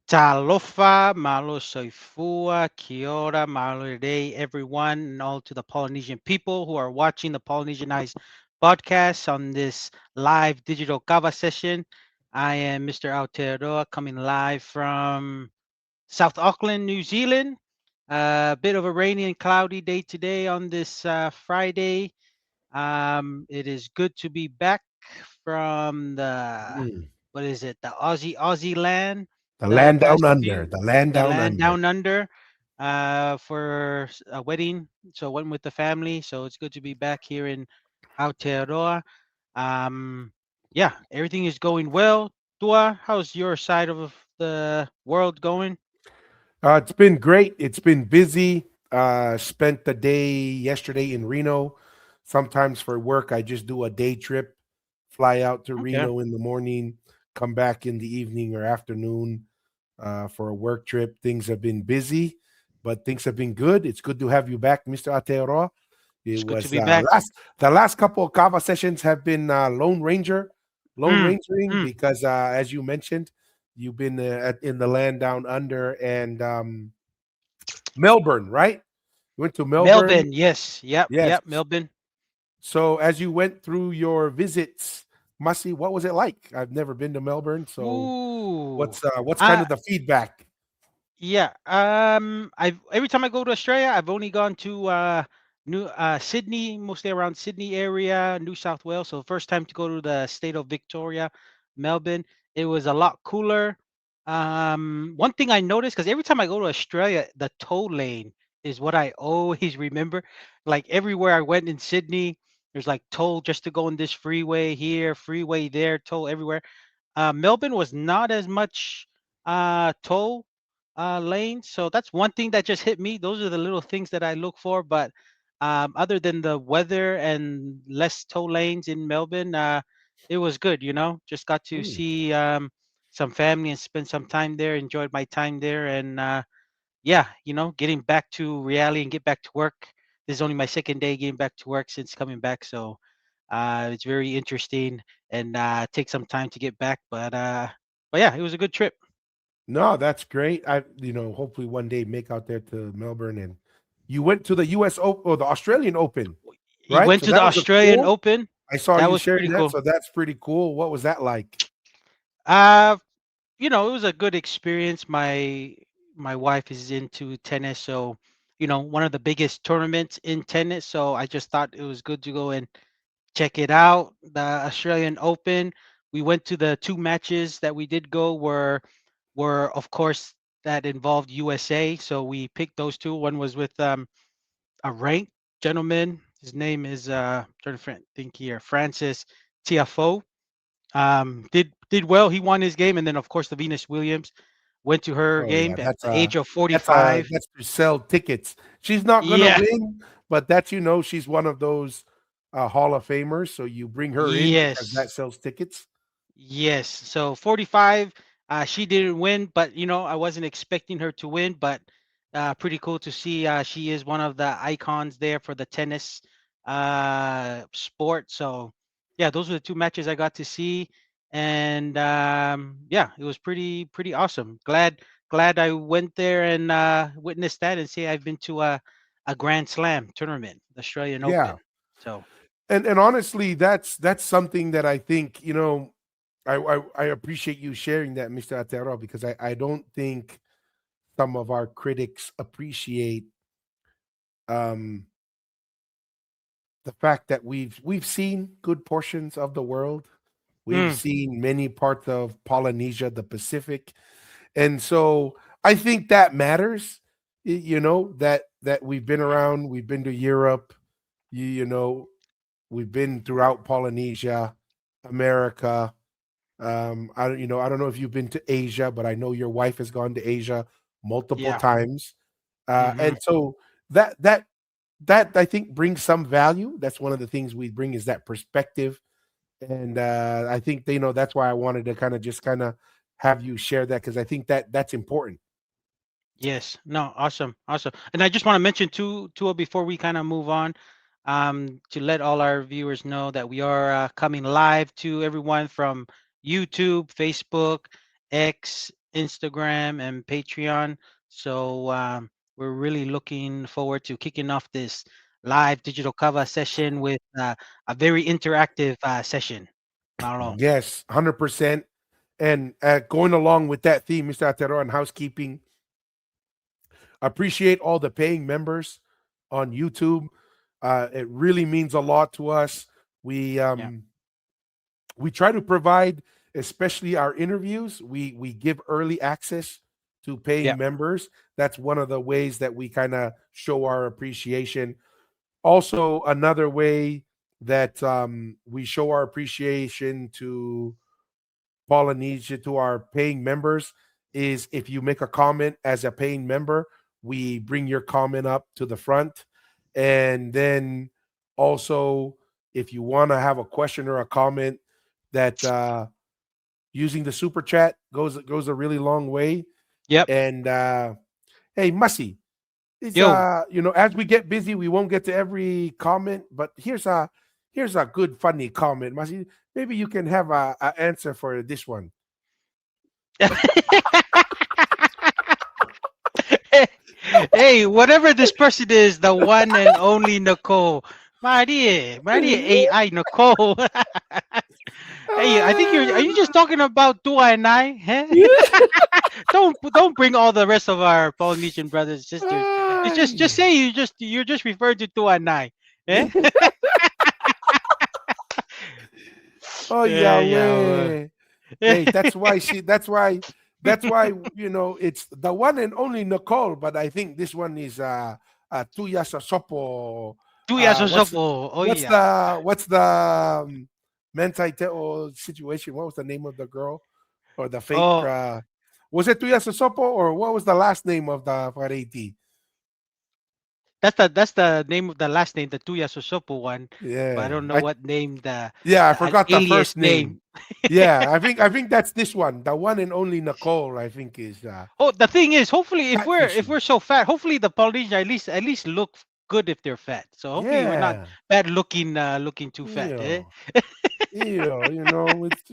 Talofa, malo soifua, kia ora, malo day, everyone, and all to the Polynesian people who are watching the Polynesianized podcast on this live digital kava session. I am Mr. Aotearoa coming live from South Auckland, New Zealand. A bit of a rainy and cloudy day today on this Friday. It is good to be back from Mm. what is it, the Aussie land, The the land down past under. few, The land the down land under. down under, for a wedding. So went with the family. So it's good to be back here in Aotearoa. Um, yeah, everything is going well. Tua, how's your side of the world going? It's been great. It's been busy. Spent the day yesterday in Reno. Sometimes for work, I just do a day trip, fly out to Okay. Reno in the morning, come back in the evening or afternoon for a work trip. Things have been busy, but things have been good. It's good to have you back, Mr. Aotearoa. It It's good to was be back. the last couple of kava sessions have been Lone Mm, Rangering mm. because as you mentioned, you've been in the land down under and Melbourne, right? You went to Melbourne, Melbourne, yes. Yep, yes. yep, Melbourne. So as you went through your visits, Mussy, what was it like? I've never been to Melbourne, so Ooh. what's kind Uh of the feedback? yeah. I've every time I go to Australia, I've only gone to New Sydney, mostly around Sydney area, New South Wales. So first time to go to the state of Victoria, Melbourne. It was a lot cooler. One thing I noticed, because every time I go to Australia, the toll lane is what I always remember. Like everywhere I went in Sydney, there's like toll just to go on this freeway here, freeway there, toll everywhere. Melbourne was not as much toll lanes, so that's one thing that just hit me. Those are the little things that I look for. But other than the weather and less toll lanes in Melbourne, it was good. Just got to Hmm. see some family and spend some time there. Enjoyed my time there, and yeah, getting back to reality and get back to work. This is only my second day getting back to work since coming back, so it's very interesting and take some time to get back. But yeah, it was a good trip. No, that's great. Hopefully one day make out there to Melbourne and you went to the US Open or the Australian Open, He right? went So to the that was a Australian cool. Open. I saw That you was sharing pretty that, cool. so that's pretty cool. What was that like? Uh, it was a good experience. My wife is into tennis, so one of the biggest tournaments in tennis. So I just thought it was good to go and check it out. The Australian Open. We went to the two matches that we did go were of course that involved USA. So we picked those two. One was with a ranked gentleman. His name is trying to think here, Francis Tiafoe. Did well. He won his game, and then of course the Venus Williams went to her Oh yeah, game at the age of that's 45. that's to sell tickets. She's not gonna Yeah. win, but she's one of those Hall of Famers. So you bring her in because that Yes. sells tickets. Yes. So 45. She didn't win, but I wasn't expecting her to win. But pretty cool to see. She is one of the icons there for the tennis sport. So yeah, those were the two matches I got to see, and yeah, it was pretty awesome. Glad I went there and witnessed that, and see I've been to a Grand Slam tournament, the Australian Yeah, Open. So and honestly, that's something that I think I appreciate you sharing that, Mr. Atero, because I don't think some of our critics appreciate um the fact that we've seen good portions of the world. We've mm, seen many parts of Polynesia, the Pacific. And so I think that matters, that we've been around, we've been to Europe, you know, we've been throughout Polynesia, America. I don't know if you've been to Asia, but I know your wife has gone to Asia multiple yeah. times. Hmm. And so that that that I think brings some value. That's one of the things we bring is that perspective. And I think that's why I wanted to kind of have you share that because I think that's important. Yes. No. Awesome. Awesome. And I just want to mention too before we kind of move on, to let all our viewers know that we are coming live to everyone from YouTube, Facebook, X, Instagram, and Patreon. So we're really looking forward to kicking off this live digital cover session with a very interactive session. Marlon. Yes, 100%. And going along with that theme, Mr. Atero, and housekeeping, appreciate all the paying members on YouTube. It really means a lot to us. We Yeah. um, we try to provide, especially our interviews. We give early access to Yeah. paying members. That's one of the ways that we kind of show our appreciation. Also, another way that we show our appreciation to Polynesia, to our paying members, is if you make a comment as a paying member, we bring your comment up to the front. And then also, if you want to have a question or a comment, that using the super chat goes a really long way. Yep. And hey, Mussy, it's Yo. as we get busy, we won't get to every comment, but here's a good funny comment, Mussy. Maybe you can have a answer for this one. Hey, whatever this person is, the one and only Nicole. Maria AI Nicole. Hey, I think are you just talking about Tua and I? Huh? Don't bring all the rest of our Polynesian brothers and sisters. It's just say you're just referring to Tua and I. Eh? Oh Yeah, yeah. Yahweh. Hey, that's why it's the one and only Nicole, but I think this one is Tuya Sosopo. Tuya What's Sosopo. Oh what's yeah. the Mentaiteo situation? What was the name of the girl or the fake Oh, was it Tuya Sosopo, or what was the last name of the Fareti? that's the name of the last name, the Tuya Sosopo one. But I Yeah. don't know what name the Yeah, I an forgot the alias first name. name. Yeah, I think that's this one. The one and only Nicole, I think, is Oh, the thing is, hopefully, if catfishing. we're so fat, hopefully the Polynesian at least look good if they're fat. So hopefully we're not Yeah. bad looking, looking too fat. Eh? Ew. Ew. It's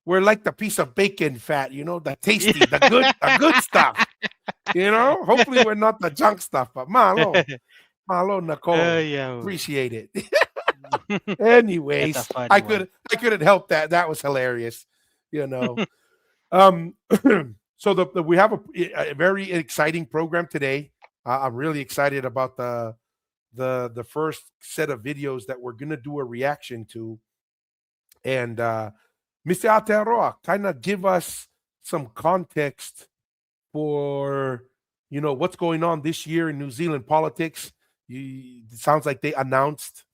we're like the piece of bacon fat, the tasty, the good stuff. Hopefully we're not the junk stuff, but malo, Nicole. Yeah. Appreciate it. That's a Anyways, I funny one. could I couldn't help that. That was hilarious. You know. Um, so we have a very exciting program today. I'm really excited about the first set of videos that we're gonna do a reaction to, and Mr. Aotearoa, kind of give us some context for what's going on this year in New Zealand politics. It sounds like they announced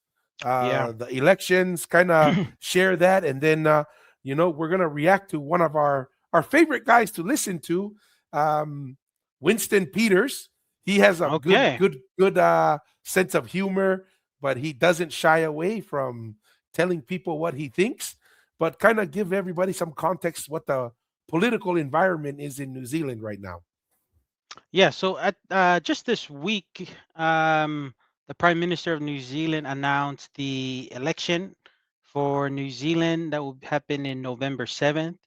Yeah. the elections. Kind of share that, and then we're gonna react to one of our favorite guys to listen to, um, Winston Peters. He has a good Okay. good good sense of humor, but he doesn't shy away from telling people what he thinks. But kind of give everybody some context what the political environment is in New Zealand right now. Yeah, so at just this week, the Prime Minister of New Zealand announced the election for New Zealand that will happen in November 7th.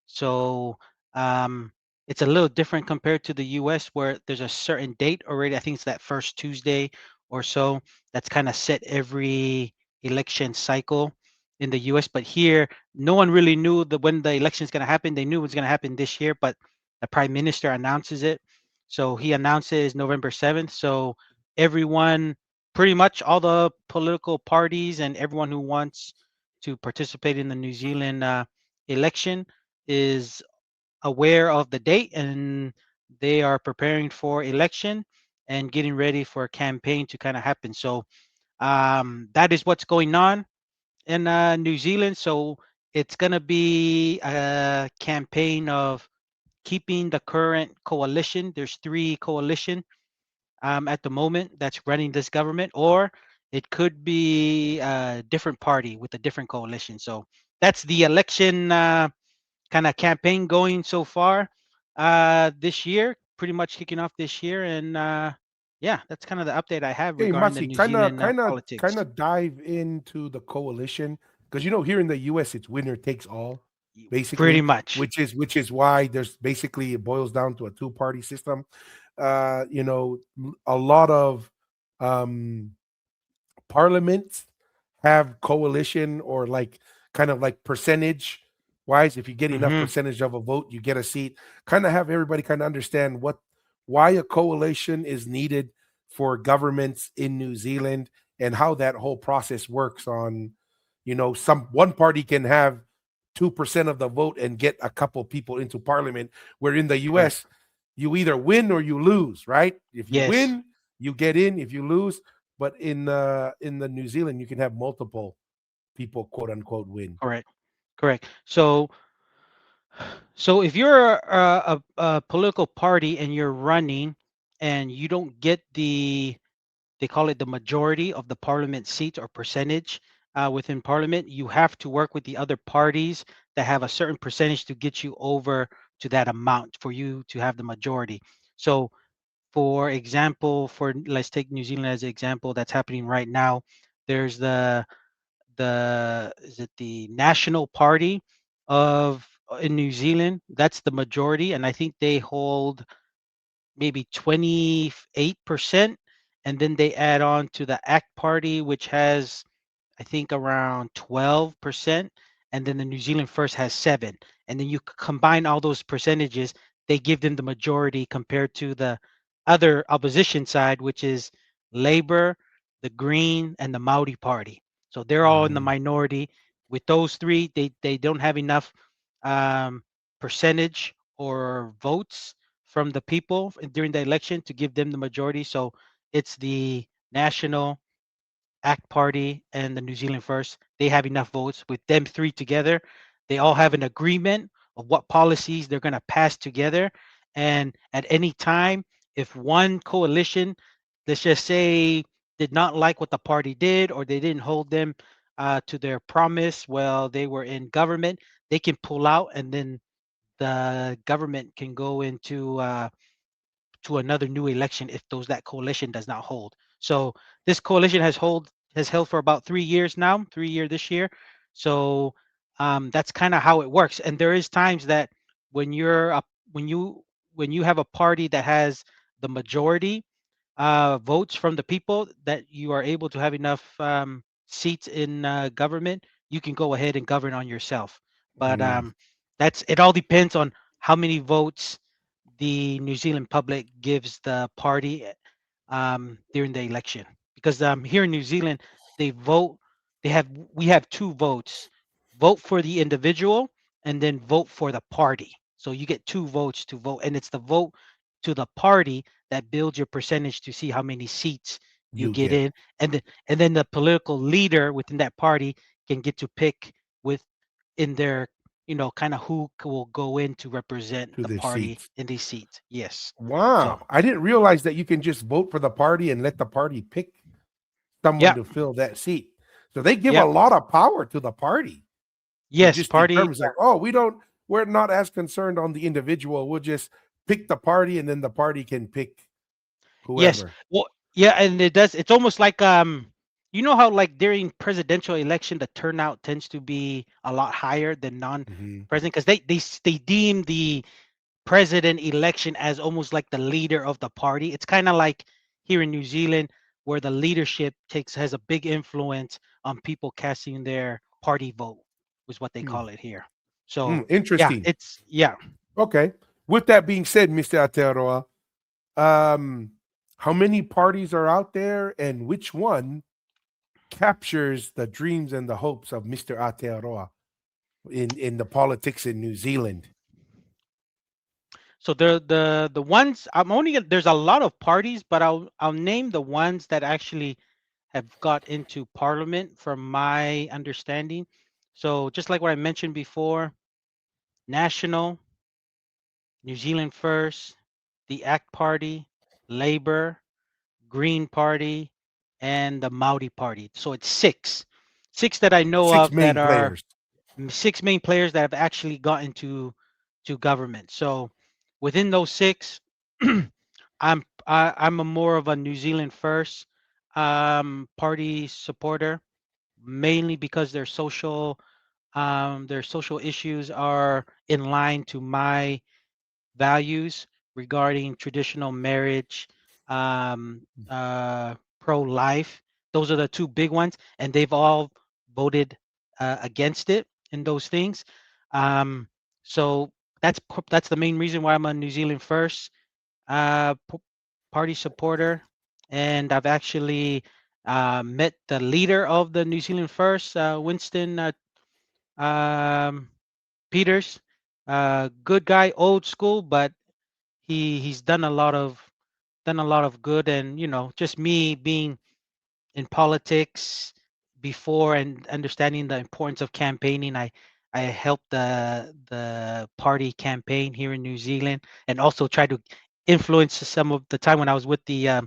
So um, it's a little different compared to the US, where there's a certain date already. I think it's that first Tuesday or so that's kind of set every election cycle in the US. But here, no one really knew when the election is going to happen. They knew it was going to happen this year, but the Prime Minister announces it. So he announces November 7th. So everyone, pretty much all the political parties and everyone who wants to participate in the New Zealand election is aware of the date, and they are preparing for election and getting ready for a campaign to kind of happen. So that is what's going on in New Zealand. So it's going to be a campaign of keeping the current coalition. There's three coalition at the moment that's running this government, or it could be a different party with a different coalition. So that's the election kind of campaign going so far this year, pretty much kicking off this year. And yeah, that's kind of the update I have Hey, regarding the Masi, New kind of, Zealand kind of, politics. kind of dive into the coalition, because here in the U.S. it's winner takes all. Pretty basically, much. which is why there's basically it boils down to a two-party system. You know, a lot of um parliaments have coalition or like kind of like percentage wise. If you get enough Hmm. percentage of a vote, you get a seat. Kind of have everybody kind of understand what why a coalition is needed for governments in New Zealand and how that whole process works on, some one party can have 2% of the vote and get a couple people into parliament, where in the Correct. US you either win or you lose, right? If you Yes. win, you get in. If you lose, but in the New Zealand, you can have multiple people, quote unquote, win. Correct. Correct. So if you're a political party and you're running and you don't get they call it the majority of the parliament seats or percentage within parliament, you have to work with the other parties that have a certain percentage to get you over to that amount for you to have the majority. So, for example, for let's take New Zealand as an example, that's happening right now. There's the is it the National Party of in New Zealand? That's the majority, and I think they hold maybe 28%, and then they add on to the ACT Party, which has I think around 12%, and then the New Zealand First has 7. And then you combine all those percentages, they give them the majority compared to the other opposition side, which is Labor, the Green, and the Māori Party. So they're all in the Mm, minority. With those three, they don't have enough um, percentage or votes from the people during the election to give them the majority. So it's the national ACT Party and the New Zealand First, they have enough votes. With them three together, they all have an agreement of what policies they're going to pass together. And at any time, if one coalition, let's just say, did not like what the party did or they didn't hold them to their promise while they were in government, they can pull out and then the government can go into to another new election if those that coalition does not hold. So this coalition has held for about 3 years now, 3 year this year. So that's kind of how it works. And there is times that when you're up when you have a party that has the majority votes from the people that you are able to have enough seats in government, you can go ahead and govern on yourself. But mm, that's it. All depends on how many votes the New Zealand public gives the party during the election. Because here in New Zealand, they vote. They have we have two votes: vote for the individual and then vote for the party. So you get two votes to vote, and it's the vote to the party that builds your percentage to see how many seats you you get get in, and then the political leader within that party can get to pick with in their kind of who will go in to represent to the the party seats. in these seats. Yes. So Wow, I didn't realize that you can just vote for the party and let the party pick someone yeah, to fill that seat. So they give a yeah, lot of power to the party to yes, just party. determine, it's like, oh, we're not as concerned on the individual. We'll just pick the party, and then the party can pick Yes. whoever. Well, yeah, and it does. It's almost like you know how like during presidential election the turnout tends to be a lot higher than Hmm. non-president because they deem the president election as almost like the leader of the party. It's kind of like here in New Zealand where the leadership takes has a big influence on people casting their party vote, is what they call it here. So yeah, Interesting. it's yeah. Okay. With that being said, Mr. Atearoa, um, how many parties are out there, and which one captures the dreams and the hopes of Mr. Atearoa in the politics in New Zealand? So the ones there's a lot of parties, but I'll name the ones that actually have got into parliament from my understanding. So just like what I mentioned before, National, New Zealand First, the ACT Party, Labor, Green Party, and the Maori Party. So it's six that I know Six of that main are players. six main players that have actually gotten to government. So within those six, I'm a more of a New Zealand First party supporter, mainly because their social Their social issues are in line to my values regarding traditional marriage, um, pro-life. Those are the two big ones, and they've all voted against it in those things. Um, so that's the main reason why I'm a New Zealand First party supporter, and I've actually met the leader of the New Zealand First, Winston um, Peters. Good guy, old school, but he's done a lot of good. And just me being in politics before and understanding the importance of campaigning, I helped the party campaign here in New Zealand, and also try to influence some of the time when I was with the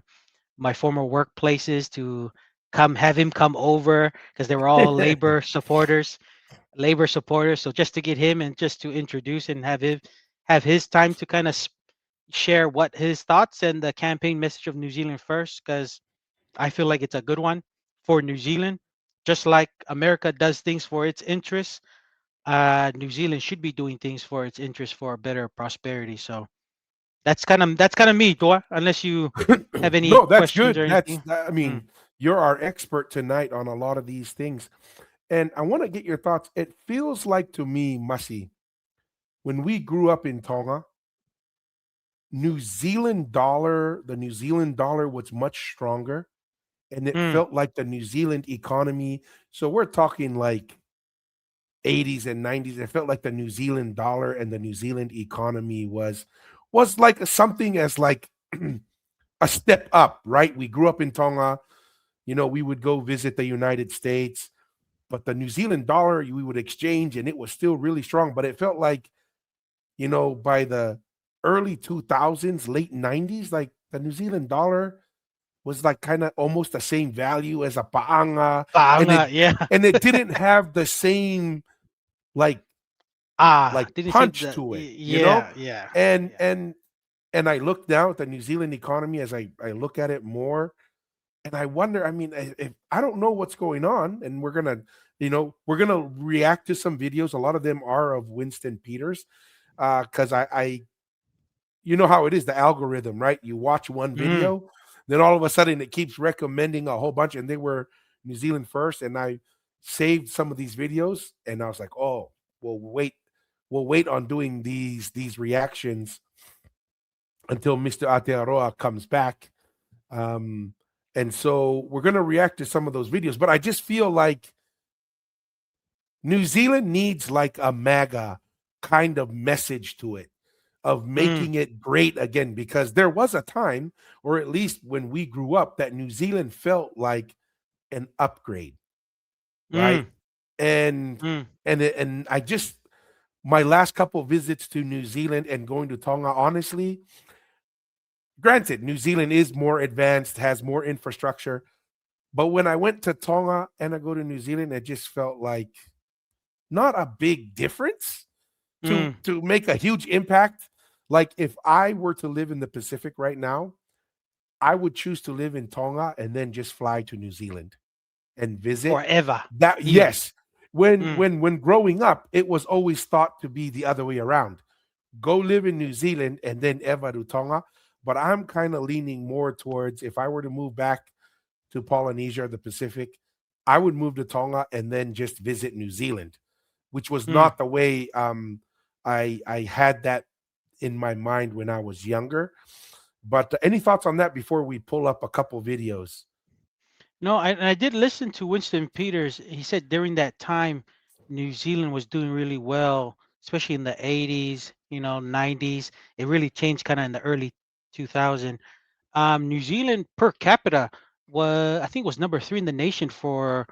my former workplaces to have him come over, because they were all labor supporters. So just to get him and just to introduce and have his time to kind of share what his thoughts and the campaign message of New Zealand First, because I feel like it's a good one for New Zealand. Just like America does things for its interests, New Zealand should be doing things for its interests for a better prosperity. So that's kind of me, Dua. Unless you have any No, that's questions or good. anything. I Mm, mean, you're our expert tonight on a lot of these things. And I want to get your thoughts. It feels like to me, Masi, when we grew up in Tonga, the New Zealand dollar was much stronger, and it mm, felt like the New Zealand economy. So we're talking like 80s and 90s. It felt like the New Zealand dollar and the New Zealand economy was like something as like a step up, right? We grew up in Tonga. We would go visit the United States, but the New Zealand dollar we would exchange, and it was still really strong. But it felt like, by the early 2000s, late 90s, like the New Zealand dollar was like kind of almost the same value as a paanga, and it yeah. and it didn't have the same like Didn't seem punch the to it, yeah, yeah, and yeah. and and I look now at the New Zealand economy as I look at it more, and I wonder. I mean, if I don't know what's going on, and we're gonna react to some videos. A lot of them are of Winston Peters, because I you know how it is, the algorithm, right? You watch one Mm, video, then all of a sudden it keeps recommending a whole bunch, and they were New Zealand First, and I saved some of these videos, and I was like, oh, we'll wait on doing these reactions until Mr. Aotearoa comes back. Um, and so we're gonna react to some of those videos, but I just feel like New Zealand needs like a MAGA kind of message to it of mm, making it great again, because there was a time, or at least when we grew up, that New Zealand felt like an upgrade, right? mm, And mm, and I just, my last couple visits to New Zealand and going to Tonga, honestly, granted, New Zealand is more advanced, has more infrastructure, but when I went to Tonga and I go to New Zealand, it just felt like not a big difference to mm, to make a huge impact. Like if I were to live in the Pacific right now, I would choose to live in Tonga and then just fly to New Zealand and visit. forever That, here. yes. When Mm, when when growing up, it was always thought to be the other way around. Go live in New Zealand and then ever to Tonga. But I'm kind of leaning more towards, if I were to move back to Polynesia or the Pacific, I would move to Tonga and then just visit New Zealand, which was mm. not the way I had that in my mind when I was younger. But any thoughts on that before we pull up a couple videos? No, I did listen to Winston Peters. He said during that time, New Zealand was doing really well, especially in the 80s, 90s. It really changed kind of in the early 2000. New Zealand per capita I think, was number three in the nation for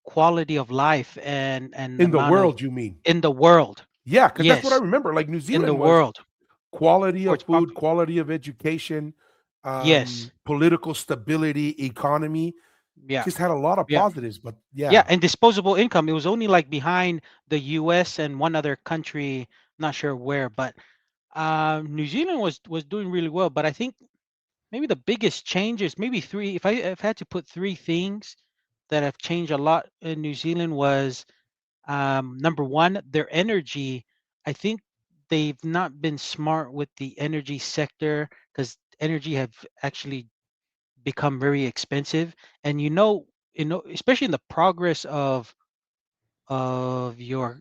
quality of life and the In the amount of world, you mean? in the world. Yeah, because that's what I Yes, remember. Like New in the Zealand was world quality for of its food, quality of education, yes, political stability, economy. yeah, Just had a lot of yeah. positives. But Yeah, yeah, and disposable income. It was only like behind the U.S. and one other country, not sure where, but New Zealand was doing really well. But I think maybe the biggest changes, maybe three. If I had to put three things that have changed a lot in New Zealand was Number one, their energy. I think they've not been smart with the energy sector because energy have actually become very expensive. And especially in the progress of your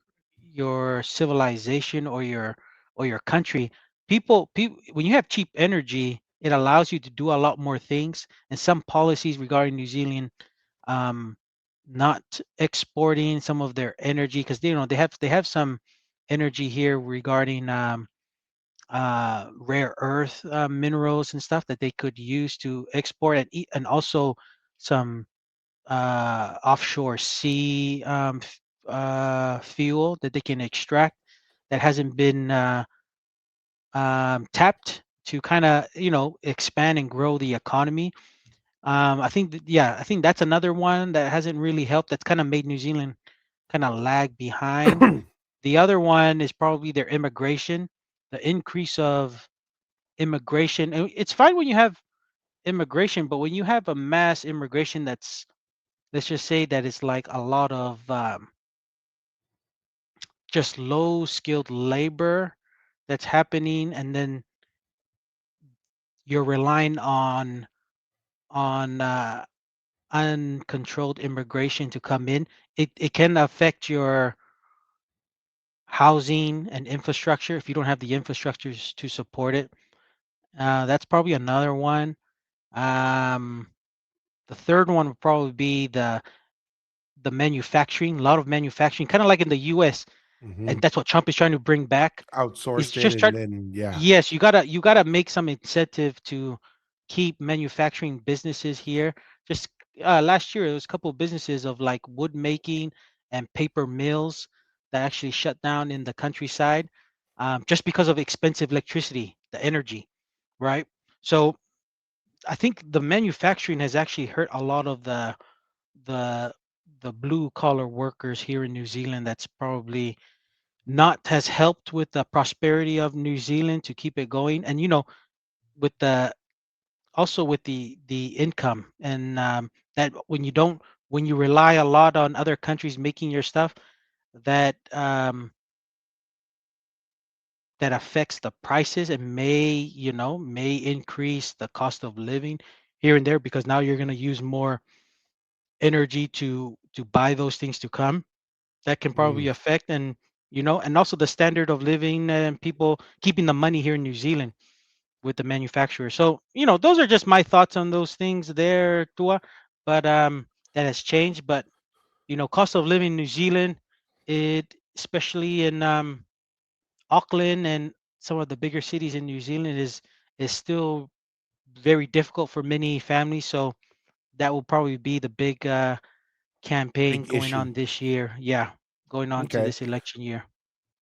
civilization or your country, people when you have cheap energy, it allows you to do a lot more things. And some policies regarding New Zealand, um, not exporting some of their energy because they have some energy here regarding rare earth minerals and stuff that they could use to export and also some offshore sea fuel that they can extract that hasn't been tapped to kind of expand and grow the economy. I think that's another one that hasn't really helped. That's kind of made New Zealand kind of lag behind. The other one is probably their immigration, the increase of immigration. And it's fine when you have immigration, but when you have a mass immigration that's, let's just say that it's like a lot of just low skilled labor that's happening, and then you're relying on uncontrolled immigration to come in. It can affect your housing and infrastructure if you don't have the infrastructures to support it. That's probably another one. Um, the third one would probably be the manufacturing. A lot of manufacturing, kind of like in the U.S., Hmm. and that's what Trump is trying to bring back. Is Outsourced it, just and try. then yeah. Yes, you gotta make some incentive to keep manufacturing businesses here. Just last year, there was a couple of businesses of like wood making and paper mills that actually shut down in the countryside, just because of expensive electricity, the energy, right? So I think the manufacturing has actually hurt a lot of the the blue collar workers here in New Zealand. That's probably not has helped with the prosperity of New Zealand to keep it going. And with the also with the income, and that when you rely a lot on other countries making your stuff, that that affects the prices and may increase the cost of living here and there because now you're going to use more energy to buy those things to come. That can probably Mm. affect, and also the standard of living and people keeping the money here in New Zealand with the manufacturer. So, those are just my thoughts on those things there, Tua. But that has changed. But cost of living in New Zealand, it especially in Auckland and some of the bigger cities in New Zealand is still very difficult for many families. So that will probably be the big campaign Big going issue. on this year. Yeah, going on to Okay. this election year.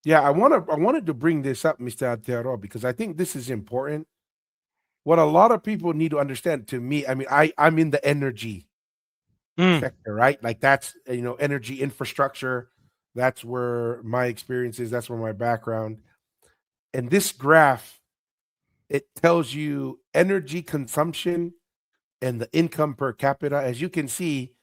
Yeah, I wanted to bring this up, Mr. Aotearoa, because I think this is important. What a lot of people need to understand, to me, I mean, I'm in the energy Mm, sector, right? Like that's energy infrastructure. That's where my experience is. That's where my background. And this graph, it tells you energy consumption and the income per capita. As you can see,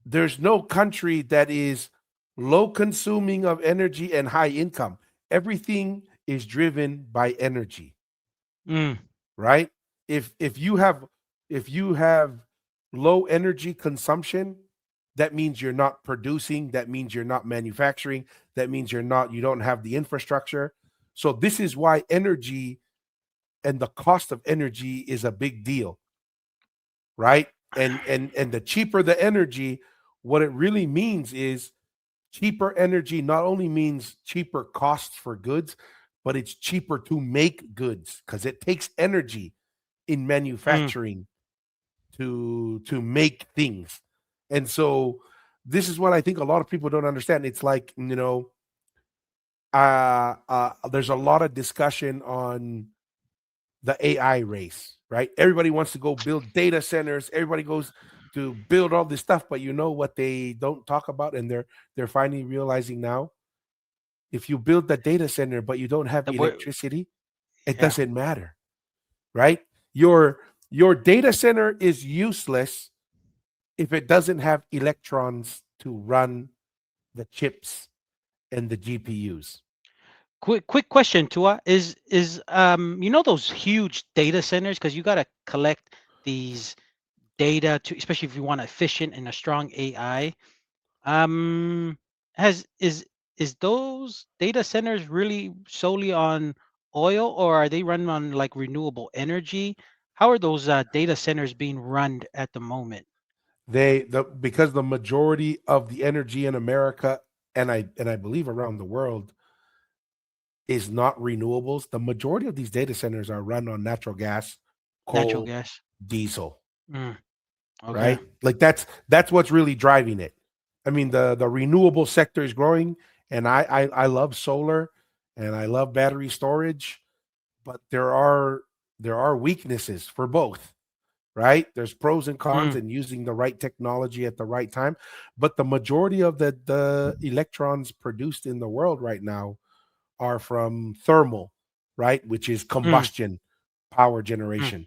there's no country that is low consuming of energy and high income. Everything is driven by energy, mm, right? If you have low energy consumption, that means you're not producing, that means you're not manufacturing, that means you don't have the infrastructure. So this is why energy and the cost of energy is a big deal, right? And the cheaper the energy, what it really means is cheaper energy not only means cheaper costs for goods, but it's cheaper to make goods because it takes energy in mm, manufacturing to make things. And so this is what I think a lot of people don't understand. It's like, there's a lot of discussion on the AI race, right? Everybody wants to go build data centers. Everybody goes to build all this stuff, but you know what they don't talk about, and they're finally realizing now: if you build the data center but you don't have the word, electricity, it yeah. doesn't matter, right? Your data center is useless if it doesn't have electrons to run the chips and the GPUs. Quick question, Tua. Is those huge data centers, because you got to collect these data to, especially if you want efficient and a strong AI. Um, has is those data centers really solely on oil, or are they run on like renewable energy? How are those data centers being run at the moment? Because the majority of the energy in America, and I believe around the world, is not renewables. The majority of these data centers are run on natural gas, Natural coal, gas. diesel, Mm, okay. right? Like that's what's really driving it. I mean, the renewable sector is growing, and I love solar and I love battery storage, but there are weaknesses for both, right? There's pros and cons Mm, in using the right technology at the right time, but the majority of the electrons produced in the world right now are from thermal, right? Which is mm, combustion power mm. generation.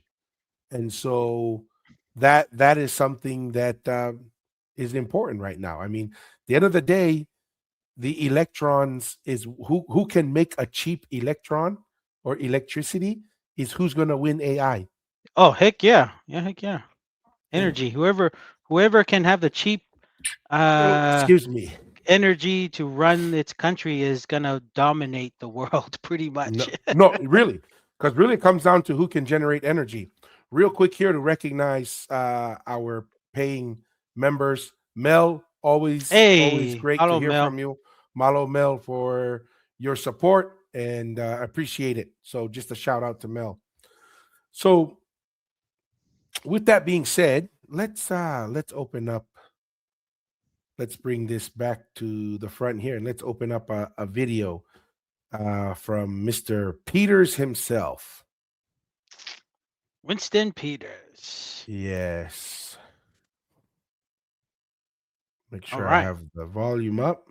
And so that is something that is important right now. I mean, the end of the day, the electrons is who can make a cheap electron or electricity is who's going to win AI. Oh, heck yeah. Yeah, heck yeah. Energy. Whoever can have the cheap Oh, uh excuse me. energy to run its country is gonna dominate the world pretty much. No, no, really, because really it comes down to who can generate energy. Real quick here to recognize our paying members. Mel, always Hey, great to hello hear Mel. from you. Malo Mel for your support and appreciate it. So just a shout out to Mel. So with that being said, let's open up. Let's bring this back to the front here and let's open up a video from Mr. Peters himself. Winston Peters. Yes. Make All sure I right. have the volume up.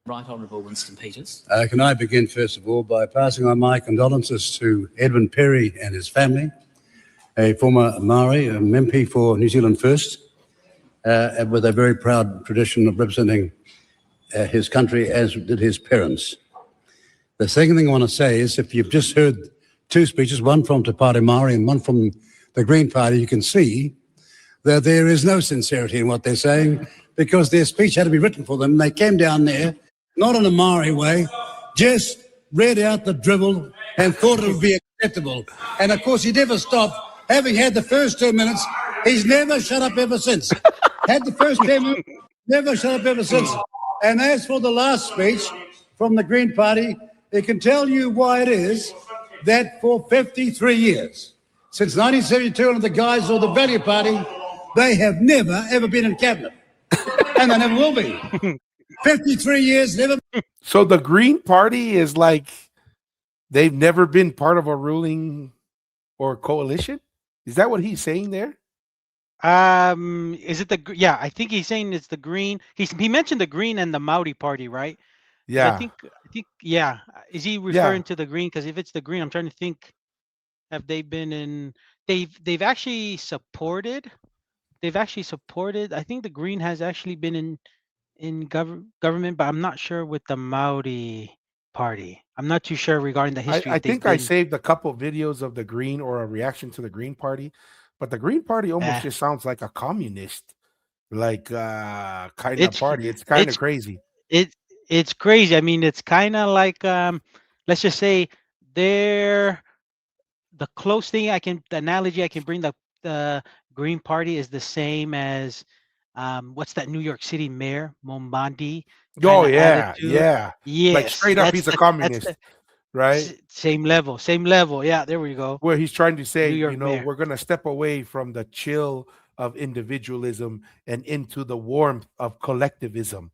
Right Honourable Winston Peters. Can I begin, first of all, by passing on my condolences to Edwin Perry and his family, a former Māori, an MP for New Zealand First, with a very proud tradition of representing his country, as did his parents. The second thing I want to say is, if you've just heard two speeches, one from Te Pāre Māori and one from the Green Party, you can see that there is no sincerity in what they're saying, because their speech had to be written for them. They came down there, not in a Maori way, just read out the drivel and thought it would be acceptable. And of course, he never stopped. Having had the first 2 minutes, he's never shut up ever since. Had the first 10 minutes, never shut up ever since. And as for the last speech from the Green Party, they can tell you why it is that for 53 years, since 1972 under the guise of the Value Party, they have never, ever been in cabinet. And they never will be. 53 years, never. So the Green Party is like they've never been part of a ruling or coalition? Is that what he's saying there? Is it yeah, I think he's saying it's the green. He mentioned the green and the Maori party, right? 'Cause Yeah. I think yeah. Is he referring to the green? Because if it's the green, I'm trying to think, have they been in they've actually supported I think the green has actually been in government, but I'm not sure with the Maori party. I'm not too sure regarding the history I if they've think I been saved a couple videos of the Green or a reaction to the Green Party, but the Green Party almost eh, just sounds like a communist, like kind of it's party. It's kind of it's crazy. it it's crazy. I mean, it's kind of like let's just say they're the close thing the analogy I can bring the Green Party is the same as what's that New York City mayor Mombandi kind Oh of yeah, attitude. yeah. Like Yes, straight up, he's a that's the communist, right? same level, same level. Yeah, there we go. Where he's trying to say, New York mayor. we're going to step away from the chill of individualism and into the warmth of collectivism.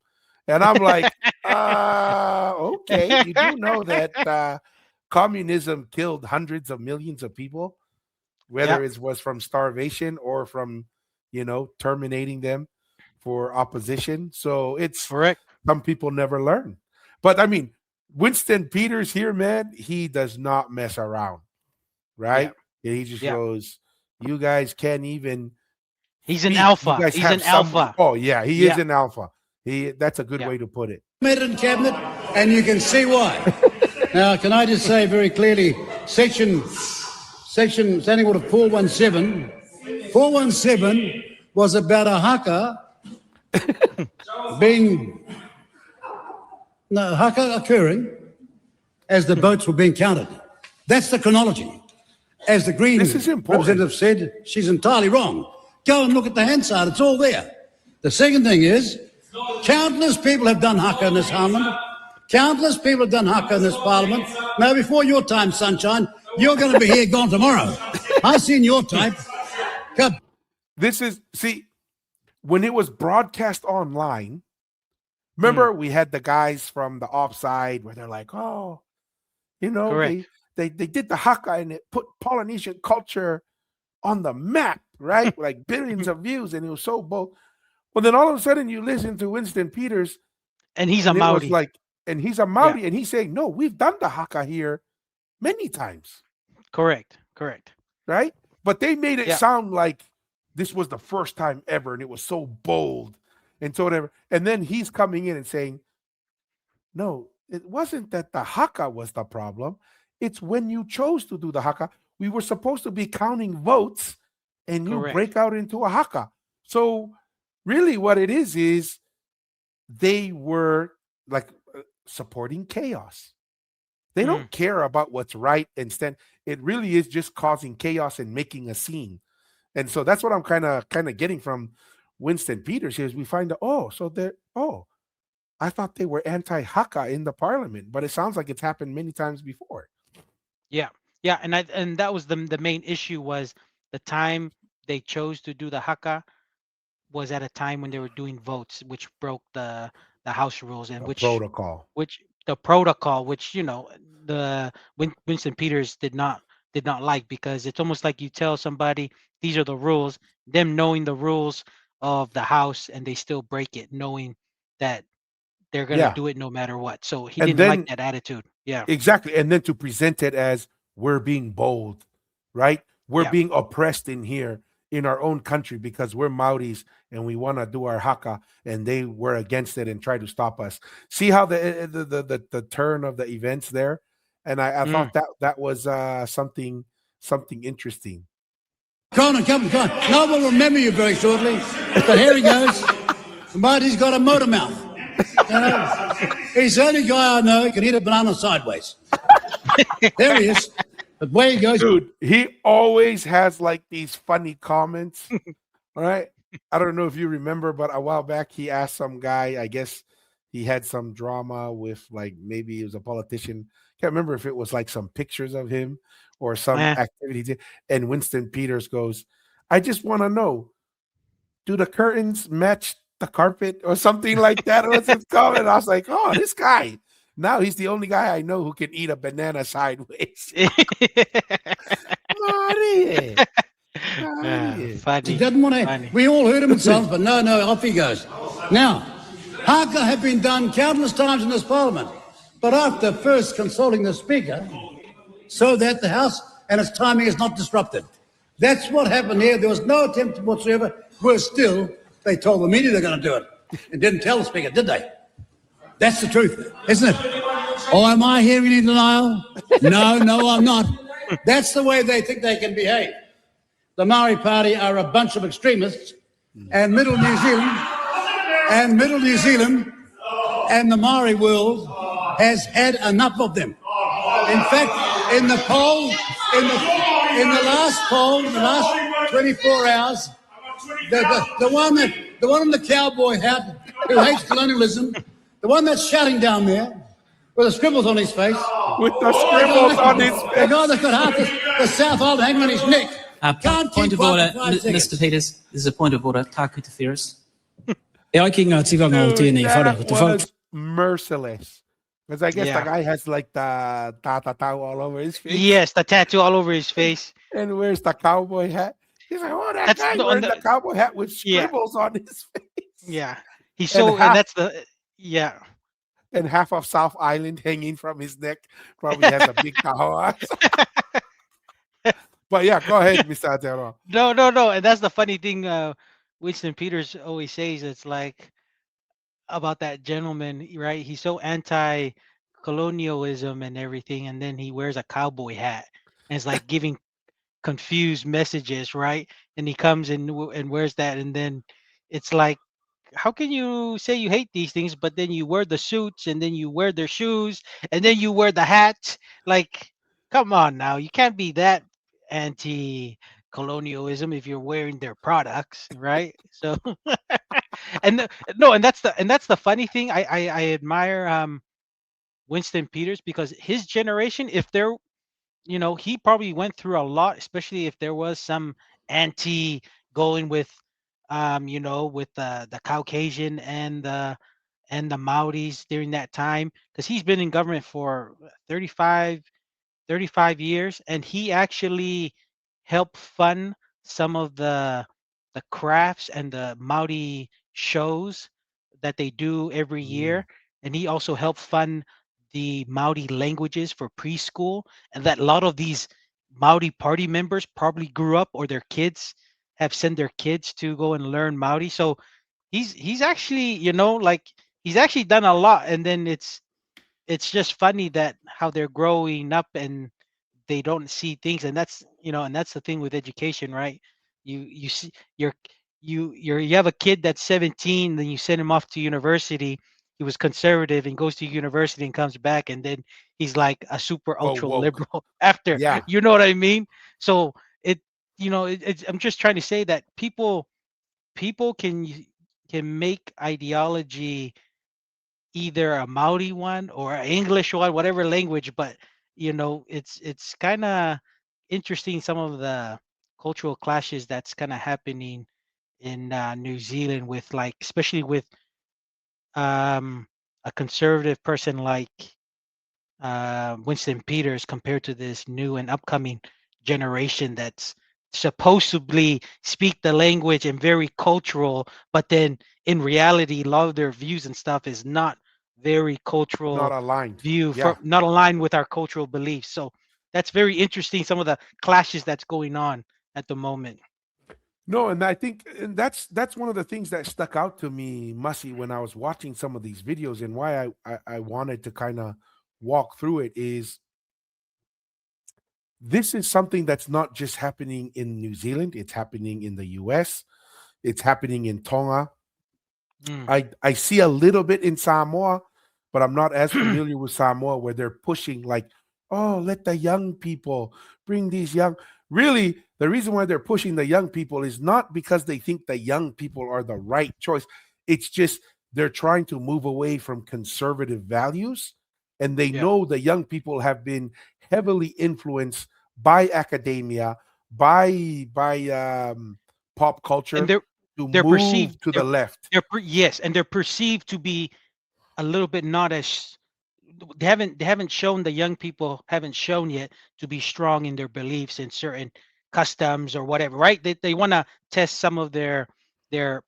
And I'm like, okay, you do know that communism killed hundreds of millions of people, Yeah, whether it was from starvation or from, terminating them for opposition. So it's correct. some people never learn. But I mean, Winston Peters here, man, he does not mess around, Yeah, right? Yeah, he just yeah. goes, you guys can't even He's an speak. You alpha. guys He's have an some. alpha. Oh, yeah, he is Yeah, an alpha. That's a good way to put it. In cabinet, and you can see why. Now, can I just say very clearly, section Standing Order 417 was about a haka haka occurring as the boats were being counted. That's the chronology. As the Green representative said, she's entirely wrong. Go and look at the Hansard, it's all there. The second thing is, countless people have done haka in this parliament. Countless people have done haka in this parliament. Now, before your time, sunshine, you're going to be here gone tomorrow. I've seen your type. Come. See, when it was broadcast online, remember we had the guys from the offside where they're like, oh, you know, they did the haka and it put Polynesian culture on the map, right? Like billions of views, and it was so bold. Well, then all of a sudden you listen to Winston Peters, and he's a Māori. And he's a Māori, and he's saying, no, we've done the haka here many times. Correct. Right? But they made it sound like this was the first time ever, and it was so bold and so whatever. And then he's coming in and saying, no, it wasn't that the haka was the problem. It's when you chose to do the haka. We were supposed to be counting votes, and you break out into a haka. So really what it is they were like supporting chaos. They don't care about what's right and stand. It really is just causing chaos and making a scene. And so that's what I'm kind of getting from Winston Peters here is we find out, I thought they were anti-haka in the parliament, but it sounds like it's happened many times before. Yeah, and that was the main issue was the time they chose to do the haka was at a time when they were doing votes, which broke the house rules and the protocol, which you know the Winston Peters did not like, because it's almost like you tell somebody these are the rules, them knowing the rules of the house, and they still break it, knowing that they're gonna do it no matter what. So he didn't like that attitude. Yeah, exactly. And then to present it as we're being bold, right? We're being oppressed in here in our own country because we're Māoris and we want to do our haka, and they were against it and tried to stop us. See how the turn of the events there, and I thought that was something interesting. Come on. No one will remember you very shortly, but here he goes. Marty's got a motor mouth. You know, he's the only guy I know who can eat a banana sideways. There he is. But where he goes, dude, he always has like these funny comments. All right. I don't know if you remember, but a while back he asked some guy, I guess he had some drama with, like, maybe he was a politician. Can't remember if it was like some pictures of him or some activity. And Winston Peters goes, I just want to know, do the curtains match the carpet or something like that? What's his comment? I was like, oh, this guy. Now he's the only guy I know who can eat a banana sideways. Funny. He doesn't want to. We all heard him himself, but no, off he goes. Now, haka have been done countless times in this parliament, but after first consulting the speaker, so that the House and its timing is not disrupted. That's what happened here. There was no attempt whatsoever. Worse still, they told the media they're going to do it and didn't tell the speaker, did they? That's the truth, isn't it? Oh, am I hearing in denial? No, I'm not. That's the way they think they can behave. The Maori Party are a bunch of extremists, and Middle New Zealand and the Maori world has had enough of them. In fact, in the last 24 hours, the one in the cowboy hat who hates colonialism, the one that's shouting down there with the scribbles on his face. With the scribbles on his face. The guy that's got half the South Island hanging on his neck. Point of order, Mr. Peters. This is a point of order. Taku te whiris. That was merciless. Because I guess the guy has like the tatatau all over his face. Yes, the tattoo all over his face. And where's the cowboy hat? He's like, oh, that's guy wearing the cowboy hat with scribbles on his face. Yeah. He's so, and that's the, and half of South Island hanging from his neck. Probably has a big kahoa. But yeah, go ahead, Mr. Aotearoa. No. And that's the funny thing Winston Peters always says. It's like, about that gentleman, right? He's so anti-colonialism and everything, and then he wears a cowboy hat and it's like giving confused messages, right? And he comes and and wears that, and then it's like, how can you say you hate these things, but then you wear the suits, and then you wear their shoes, and then you wear the hats? Like, come on now, you can't be that anti-colonialism if you're wearing their products, right? So, and no, and that's the funny thing. I admire Winston Peters, because his generation, if they're, he probably went through a lot, especially if there was some anti going with, with the Caucasian and the Maoris during that time, because he's been in government for 35 years, and he actually helped fund some of the crafts and the Maori shows that they do every Mm. year. And he also helped fund the Maori languages for preschool, and that a lot of these Maori party members probably grew up, or their kids have sent their kids to go and learn Maori. So he's actually, like, he's actually done a lot. And then it's just funny that how they're growing up and they don't see things. And that's, and that's the thing with education, right? You see you have a kid that's 17, then you send him off to university. He was conservative and goes to university and comes back, and then he's like a super Oh, ultra woke. liberal after. Yeah. You know what I mean? So I'm just trying to say that people can make ideology either a Maori one or an English one, whatever language. But it's kind of interesting, some of the cultural clashes that's kind of happening in New Zealand, with, like, especially with a conservative person like Winston Peters, compared to this new and upcoming generation that's supposedly speak the language and very cultural, but then in reality, a lot of their views and stuff is not very Not cultural aligned. view, Yeah. for not aligned with our cultural beliefs. So that's very interesting. Some of the clashes that's going on at the moment. No, and I think and that's one of the things that stuck out to me, Mussy, when I was watching some of these videos, and why I wanted to kind of walk through it is this is something that's not just happening in New Zealand, it's happening in the US, it's happening in Tonga. Mm. I see a little bit in Samoa, but I'm not as familiar with Samoa, where they're pushing like, oh, let the young people bring these young. Really, the reason why they're pushing the young people is not because they think the young people are the right choice. It's just they're trying to move away from conservative values, and they Yeah, know the young people have been heavily influenced by academia, by pop and culture, to they're move perceived to the left. yes, and they're perceived to be a little bit not as, they haven't shown, the young people haven't shown yet to be strong in their beliefs in certain customs or whatever, right? They want to test some of their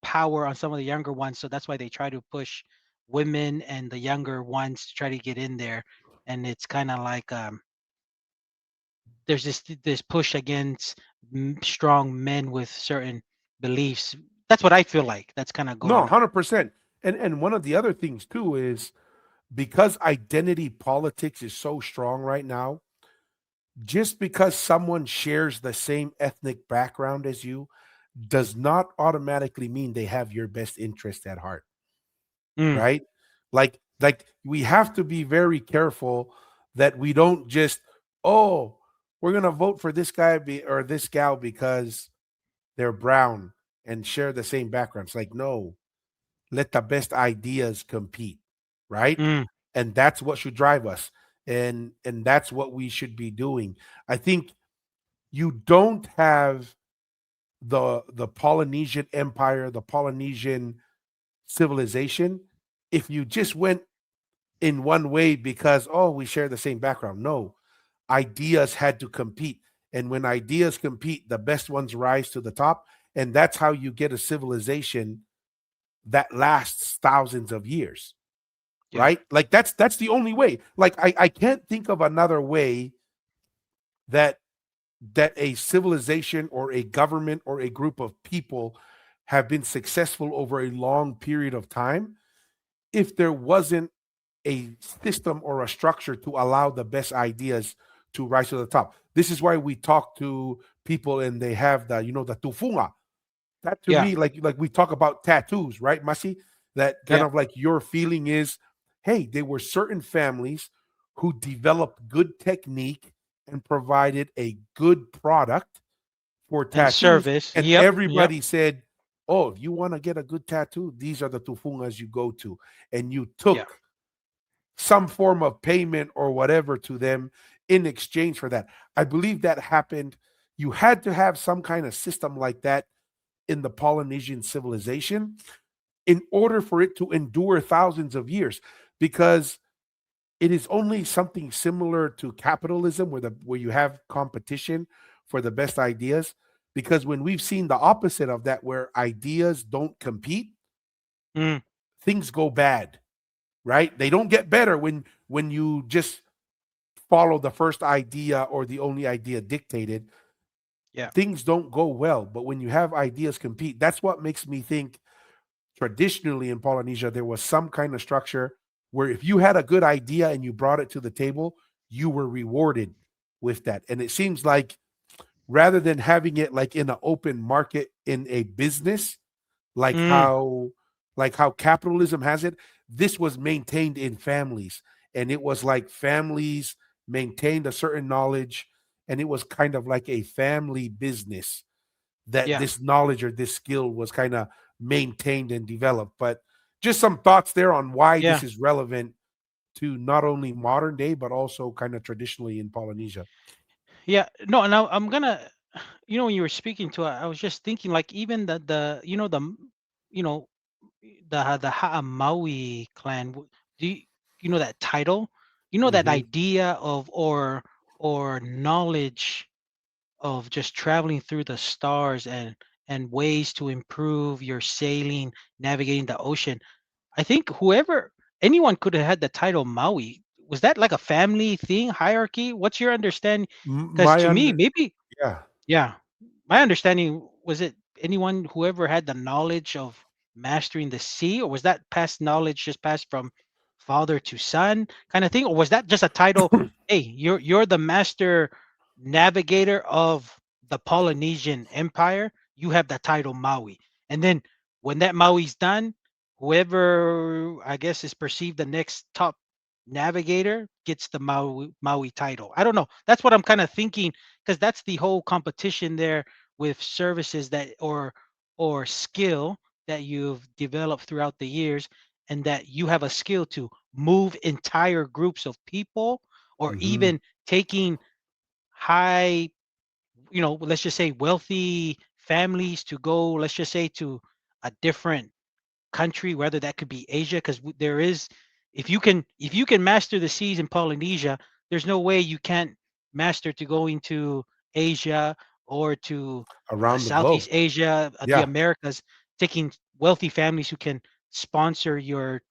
power on some of the younger ones, so that's why they try to push women and the younger ones to try to get in there. And it's kind of like, there's this push against strong men with certain beliefs. That's what I feel like that's kind of No, going on. 100%. And one of the other things too is because identity politics is so strong right now, just because someone shares the same ethnic background as you does not automatically mean they have your best interest at heart, Mm, right? Like we have to be very careful that we don't just, oh, we're going to vote for this guy or this gal because they're brown and share the same background. It's like, no, let the best ideas compete, right? mm, And that's what should drive us. And that's what we should be doing. I think you don't have the Polynesian empire, the Polynesian civilization, if you just went in one way because, oh, we share the same background. No, ideas had to compete. And when ideas compete, the best ones rise to the top. And that's how you get a civilization that lasts thousands of years, yeah. right? Like that's the only way. Like I can't think of another way that a civilization or a government or a group of people have been successful over a long period of time if there wasn't a system or a structure to allow the best ideas to rise to the top. This is why we talk to people and they have the, the tufunga. That to Yeah. me, like we talk about tattoos, right, Masi? That kind Yeah. of like your feeling is, hey, there were certain families who developed good technique and provided a good product for And tattoos, service. and Yep. Yep. everybody said, "Oh, if you want to get a good tattoo, these are the tufungas you go to," and you Yeah. took some form of payment or whatever to them in exchange for that. I believe that happened. You had to have some kind of system like that in the Polynesian civilization in order for it to endure thousands of years, because it is only something similar to capitalism where you have competition for the best ideas. Because when we've seen the opposite of that, where ideas don't compete, Mm, things go bad, right? They don't get better when you just follow the first idea or the only idea dictated. yeah. Things don't go well. But when you have ideas compete, that's what makes me think traditionally in Polynesia, there was some kind of structure where if you had a good idea and you brought it to the table, you were rewarded with that. And it seems like rather than having it like in an open market in a business, like Mm, how like how capitalism has it, this was maintained in families. And it was like families maintained a certain knowledge, and it was kind of like a family business that yeah. this knowledge or this skill was kind of maintained and developed. But just some thoughts there on why Yeah. this is relevant to not only modern day but also kind of traditionally in Polynesia. Yeah. No, and I'm gonna, when you were speaking to it, I was just thinking like even the you know the Maui clan. Do you know that title? You know that Hmm. idea of or knowledge of just traveling through the stars and ways to improve your sailing, navigating the ocean. I think anyone could have had the title Maui. Was that like a family thing, hierarchy? What's your understanding? Because My to me, under maybe, Yeah. yeah, my understanding was it anyone whoever had the knowledge of mastering the sea, or was that past knowledge just passed from father to son kind of thing, or was that just a title? Hey, you're the master navigator of the Polynesian Empire. You have the title Maui, and then when that Maui's done, whoever I guess is perceived the next top navigator gets the Maui title. I don't know. That's what I'm kind of thinking because that's the whole competition there with services that or skill that you've developed throughout the years, and that you have a skill to move entire groups of people, or Hmm. even taking high, let's just say wealthy families to go, let's just say to a different country, whether that could be Asia, because there is, if you can master the seas in Polynesia, there's no way you can't master to going to Asia or to Around the globe. Southeast Asia, the Yeah. Americas, taking wealthy families who can sponsor your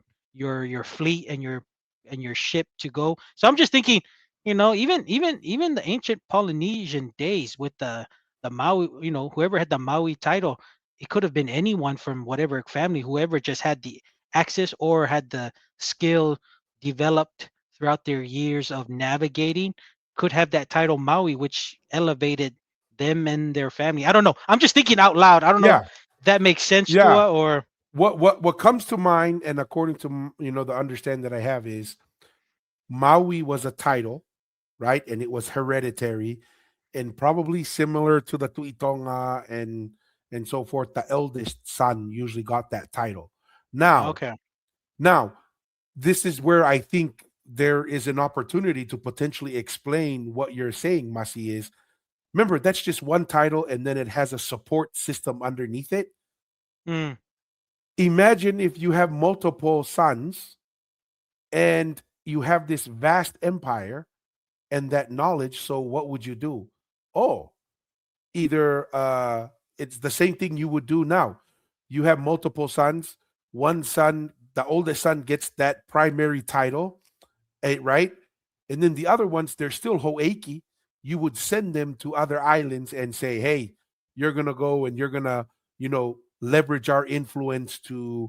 fleet and your ship to go. So I'm just thinking, even the ancient Polynesian days with the Maui, whoever had the Maui title, it could have been anyone from whatever family, whoever just had the access or had the skill developed throughout their years of navigating could have that title Maui, which elevated them and their family. I don't know. I'm just thinking out loud. I don't know if Yeah. that makes sense to Yeah. her or What comes to mind, and according to the understanding that I have, is Maui was a title, right? And it was hereditary, and probably similar to the Tuitonga and so forth. The eldest son usually got that title. Now, okay. now this is where I think there is an opportunity to potentially explain what you're saying, Masi. Is remember that's just one title, and then it has a support system underneath it. Mm, Imagine if you have multiple sons and you have this vast empire and that knowledge. So what would you do? Oh, either it's the same thing you would do now. You have multiple sons. One son, the oldest son, gets that primary title, right? And then the other ones, they're still Ho'eiki. You would send them to other islands and say, hey, you're gonna go and you're gonna, leverage our influence to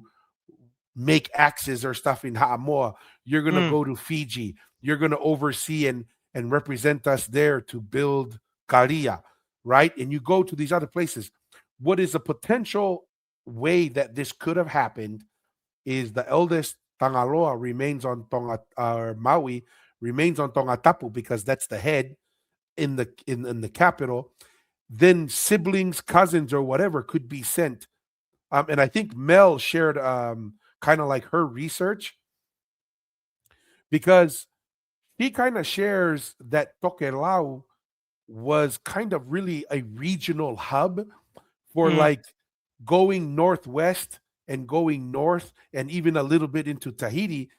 make axes or stuff in Ha'amoa. You're going to go to Fiji. You're going to oversee and represent us there to build Karia, right? And you go to these other places. What is a potential way that this could have happened is the eldest Tangaloa remains on Tonga, or Maui remains on Tongatapu, because that's the head in the capital. Then siblings, cousins, or whatever could be sent. And I think Mel shared kind of like her research, because he kind of shares that Tokelau was kind of really a regional hub for like going northwest and going north and even a little bit into Tahiti.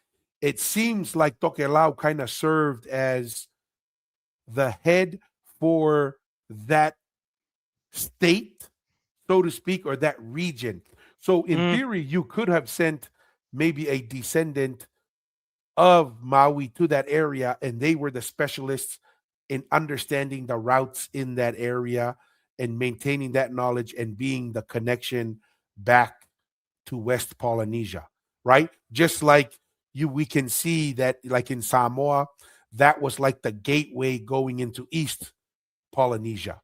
It seems like Tokelau kind of served as the head for that state, so to speak, or that region. So in theory, you could have sent maybe a descendant of Maui to that area, and they were the specialists in understanding the routes in that area and maintaining that knowledge and being the connection back to West Polynesia, right? Just like we can see that like in Samoa, that was like the gateway going into East Polynesia,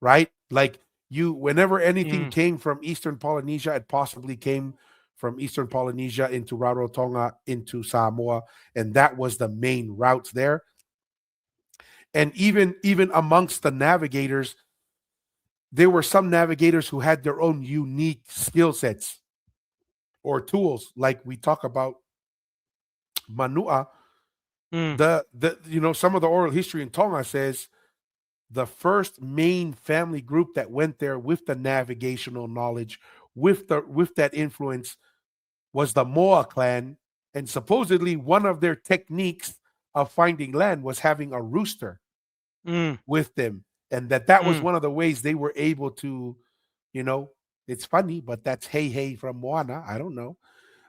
right? Like whenever anything came from Eastern Polynesia, it possibly came from Eastern Polynesia into Rarotonga, into Samoa, and that was the main routes there. And even amongst the navigators, there were some navigators who had their own unique skill sets or tools. Like we talk about Manua, some of the oral history in Tonga says the first main family group that went there with the navigational knowledge, with that influence, was the Moa clan. And supposedly one of their techniques of finding land was having a rooster with them. And that was one of the ways they were able to, it's funny, but that's hey from Moana. I don't know.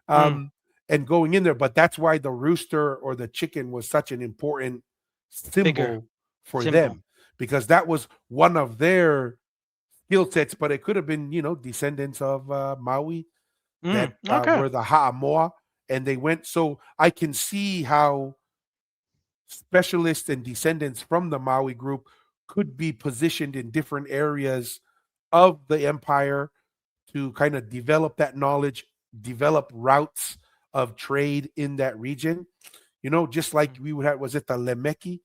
And going in there, but that's why the rooster or the chicken was such an important symbol for them, because that was one of their skill sets. But it could have been, descendants of Maui that were the Ha'amoa, and they went. So I can see how specialists and descendants from the Maui group could be positioned in different areas of the empire to kind of develop that knowledge, develop routes of trade in that region. Just like we would have, was it the Lemeki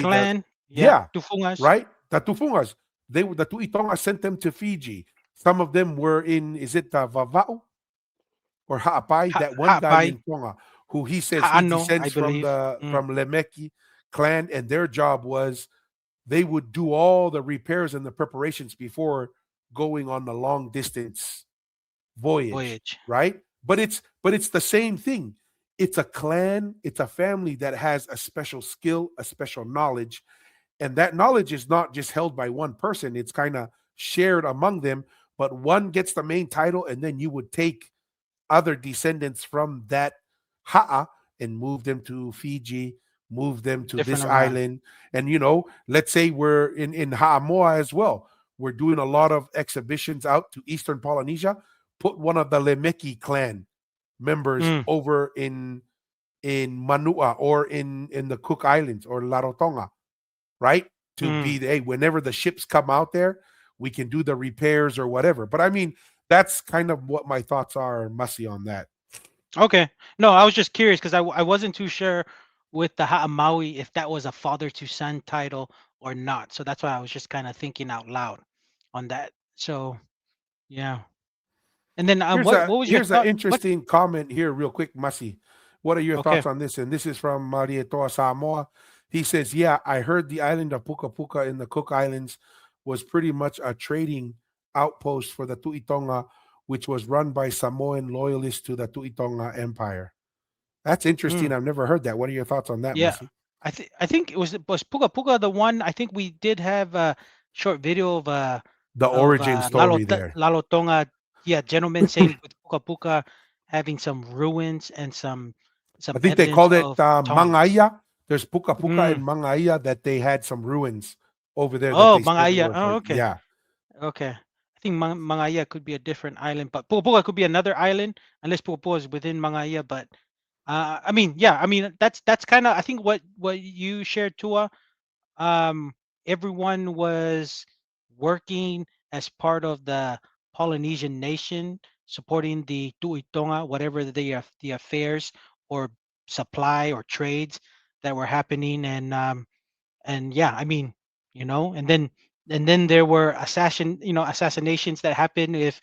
clan? Tufungas. Right? The Tufungas. The Tu'itonga sent them to Fiji. Some of them were in, is it Vava'u or Ha'apai? That one guy in Tonga who he says he descends from Lemeki clan, and their job was they would do all the repairs and the preparations before going on the long distance voyage. Right? But it's the same thing. It's a clan, it's a family that has a special skill, a special knowledge, and that knowledge is not just held by one person. It's kind of shared among them, but one gets the main title, and then you would take other descendants from that Ha'a and move them to Fiji, move them to this island. And, let's say we're in Ha'amoa as well. We're doing a lot of exhibitions out to Eastern Polynesia. Put one of the Lemeki clan members over in Manua or in the Cook Islands or Rarotonga, right? To be whenever the ships come out there, we can do the repairs or whatever. But I mean, that's kind of what my thoughts are, Musi, on that. Okay. No, I was just curious because I wasn't too sure with the Ha'amaui if that was a father to son title or not. So that's why I was just kind of thinking out loud on that. So, yeah. And then what was your here's an interesting comment here, real quick, Musi. What are your thoughts on this? And this is from Marietoa Samoa. He says, "Yeah, I heard the island of Puka Puka in the Cook Islands was pretty much a trading outpost for the Tu'itonga, which was run by Samoan loyalists to the Tu'itonga Empire." That's interesting. I've never heard that. What are your thoughts on that, Yeah, Musi? I think it was Puka Puka the one. I think we did have a short video of the origin story there. Lalo Tonga, gentleman saying with Puka Puka having some ruins and some I think they called it Mangaia. There's Puka Puka and Mangaia that they had some ruins over there. Oh, Mangaia. Oh, okay. Yeah. Okay. I think Mangaya could be a different island, but Puʻupuʻu could be another island unless Puʻupuʻu is within Mangaya. But I mean, yeah, I mean that's kind of I think what you shared, Tua. Um, everyone was working as part of the Polynesian nation, supporting the Tu'i Tonga, whatever the affairs or supply or trades that were happening, and yeah, I mean, and then there were assassinations that happened if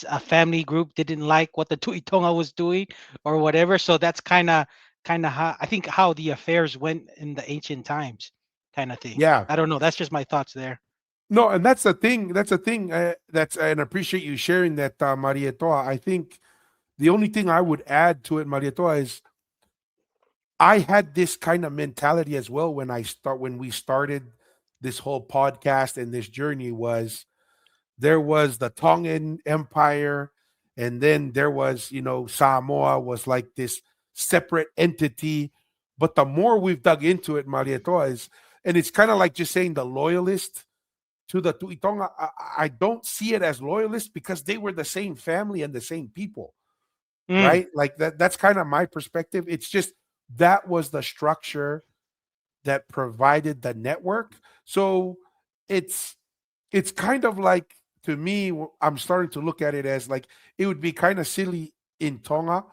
a family group didn't like what the Tu'i Tonga was doing or whatever. So that's kind of how I think how the affairs went in the ancient times, kind of thing. Yeah. I don't know. That's just my thoughts there. No, and that's the thing. That's the thing. And I appreciate you sharing that, Marietoa. I think the only thing I would add to it, Marietoa, is I had this kind of mentality as well when we started this whole podcast and this journey. Was there was the Tongan Empire, and then there was, Samoa was like this separate entity. But the more we've dug into it, Marietoa, and it's kind of like just saying the loyalist to the Tu'i Tonga. I don't see it as loyalists because they were the same family and the same people, right? Like that's kind of my perspective. It's just that was the structure that provided the network. So it's kind of like, to me, I'm starting to look at it as like it would be kind of silly in Tonga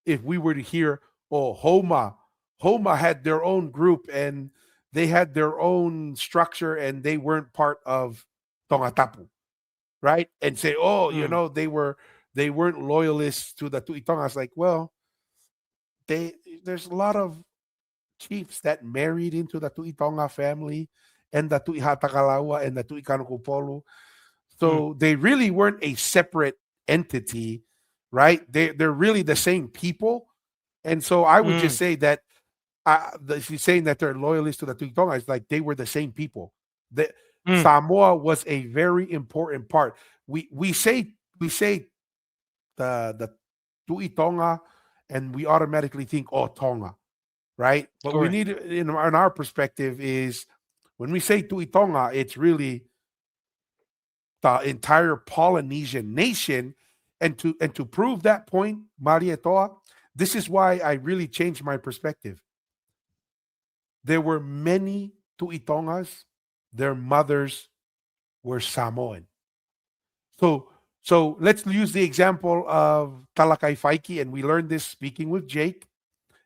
if we were to hear, oh, Homa had their own group and they had their own structure and they weren't part of Tongatapu, right? And say, oh, they weren't loyalists to the Tu'i Tonga. It's like, well, there's a lot of chiefs that married into the Tu'i Tonga family and the Tu'i Hatakalaua and the Tu'i Kanukupolu. So they really weren't a separate entity, right? They're really the same people. And so I would just say that if you're saying that they're loyalists to the Tu'i Tonga, it's like they were the same people. Samoa was a very important part. We say the Tu'i Tonga, and we automatically think, oh, Tonga, right? But we need, in our perspective, is when we say Tu'i Tonga, it's really the entire Polynesian nation. And to prove that point, Marietoa, this is why I really changed my perspective. There were many Tu'i Tongas. Their mothers were Samoan. So let's use the example of Talakai Faiki, and we learned this speaking with Jake,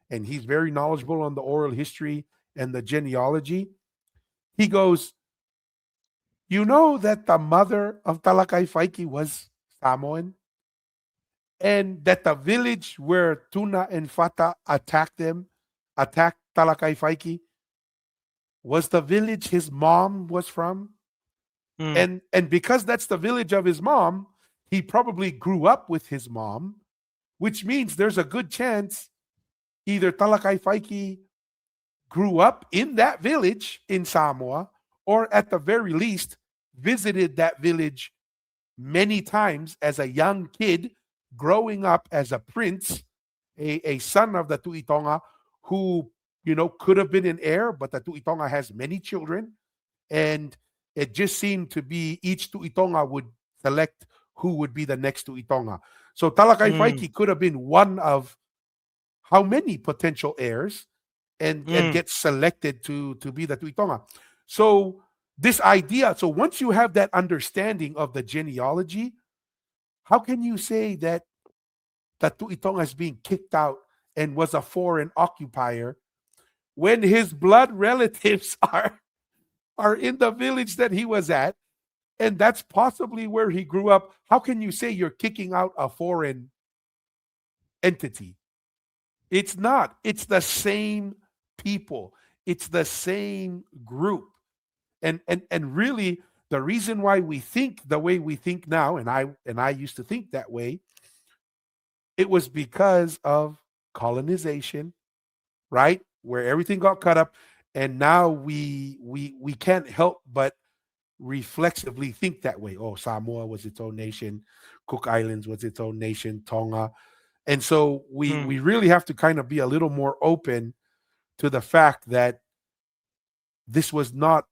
and he's very knowledgeable on the oral history and the genealogy. He goes, you know that the mother of Talakai Faiki was Samoan? And that the village where Tuna and Fata attacked Talakai Faiki, was the village his mom was from. And because that's the village of his mom, he probably grew up with his mom, which means there's a good chance either Talakai Faiki grew up in that village in Samoa, or at the very least visited that village many times as a young kid, growing up as a prince, a son of the Tu'i Tonga, who could have been an heir, but the Tu'i Tonga has many children, and it just seemed to be each Tu'i Tonga would select who would be the next Tu'i Tonga. So Talakai Faiki could have been one of how many potential heirs, and get selected to be the Tu'i Tonga. So this idea, so once you have that understanding of the genealogy, how can you say that the Tu'i Tonga is being kicked out and was a foreign occupier when his blood relatives are in the village that he was at, and that's possibly where he grew up? How can you say you're kicking out a foreign entity? It's not. It's the same people. It's the same group. And really, the reason why we think the way we think now, and I used to think that way, it was because of colonization, right? Where everything got cut up, and now we can't help but reflexively think that way. Oh, Samoa was its own nation, Cook Islands was its own nation, Tonga. And so we really have to kind of be a little more open to the fact that this was not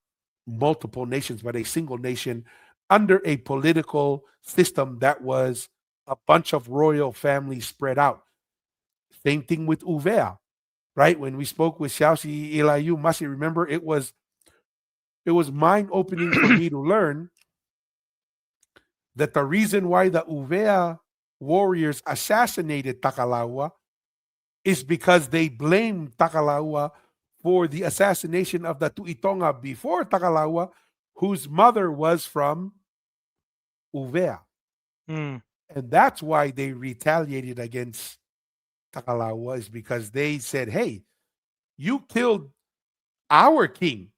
multiple nations, but a single nation under a political system that was a bunch of royal families spread out. Same thing with Uvea, right? When we spoke with Xiaoxi Ilayu Masi, remember it was mind-opening for me to learn that the reason why the Uvea warriors assassinated Takalawa is because they blamed Takalawa for the assassination of the Tu'itonga before Takalawa, whose mother was from Uvea. Mm. And that's why they retaliated against Takalawa, is because they said, hey, you killed our king,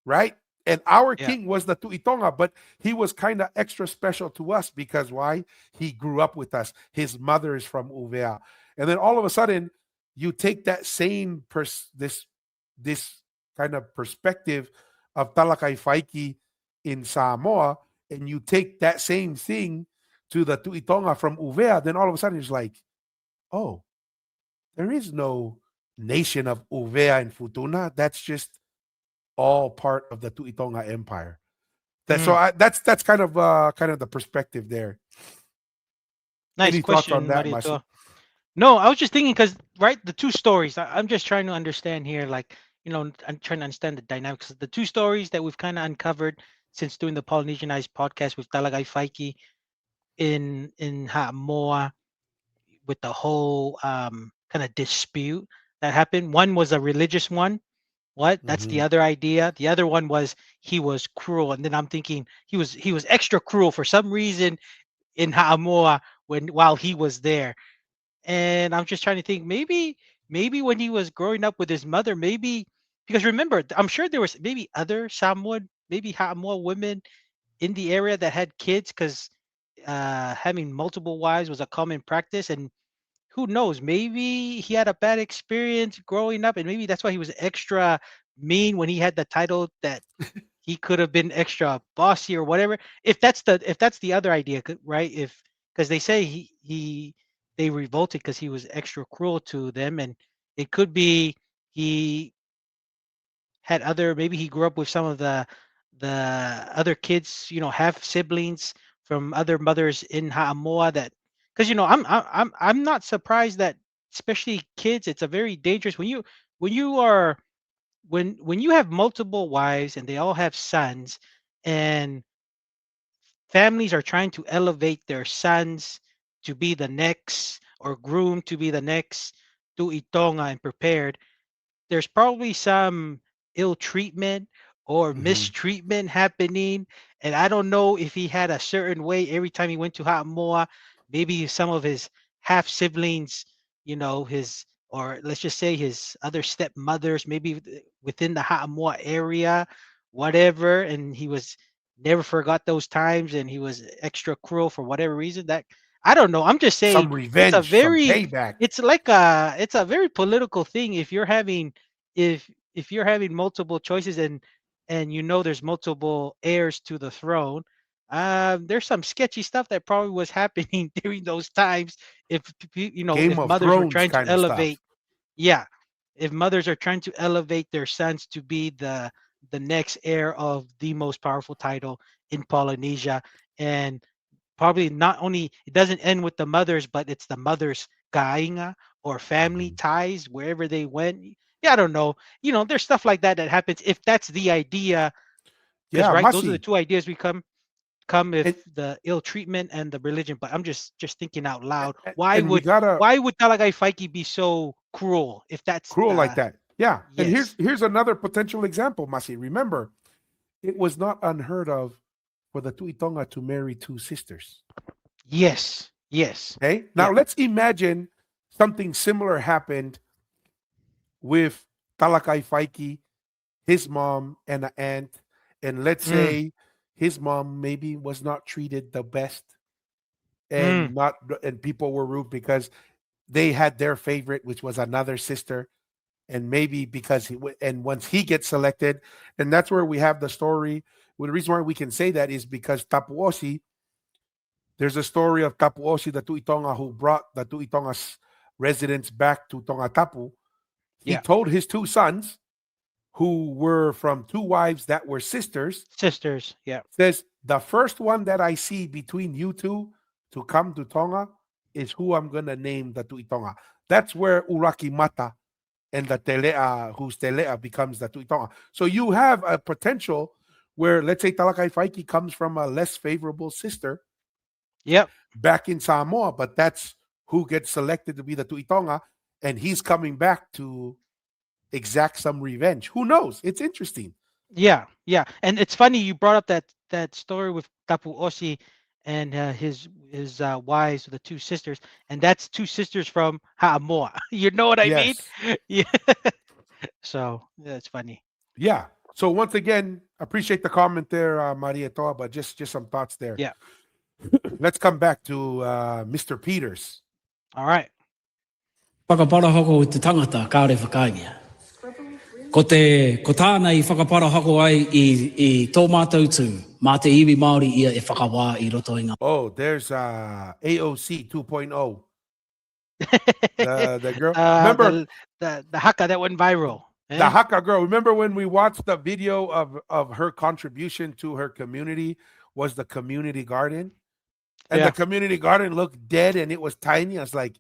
right? And our Yeah. king was the Tu'itonga, but he was kind of extra special to us because why? He grew up with us. His mother is from Uvea. And then all of a sudden, you take that same this kind of perspective of Talakai Faiki in Samoa, and you take that same thing to the Tu'itonga from Uvea, then all of a sudden it's like, oh, there is no nation of Uvea and Futuna. That's just all part of the Tu'itonga Empire. So that's kind of the perspective there. Nice Any thoughts question, on that, Marito. Masi? No, I was just thinking because the two stories. I'm just trying to understand here, like I'm trying to understand the dynamics. The two stories that we've kind of uncovered since doing the Polynesianized podcast with Talagai Faiki in Ha'amoa, with the whole kind of dispute that happened. One was a religious one. That's the Mhm. other idea. The other one was he was cruel, and then I'm thinking he was extra cruel for some reason in Ha'amoa while he was there. And I'm just trying to think, maybe when he was growing up with his mother, maybe because remember, I'm sure there was maybe other Samoan, maybe Ha'amoa women in the area that had kids, because having multiple wives was a common practice. And who knows, maybe he had a bad experience growing up, and maybe that's why he was extra mean when he had the title, that he could have been extra bossy or whatever. If that's the other idea, right? If Because they say they revolted because he was extra cruel to them, and it could be he had other, maybe he grew up with some of the other kids, have siblings from other mothers in Ha'amoa, that, because I'm not surprised that, especially kids, it's a very dangerous when you are when you have multiple wives and they all have sons, and families are trying to elevate their sons to be the next, or groom to be the next Tu'itonga and prepared, there's probably some ill treatment or Mhm. mistreatment happening. And I don't know if he had a certain way every time he went to Ha'amoa. Maybe some of his half siblings, his, or let's just say his other stepmothers, maybe within the Ha'amoa area, whatever. And he was never forgot those times, and he was extra cruel for whatever reason. That, I don't know. I'm just saying, Some revenge, some payback. it's a very political thing if you're having, if you're having multiple choices, and there's multiple heirs to the throne. There's some sketchy stuff that probably was happening during those times, if Game if of mothers were Thrones trying to kind of stuff. elevate. Yeah, if mothers are trying to elevate their sons to be the next heir of the most powerful title in Polynesia. And probably not only, it doesn't end with the mothers, but it's the mothers kainga, or family Mhm. ties wherever they went. Yeah, I don't know. There's stuff like that happens if that's the idea, because Yeah, right, those are the Masi. two ideas we come if And, the ill treatment and the religion. But I'm just thinking out loud, and we gotta why would Talagai Faiki be so cruel if that's cruel like that. Yeah. And yes, here's another potential example, Masi. Remember, it was not unheard of for the Tu'itonga to marry two sisters. yes, Okay. Now yeah, let's imagine something similar happened with Talakai Faiki, his mom, and an aunt. And let's mm, say his mom maybe was not treated the best, mm, and people were rude because they had their favorite, which was another sister. And maybe because and once he gets selected, and that's where we have the story. Well, the reason why we can say that is because Tapuosi, there's a story of Tapuosi, the Tu'itonga, who brought the Tu'itonga's residents back to Tongatapu. He yeah, told his two sons, who were from two wives that were sisters, sisters, yeah, says, The first one that I see between you two to come to Tonga is who I'm gonna name the Tuitonga. That's where Uraki Mata and the Telea, whose Telea becomes the Tuitonga. So you have a potential where, let's say, Talakai Faiki comes from a less favorable sister Yep. back in Samoa, but that's who gets selected to be the Tuitonga, and he's coming back to exact some revenge. Who knows? It's interesting. Yeah, yeah, and it's funny you brought up that story with Tapu Osi and his wives, the two sisters, and that's two sisters from Ha'amoa. You know what I mean? Yes. Yeah. So yeah, it's funny. Yeah. So once again, appreciate the comment there, Maria Toa, but just some thoughts there. Yeah. Let's come back to Mr. Peters. All right. Whakapara hoko o te tangata, kāre whakaingia. Ko tāna I whakapara hoko ai I tō mātou tū, mā te iwi Māori ia e whakawā I roto I ngā. Oh, there's AOC 2.0. The girl. Remember the haka that went viral. the Haka girl. Remember when we watched the video of her contribution to her community was the community garden? And Yeah. the community garden looked dead and it was tiny. I was like,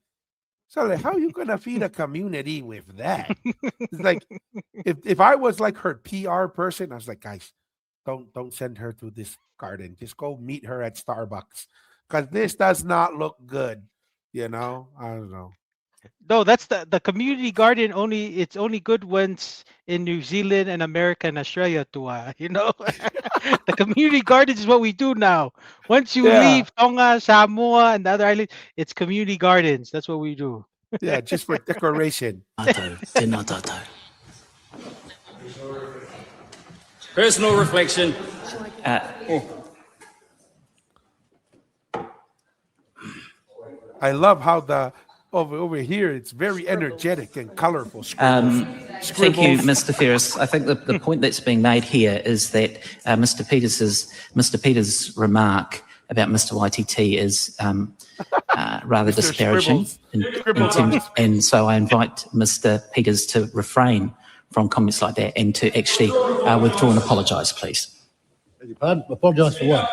so like, how are you gonna feed a community with that? It's like if I was like her PR person, I was like, guys, don't send her to this garden. Just go meet her at Starbucks. Because this does not look good. You know? I don't know. No, that's the community garden it's only good once in New Zealand and America and Australia to you know. The community gardens is what we do now. Once you Yeah. leave Tonga, Samoa, and the other islands, it's community gardens. That's what we do. Yeah, just for decoration. Tātou, tēnā tātou. Personal reflection. I love how the over here it's very energetic and colorful. Thank you, Scribbles. Mr. Ferris. I think the point that's being made here is that Mr. Peters' remark about Mr. YTT is rather Mr. disparaging, Scribbles. and so I invite Mr. Peters to refrain from comments like that and to actually withdraw and apologise, please. Beg your pardon? Apologise for what?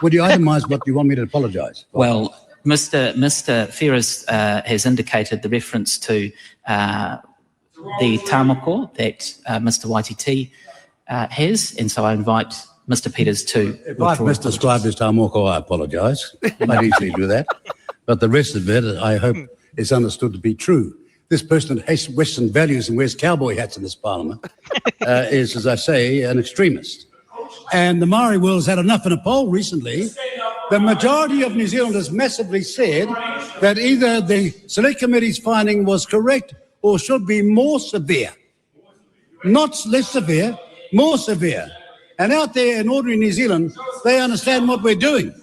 Would you itemise what you want me to apologise for? Well, Mr. Ferris has indicated the reference to the tamako that Mr. YTT has, and so I invite Mr. Peters to If I've misdescribed his tamoko, I apologise. I'd easily do that. But the rest of it, I hope, is understood to be true. This person that hates Western values and wears cowboy hats in this parliament is, as I say, an extremist. And the Māori world has had enough. In a poll recently, the majority of New Zealanders massively said that either the Select Committee's finding was correct or should be more severe. Not less severe, more severe. And out there in ordinary New Zealand, they understand what we're doing.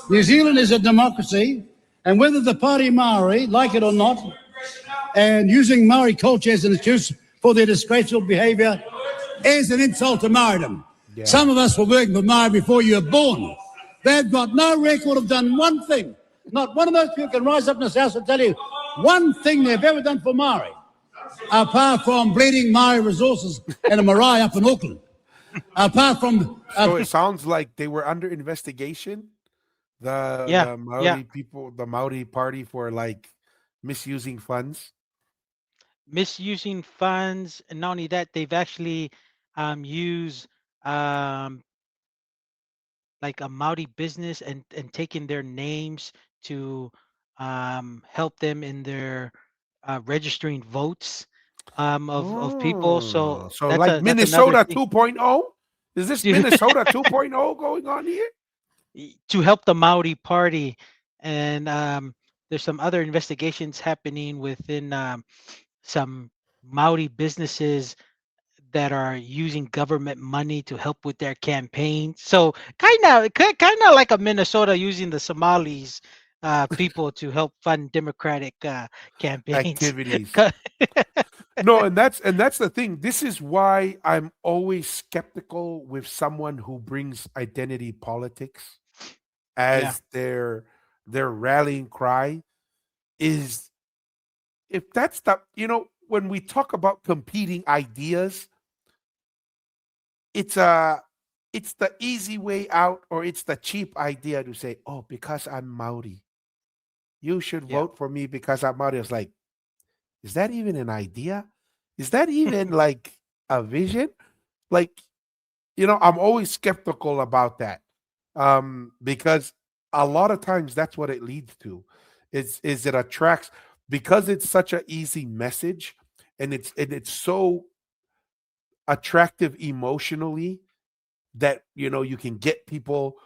New Zealand is a democracy, and whether the Party Māori like it or not, and using Māori culture as an excuse for their disgraceful behaviour is an insult to Māoridom. Yeah. Some of us were working for Māori before you were born. They've got no record of done one thing. Not one of those people can rise up in this house and tell you one thing they've ever done for Māori, apart from bleeding Māori resources in a marae up in Auckland. Apart from... So it sounds like they were under investigation, the Māori people, the Māori party, for like misusing funds. Misusing funds, and not only that, they've actually used like a Māori business and taken their names to help them in their registering votes of people. So like Minnesota 2.0? Is this Minnesota 2.0 going on here? To help the Māori party. And there's some other investigations happening within some Māori businesses that are using government money to help with their campaigns. So kind of like a Minnesota using the Somalis people to help fund Democratic campaigns. Activities. No, and that's the thing. This is why I'm always skeptical with someone who brings identity politics as their rallying cry. Is if that's the, when we talk about competing ideas, it's it's the easy way out, or it's the cheap idea to say, oh, because I'm Maori, you should Yeah. vote for me because I'm Maori. It's like, is that even an idea? Is that even like a vision? Like, I'm always skeptical about that, because a lot of times that's what it leads to. Is it attracts, because it's such an easy message, and it's so attractive emotionally, that you can get people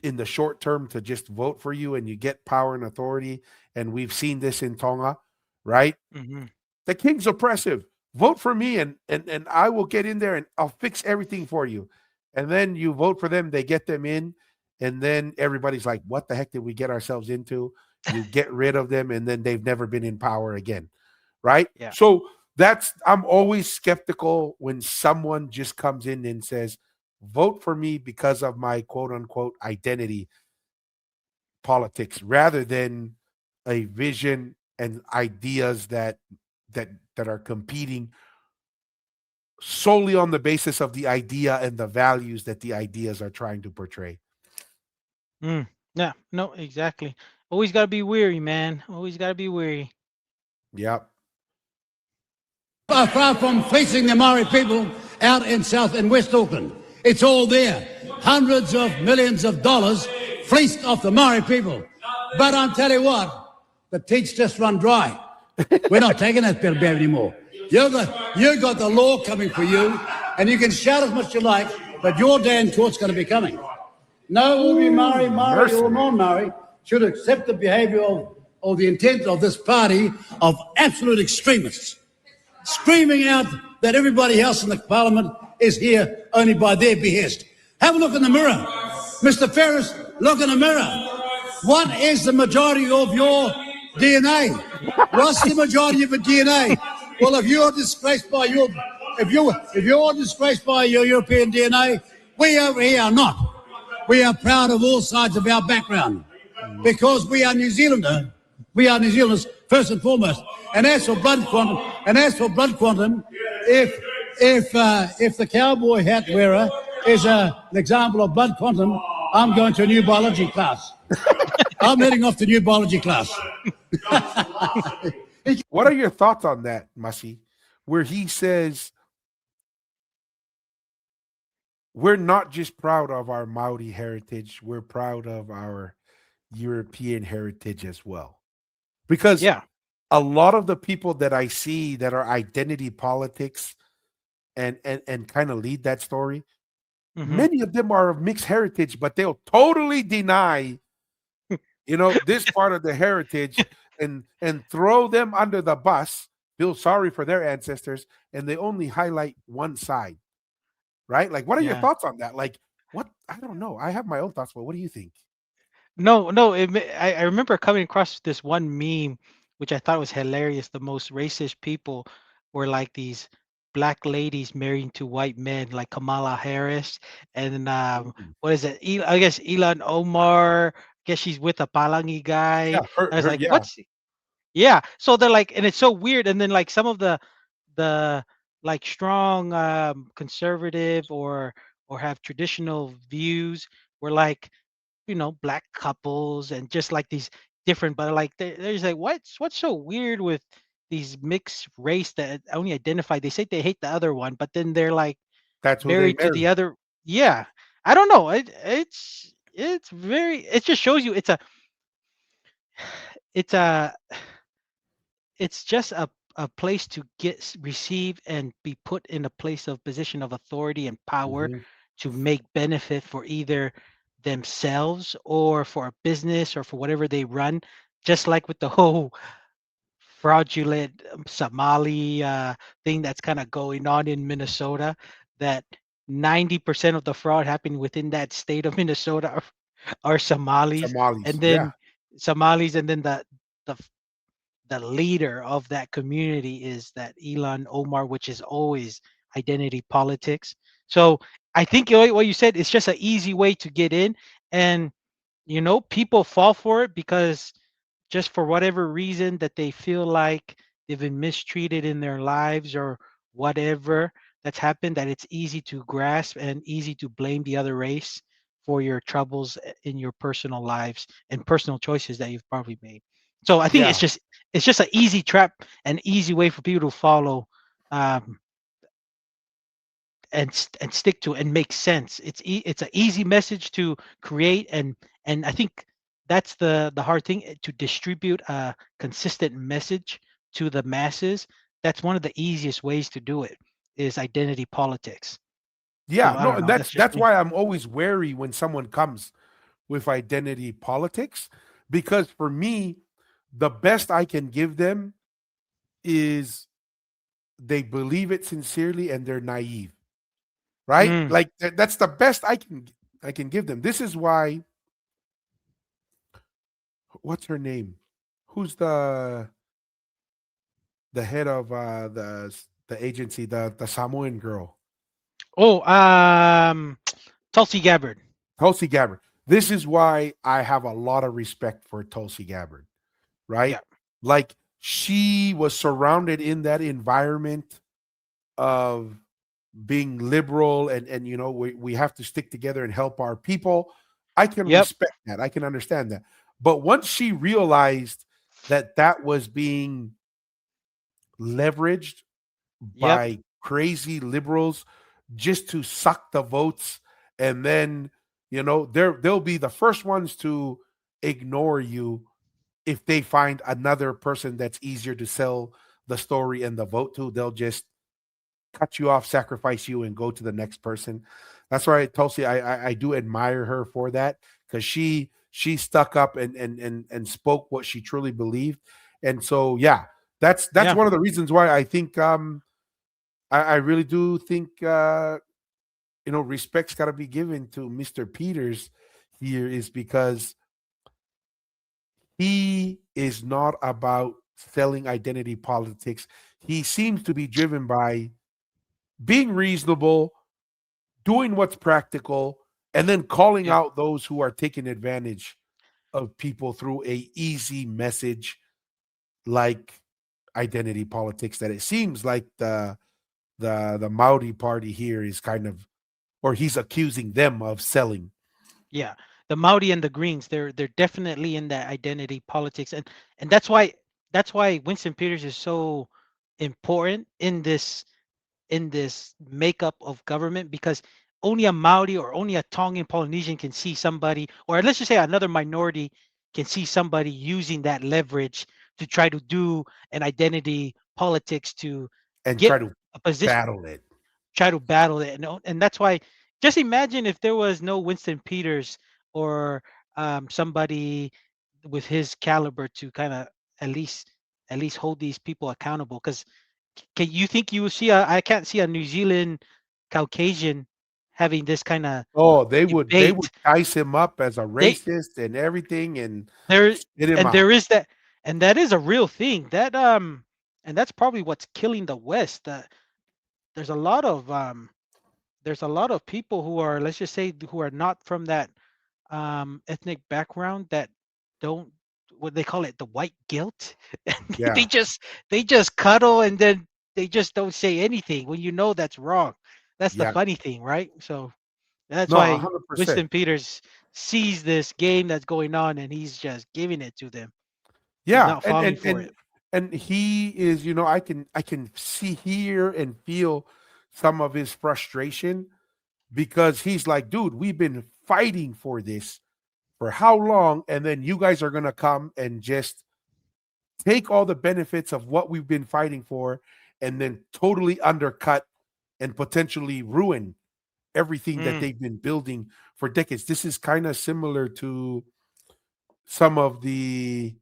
in the short term to just vote for you, and you get power and authority. And we've seen this in Tonga, right? Hmm. The king's oppressive. Vote for me, and I will get in there and I'll fix everything for you. And then you vote for them, they get them in, and then everybody's like, what the heck did we get ourselves into? You get rid of them, and then they've never been in power again. Right? Yeah. So I'm always skeptical when someone just comes in and says, vote for me because of my quote unquote identity politics, rather than a vision and ideas that are competing solely on the basis of the idea and the values that the ideas are trying to portray. Yeah. No, exactly. Always got to be weary, man. Always got to be weary. Yep. Far from fleecing the Maori people out in South and West Auckland. It's all there. Hundreds of millions of dollars fleeced off the Maori people. But I'm telling you what, the teats just run dry. We're not taking that bit of bear anymore. You got the law coming for you, and you can shout as much as you like, but your day in court's going to be coming. No ordinary Maori or non-Maori should accept the behaviour of the intent of this party of absolute extremists, screaming out that everybody else in the parliament is here only by their behest. Have a look in the mirror. Mr. Ferris, look in the mirror. What is the majority of your DNA? What's the majority of your DNA? Well, if you're disgraced by your European DNA, we over here are not. We are proud of all sides of our background because we are New Zealander. We are New Zealanders first and foremost. And as for blood quantum, if the cowboy hat wearer is an example of blood quantum, I'm going to a new biology class. I'm heading off to new biology class. What are your thoughts on that, Masi? Where he says, we're not just proud of our Maori heritage, we're proud of our European heritage as well. Because a lot of the people that I see that are identity politics and kind of lead that story, many of them are of mixed heritage, but they'll totally deny, this part of the heritage and throw them under the bus, feel sorry for their ancestors, and they only highlight one side. Right? Like, what are your thoughts on that? Like, what? I don't know. I have my own thoughts, but what do you think? No. I remember coming across this one meme, which I thought was hilarious. The most racist people were like these black ladies marrying to white men, like Kamala Harris, and what is it? I guess Elon Omar. I guess she's with a Palangi guy. I was like, what's? Yeah. So they're like, and it's so weird. And then like some of the like strong conservative or have traditional views were like, black couples and just like these different, but like there's like what's so weird with these mixed race that only identify, they say they hate the other one, but then they're like That's who they married to marry. the other. Yeah. I don't know. It's very, it just shows you it's a it's just a place to receive and be put in a place of position of authority and power to make benefit for either themselves or for a business or for whatever they run, just like with the whole fraudulent Somali thing that's kind of going on in Minnesota, that 90% of the fraud happening within that state of Minnesota are Somalis, and then Somalis, and then the leader of that community is that Elon Omar, which is always identity politics. So I think what you said is just an easy way to get in, and people fall for it because just for whatever reason that they feel like they've been mistreated in their lives or whatever, that's happened that it's easy to grasp and easy to blame the other race for your troubles in your personal lives and personal choices that you've probably made. So I think Yeah. it's just an easy trap, an easy way for people to follow, um, and stick to and make sense. It's an easy message to create, and I think that's the hard thing, to distribute a consistent message to the masses. That's one of the easiest ways to do it, is identity politics. So Yeah, I no, don't and know. That's just that's me. why I'm always wary when someone comes with identity politics, because for me, the best I can give them is they believe it sincerely and they're naive, right? Mm, Like that's the best I can give them. This is why, what's her name? Who's the head of the agency, the Samoan girl, oh, Tulsi Gabbard. Tulsi Gabbard. This is why I have a lot of respect for Tulsi Gabbard, right? Yeah. Like she was surrounded in that environment of being liberal, and we have to stick together and help our people. I can Yep. respect that. I can understand that. But once she realized that that was being leveraged Yep. by crazy liberals just to suck the votes, and then they'll be the first ones to ignore you if they find another person that's easier to sell the story and the vote to. They'll just cut you off, sacrifice you, and go to the next person. That's why Tulsi, I do admire her for that, because she stuck up and spoke what she truly believed. And so yeah, that's Yeah. one of the reasons why I think I really do think respect's got to be given to Mr. Peters here, is because he is not about selling identity politics. He seems to be driven by being reasonable, doing what's practical, and then calling Yep. out those who are taking advantage of people through a easy message like identity politics, that it seems like the Maori party here is kind of, or he's accusing them of selling. Yeah, the Maori and the Greens, they're definitely in that identity politics, and that's why Winston Peters is so important in this makeup of government, because only a Maori or only a Tongan Polynesian can see somebody, or let's just say another minority can see somebody using that leverage to try to do an identity politics to And get try to a position, battle it. try to battle it, and that's why. Just imagine if there was no Winston Peters, or somebody with his caliber to kind of at least at least hold these people accountable. Because can you think you will see I can't see a New Zealand Caucasian having this kind of Oh, they would debate. dice him up as a They racist and everything, and there spit him and out. there is that, and that is a real thing. And that's probably what's killing the West. There's a lot of there's a lot of people who are, let's just say, who are not from that ethnic background, that don't, what they call it, the white guilt. And they Yeah, just cuddle, and then they just don't say anything when that's wrong. That's the yeah. funny thing, right? So that's No, why 100%. Winston Peters sees this game that's going on, and he's just giving it to them. He's Yeah, not and falling and for and it. and he is, I can see, hear, and feel some of his frustration, because he's like, dude, we've been fighting for this for how long? And then you guys are gonna come and just take all the benefits of what we've been fighting for, and then totally undercut and potentially ruin everything that Mm, they've been building for decades. This is kind of similar to some of the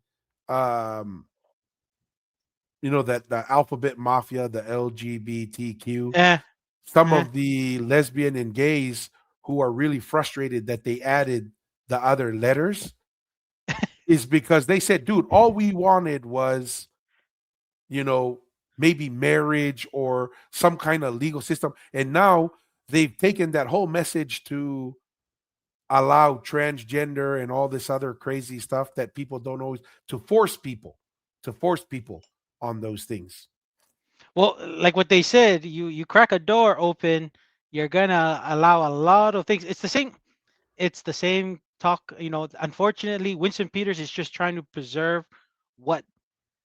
um that the alphabet mafia, the LGBTQ, eh, some eh. of the lesbian and gays who are really frustrated that they added the other letters, is because they said, dude, all we wanted was, you know, maybe marriage or some kind of legal system. And now they've taken that whole message to allow transgender and all this other crazy stuff that people don't always, to force people on those things. Well, like what they said, you crack a door open, you're gonna allow a lot of things. It's the same. It's the same talk. Unfortunately, Winston Peters is just trying to preserve what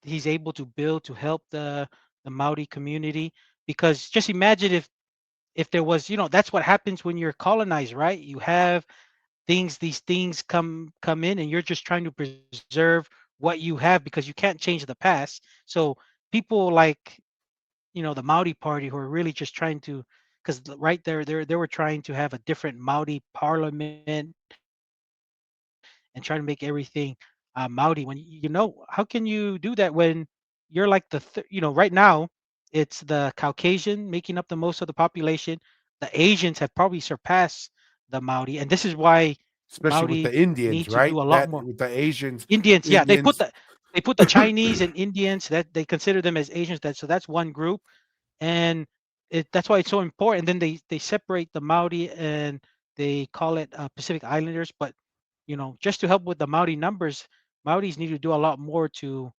he's able to build to help the Maori community. Because just imagine if there was, that's what happens when you're colonized, right? You have these things come in, and you're just trying to preserve what you have because you can't change the past. So people like the Maori Party who are really just trying to, because right there they were trying to have a different Maori parliament and trying to make everything Maori. When how can you do that when you're like right now it's the Caucasian making up the most of the population. The Asians have probably surpassed the Maori, and this is why especially with the Maori Indians, need to right? do a lot That more. with the Asians, Indians, yeah, Indians. they put the Chinese and Indians, that they consider them as Asians. So that's one group, and that's why it's so important. Then they separate the Maori and they call it Pacific Islanders. But just to help with the Maori numbers, Maoris need to do a lot more to,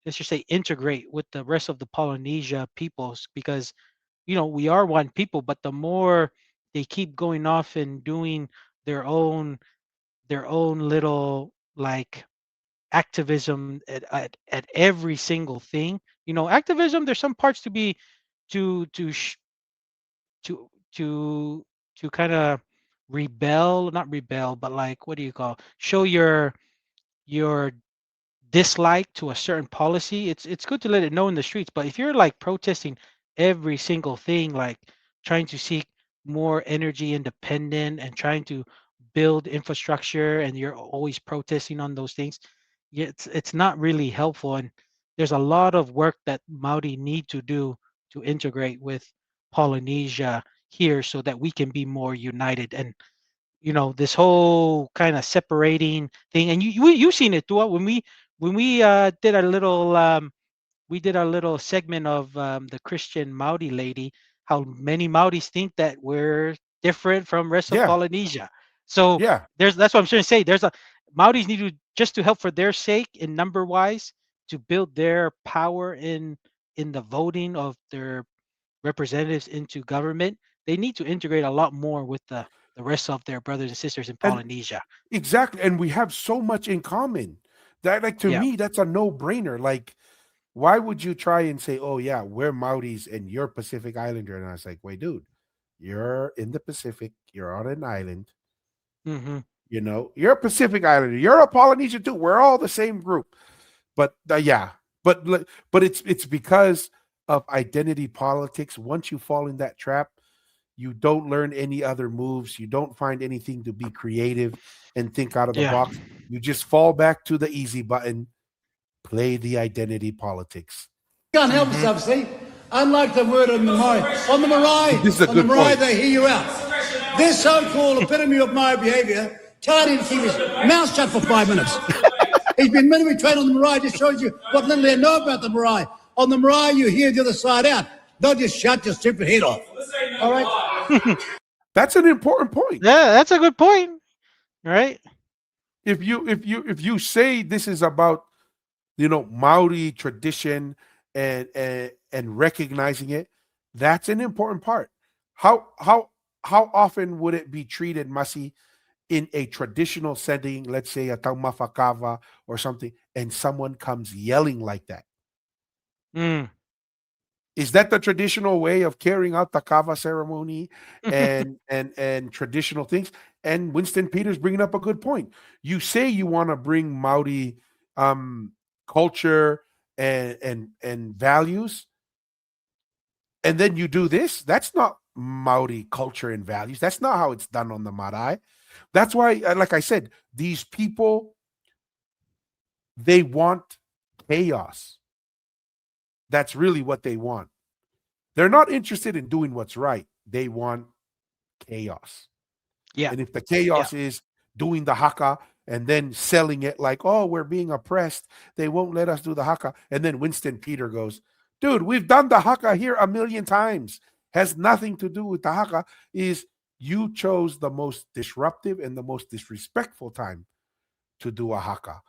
let's just say, integrate with the rest of the Polynesia peoples, because we are one people. But the more they keep going off and doing their own little like activism at every single thing. Activism, there's some parts to be to to to to kind of rebel, not rebel, but like, what do you call, show your dislike to a certain policy. It's good to let it know in the streets, but if you're like protesting every single thing, like trying to seek more energy independent and trying to build infrastructure, and you're always protesting on those things, yeah, it's not really helpful. And there's a lot of work that Maori need to do to integrate with Polynesia here so that we can be more united. And this whole kind of separating thing, and you've seen it too, when we did our little segment of the Christian Maori lady, how many Maoris think that we're different from rest of Yeah, Polynesia. So yeah. that's what I'm trying to say. There's a Maoris need to, just to help for their sake in number wise, to build their power in the voting of their representatives into government. They need to integrate a lot more with the rest of their brothers and sisters in And Polynesia. exactly, and we have so much in common that, like, to Yeah. me, that's a no-brainer. Like, why would you try and say, "Oh yeah, we're Maoris and you're Pacific Islander"? And I was like, "Wait, dude, you're in the Pacific. You're on an island. Hmm. You're a Pacific Islander. You're a Polynesian too. We're all the same group." But yeah, but it's because of identity politics. Once you fall in that trap, you don't learn any other moves. You don't find anything to be creative and think out of the Yeah. box. You just fall back to the easy button, play the identity politics. Can't help Hmm. yourself, see? Unlike the word on the marae. On the marae, This is a on the good marae, point. they hear you out. This so-called epitome of Maori behaviour, tell him to keep his mouth shut for 5 minutes. He's been minimally trained on the marae, just shows you what little they know about the marae. On the marae, you hear the other side out. Don't just shut your stupid head off. All right? That's an important point. Yeah, that's a good point, right? If you say this is about Maori tradition and recognizing it, that's an important part. How often would it be treated, Masi, in a traditional setting, let's say a taumafakava or something, and someone comes yelling like that? Mm. Is that the traditional way of carrying out the kava ceremony and traditional things? And Winston Peters bringing up a good point. You say you want to bring Maori culture and values, and then you do this. That's not Maori culture and values. That's not how it's done on the marae. That's why, like I said, these people, they want chaos. That's really what they want. They're not interested in doing what's right. They want chaos. Yeah. And if the Yeah. chaos is doing the haka and then selling it like, "Oh, we're being oppressed, they won't let us do the haka." And then Winston Peter goes, "Dude, we've done the haka here a million times. Has nothing to do with the haka. Is you chose the most disruptive and the most disrespectful time to do a haka,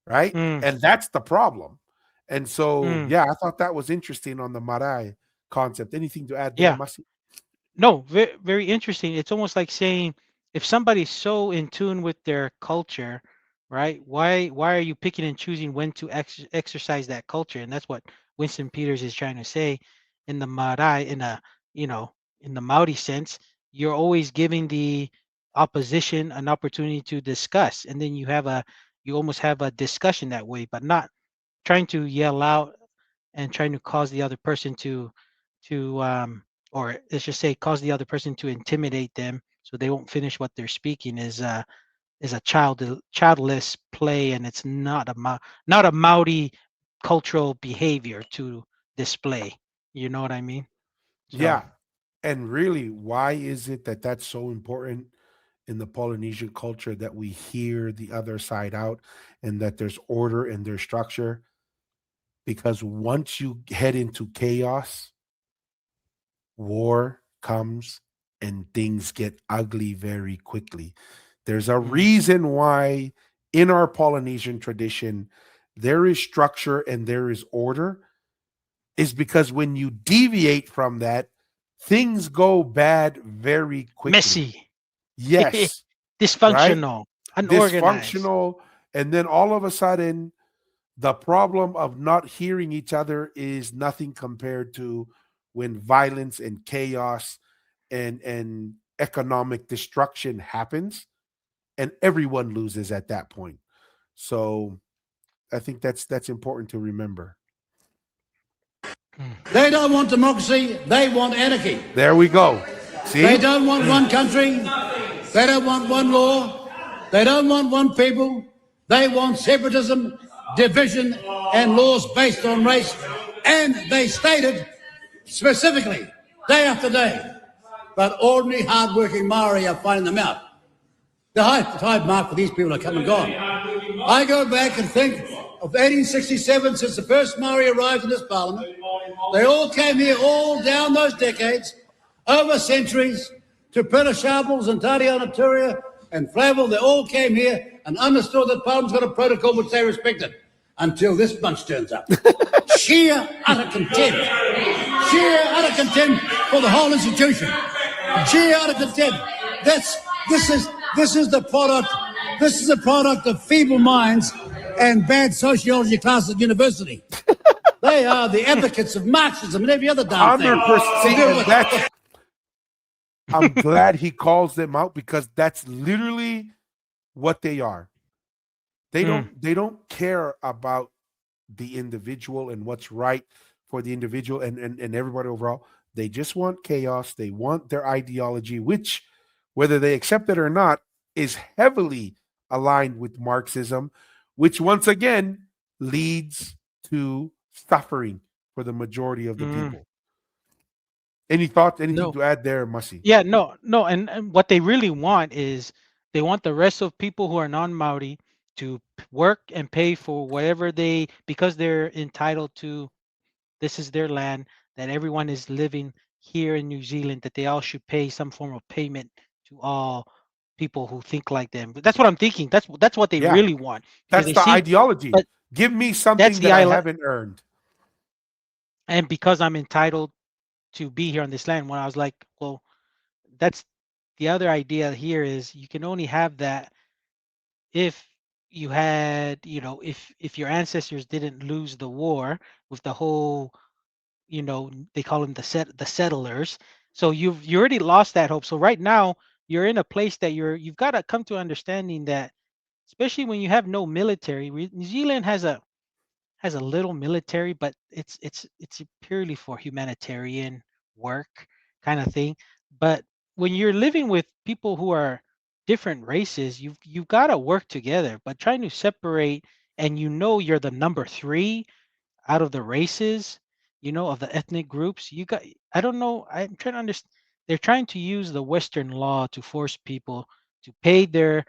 right?" Mm. And that's the problem. And so, Mm. yeah, I thought that was interesting on the Marae concept. Anything to add there, Yeah. Masi? No, very, very interesting. It's almost like saying if somebody's so in tune with their culture, right? Why are you picking and choosing when to exercise that culture? And that's what Winston Peters is trying to say in the Marae, in a you know, in the Maori sense. You're always giving the opposition an opportunity to discuss, and then you almost have a discussion that way, but not trying to yell out and trying to cause the other person to or let's just say cause the other person to intimidate them so they won't finish what they're speaking is a childless play, and it's not not a Maori cultural behavior to display. You know what I mean? So Yeah. And really, why is it that that's so important in the Polynesian culture that we hear the other side out and that there's order and there's structure? Because once you head into chaos, war comes and things get ugly very quickly. There's a reason why in our Polynesian tradition there is structure and there is order, is because when you deviate from that, things go bad very quickly. messy, Yes, right? dysfunctional, unorganized. Dysfunctional. And then all of a sudden, the problem of not hearing each other is nothing compared to when violence and chaos and economic destruction happens, and everyone loses at that point. So I think that's important to remember. They don't want democracy, they want anarchy. There we go. They See? don't want one country, they don't want one law, they don't want one people, they want separatism, division, and laws based on race. And they stated specifically, day after day, but ordinary hard-working Maori are finding them out. The high mark for these people are come and gone. I go back and think of 1867, since the first Maori arrived in this parliament. They all came here all down those decades, over centuries, to Pena Sharples and Tariana Turia and Flavel. They all came here and understood that Parliament's got a protocol which they respected, until this bunch turns up. Sheer utter contempt. Sheer utter contempt for the whole institution. Sheer utter contempt. This is the product. This is a product of feeble minds and bad sociology classes at university. They are the advocates of Marxism and every other damn thing. 100%. I'm glad he calls them out, because that's literally what they are. They don't care about the individual and what's right for the individual and everybody overall. They just want chaos. They want their ideology, which, whether they accept it or not, is heavily aligned with Marxism, which once again leads to suffering for the majority of the people. Any thoughts, anything to add there, Masi? Yeah, no, and what they really want is they want the rest of people who are non-Maori to work and pay for whatever because they're entitled to. This is their land, that everyone is living here in New Zealand, that they all should pay some form of payment to all people who think like them. But that's what I'm thinking. That's what they really want. That's the ideology. Give me something that I haven't earned. And because I'm entitled to be here on this land, when I was like, well, that's the other idea here, is you can only have that if you had, if your ancestors didn't lose the war with the whole, they call them the settlers. So you already lost that hope. So right now you're in a place that you've got to come to understanding that, especially when you have no military. New Zealand has a little military, but it's purely for humanitarian work kind of thing. But when you're living with people who are different races, you've got to work together. But trying to separate, and you're the number 3 out of the races, of the ethnic groups. I don't know. I'm trying to understand. They're trying to use the Western law to force people to pay to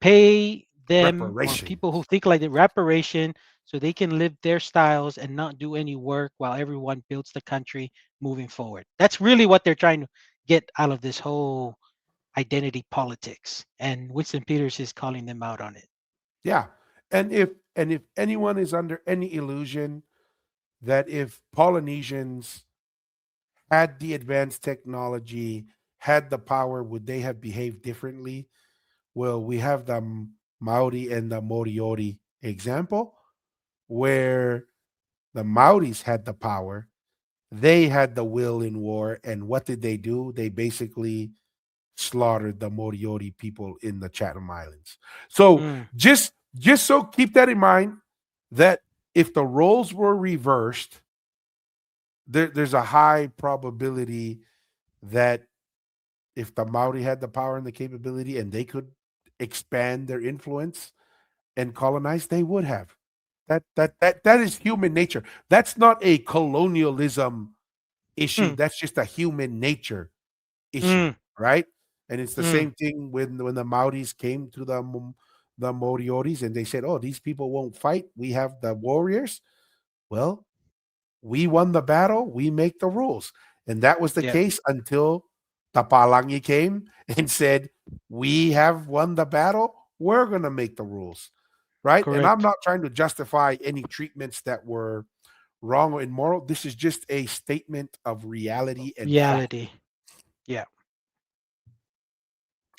pay them, or people who think like the reparation, so they can live their styles and not do any work while everyone builds the country moving forward. That's really what they're trying to get out of this whole identity politics. And Winston Peters is calling them out on it. Yeah. And if And if anyone is under any illusion that if Polynesians had the advanced technology, had the power, would they have behaved differently? Well, we have the Māori and the Moriori example, where the Maoris had the power, they had the will in war, and what did they do? They basically slaughtered the Moriori people in the Chatham Islands. So just so keep that in mind, that if the roles were reversed, there's a high probability that if the Maori had the power and the capability and they could expand their influence and colonize, they would have. That is human nature. That's not a colonialism issue. That's just a human nature issue, right? And it's the same thing when the Maoris came to the Morioris and they said, "Oh, these people won't fight. We have the warriors." Well, we won the battle. We make the rules, and that was the case until Tapalangi came and said, "We have won the battle. We're gonna make the rules." Right. Correct. And I'm not trying to justify any treatments that were wrong or immoral. This is just a statement of reality and reality. fact. Yeah.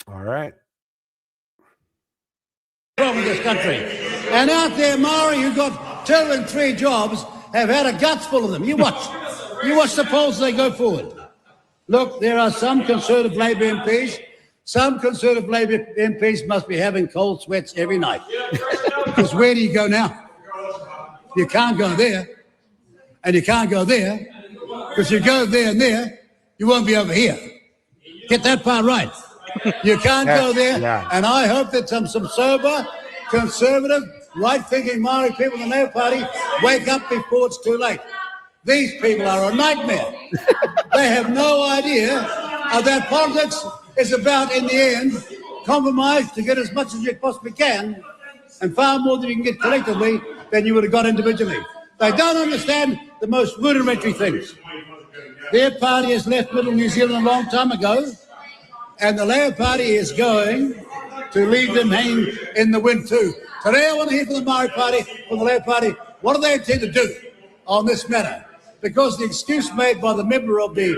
All right. From this country. And out there, Maori, who got 2 and 3 jobs, have had a guts full of them. You watch the polls as they go forward. Look, there are some Conservative Labour MPs. Some Conservative Labour MPs must be having cold sweats every night. Because where do you go now? You can't go there, and you can't go there, because you go there and there, you won't be over here. Get that part right. You can't go there, and I hope that some sober, conservative, right-thinking Māori people in the Labour Party wake up before it's too late. These people are a nightmare. They have no idea that politics is about, in the end, compromise to get as much as you possibly can, and far more than you can get collectively than you would have got individually. They don't understand the most rudimentary things. Their party has left Middle New Zealand a long time ago, and the Labour Party is going to leave them hanging in the wind too. Today I want to hear from the Māori Party, from the Labour Party, what do they intend to do on this matter? Because the excuse made by the member of the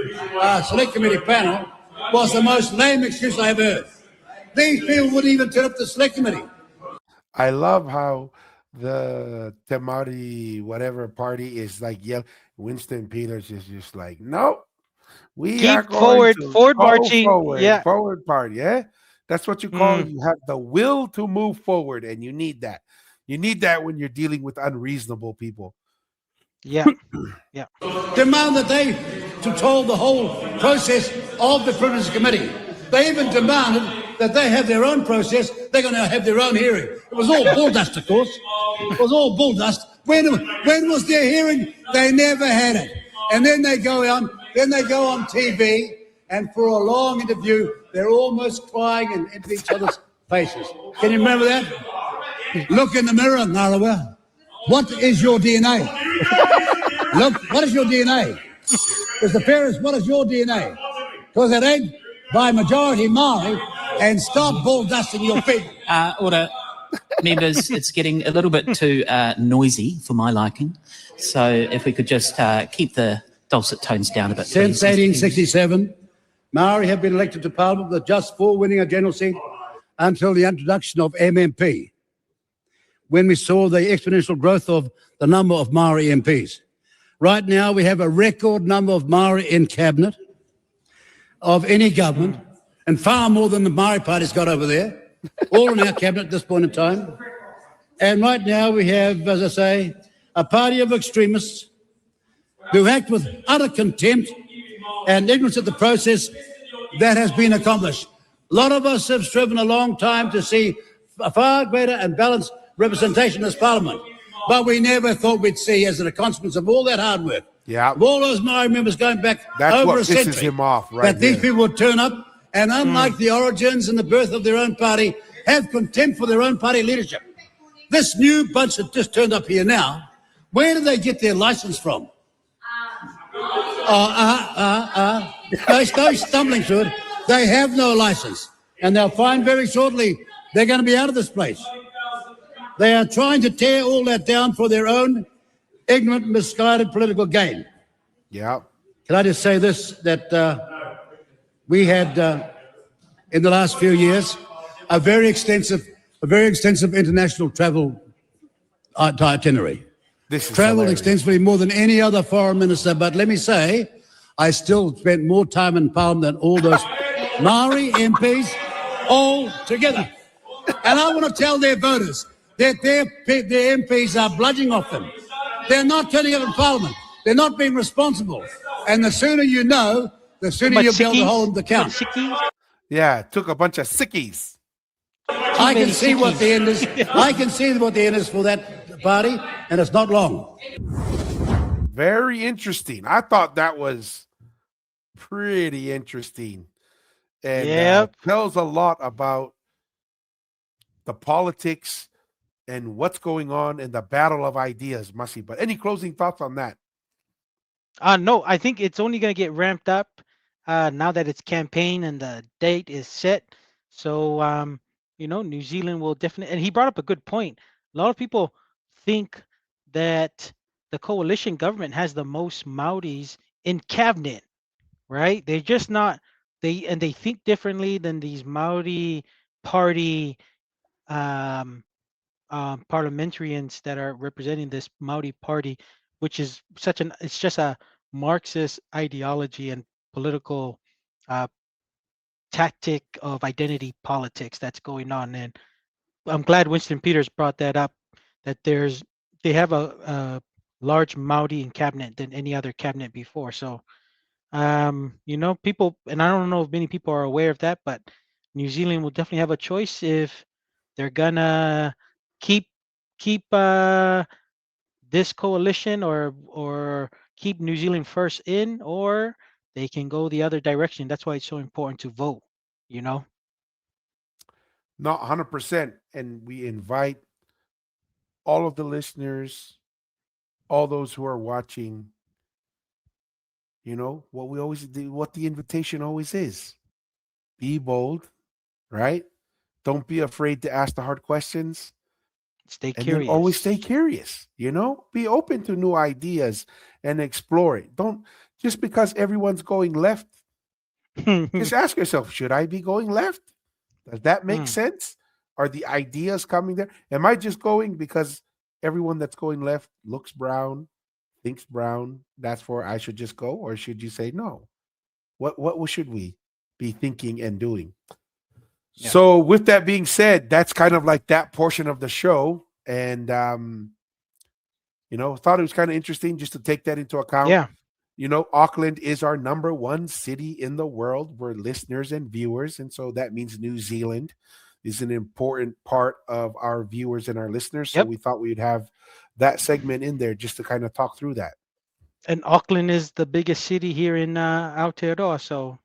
Select Committee panel was the most lame excuse I ever heard. These people wouldn't even turn up the Select Committee. I love how the Te Māori whatever party is like, Winston Peters is just like, no, we keep are going forward marching. Forward party. Yeah, that's what you call it. You have the will to move forward, and you need that. You need that when you're dealing with unreasonable people. Yeah. Demand that they control the whole process of the Privileges Committee. They even demanded that they have their own process. They're going to have their own hearing. It was all bull dust, of course. It was all bull dust. When was their hearing? They never had it. And then they go on TV, and for a long interview, they're almost crying into each other's faces. Can you remember that? Look in the mirror, Ngarawa. What is your DNA? Look, what is your DNA? Mr. Ferris, what is your DNA? Because it ain't by majority Māori, and stop bull dusting your feet. Order. Members, it's getting a little bit too noisy for my liking. So if we could just keep the dulcet tones down a bit. Since 1867, Māori have been elected to Parliament with just 4 winning a general seat until the introduction of MMP, when we saw the exponential growth of the number of Māori MPs. Right now, we have a record number of Māori in cabinet of any government, and far more than the Māori party's got over there, all in our cabinet at this point in time. And right now we have, as I say, a party of extremists who act with utter contempt and ignorance of the process that has been accomplished. A lot of us have striven a long time to see a far greater and balanced representation in this Parliament, but we never thought we'd see, as a consequence of all that hard work, of all those Māori members going back over a century, him off, right that these people would turn up and, unlike the origins and the birth of their own party, have contempt for their own party leadership. This new bunch that just turned up here now, where do they get their license from? Those stumbling through it, they have no license. And they'll find very shortly they're going to be out of this place. They are trying to tear all that down for their own ignorant, misguided political gain. Yeah. Can I just say this, that we had, in the last few years, a very extensive international travel itinerary. This is Traveled hilarious. extensively more than any other foreign minister, but let me say, I still spent more time in Parliament than all those Māori MPs all together. And I want to tell their voters that their MPs are bludging off them. They're not turning up in Parliament. They're not being responsible. And the sooner you know, the sooner you'll be able to hold them to account. Yeah, took a bunch of sickies. I can see what the end is. I can see what the end is for that party, and it's not long. Very interesting. I thought that was pretty interesting. And tells a lot about the politics and what's going on in the battle of ideas, Masi. But any closing thoughts on that? No, I think it's only going to get ramped up now that it's campaign and the date is set. So, New Zealand will definitely, and he brought up a good point. A lot of people think that the coalition government has the most Maoris in cabinet, right? They're just not, they think differently than these Maori party parliamentarians that are representing this Maori party, which is it's just a Marxist ideology and political tactic of identity politics that's going on. And I'm glad Winston Peters brought that up, that they have a large Maori in cabinet than any other cabinet before. So, people, and I don't know if many people are aware of that, but New Zealand will definitely have a choice if they're gonna keep this coalition or keep New Zealand first in, or they can go the other direction. That's why it's so important to vote, Not 100%. And we invite all of the listeners, all those who are watching, what we always do, what the invitation always is. Be bold, right? Don't be afraid to ask the hard questions. Stay and curious. Then always stay curious, be open to new ideas and explore it. Don't just because everyone's going left, just ask yourself, should I be going left? Does that make sense? Are the ideas coming there? Am I just going because everyone that's going left looks brown, thinks brown, that's where I should just go? Or should you say no? What should we be thinking and doing? Yeah. So with that being said, that's kind of like that portion of the show. And, thought it was kind of interesting just to take that into account. Yeah. Auckland is our number one city in the world. We're listeners and viewers. And so that means New Zealand is an important part of our viewers and our listeners. So we thought we'd have that segment in there just to kind of talk through that. And Auckland is the biggest city here in Aotearoa. So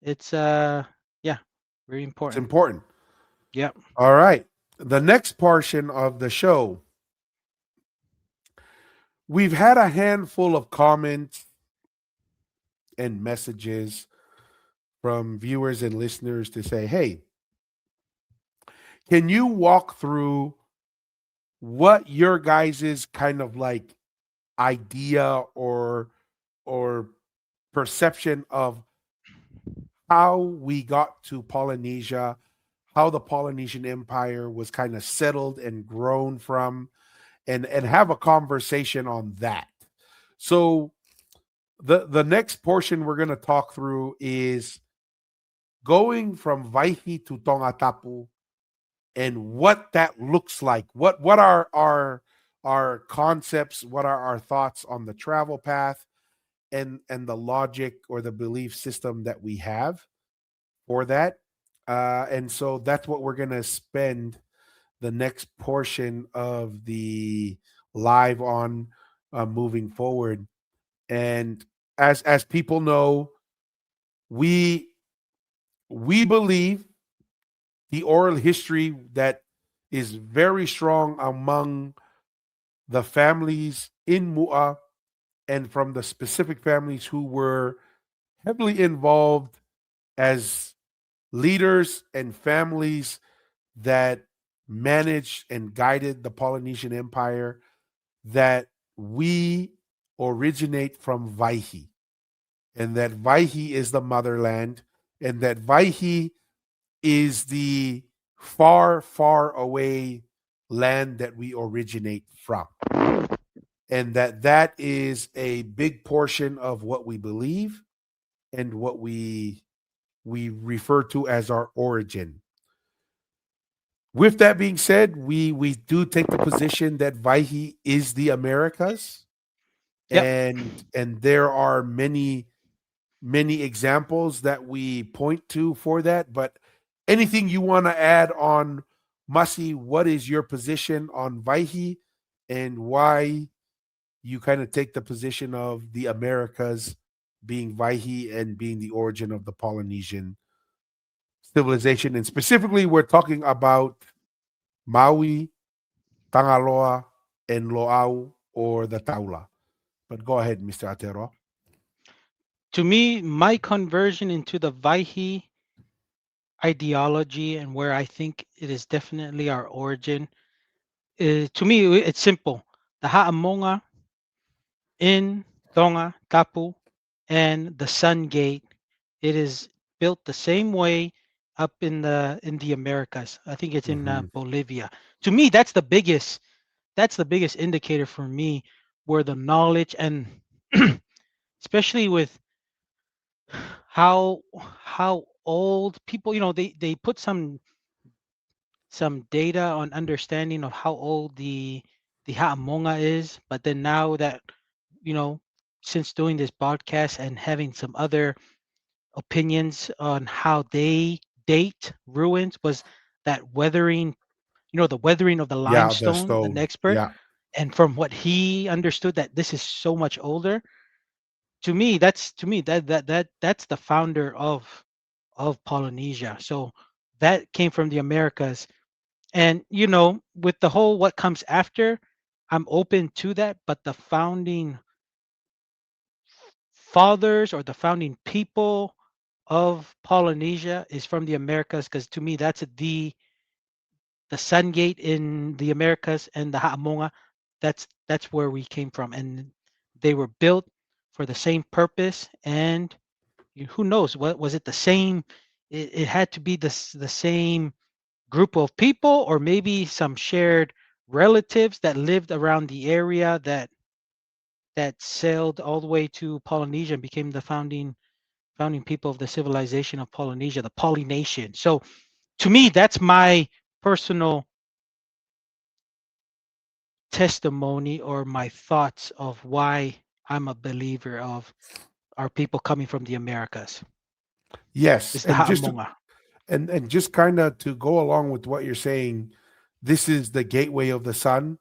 it's, very important. It's important. Yep. All right. The next portion of the show, we've had a handful of comments and messages from viewers and listeners to say, hey, can you walk through what your guys's kind of like idea or perception of how we got to Polynesia, how the Polynesian Empire was kind of settled and grown from, and have a conversation on that. So the next portion we're going to talk through is going from Vahe to Tongatapu and what that looks like. What are our concepts? What are our thoughts on the travel path and the logic or the belief system that we have for that? And so that's what we're going to spend the next portion of the live on moving forward. And as people know, we believe the oral history that is very strong among the families in Muʻa and from the specific families who were heavily involved as leaders and families that managed and guided the Polynesian Empire, that we originate from Vahe, and that Vahe is the motherland, and that Vahe is the far, far away land that we originate from, and that that is a big portion of what we believe and what we refer to as our origin. With that being said, we do take the position that Vahe is the Americas, Yep. and there are many examples that we point to for that. But anything you want to add on, Masi? What is your position on Vahe, and why you kind of take the position of the Americas being Vahe and being the origin of the Polynesian civilization? And specifically, we're talking about Maui, Tangaloa, and Loau, or the Taula. But go ahead, Mr. Aotearoa. To me, my conversion into the Vahe ideology and where I think it is definitely our origin, to me, it's simple. The Ha'amonga in Tongatapu and the Sun Gate, it is built the same way up in the Americas. I think it's in Mhm. Bolivia. To me, that's the biggest indicator for me where the knowledge and especially with how how old people, they put some data on understanding of how old the Ha'amonga is, but then now that you know since doing this podcast and having some other opinions on how they date ruins, was that weathering, the weathering of the Yeah, the limestone, an stone. expert, Yeah. and from what he understood that this is so much older. To me that's the founder of Polynesia. So that came from the Americas. And with the whole what comes after, I'm open to that, but the founding fathers or the founding people of Polynesia is from the Americas, because to me that's the Sun Gate in the Americas and the Ha'amonga. That's where we came from, and they were built for the same purpose. And who knows, what was it, the same? It had to be the same group of people, or maybe some shared relatives that lived around the area that sailed all the way to Polynesia and became the founding people of the civilization of Polynesia, the Polynesian. So to me, that's my personal testimony or my thoughts of why I'm a believer of our people coming from the Americas. Yes, It's the and just to, Ha'amonga. and just kind of to go along with what you're saying, this is the gateway of the sun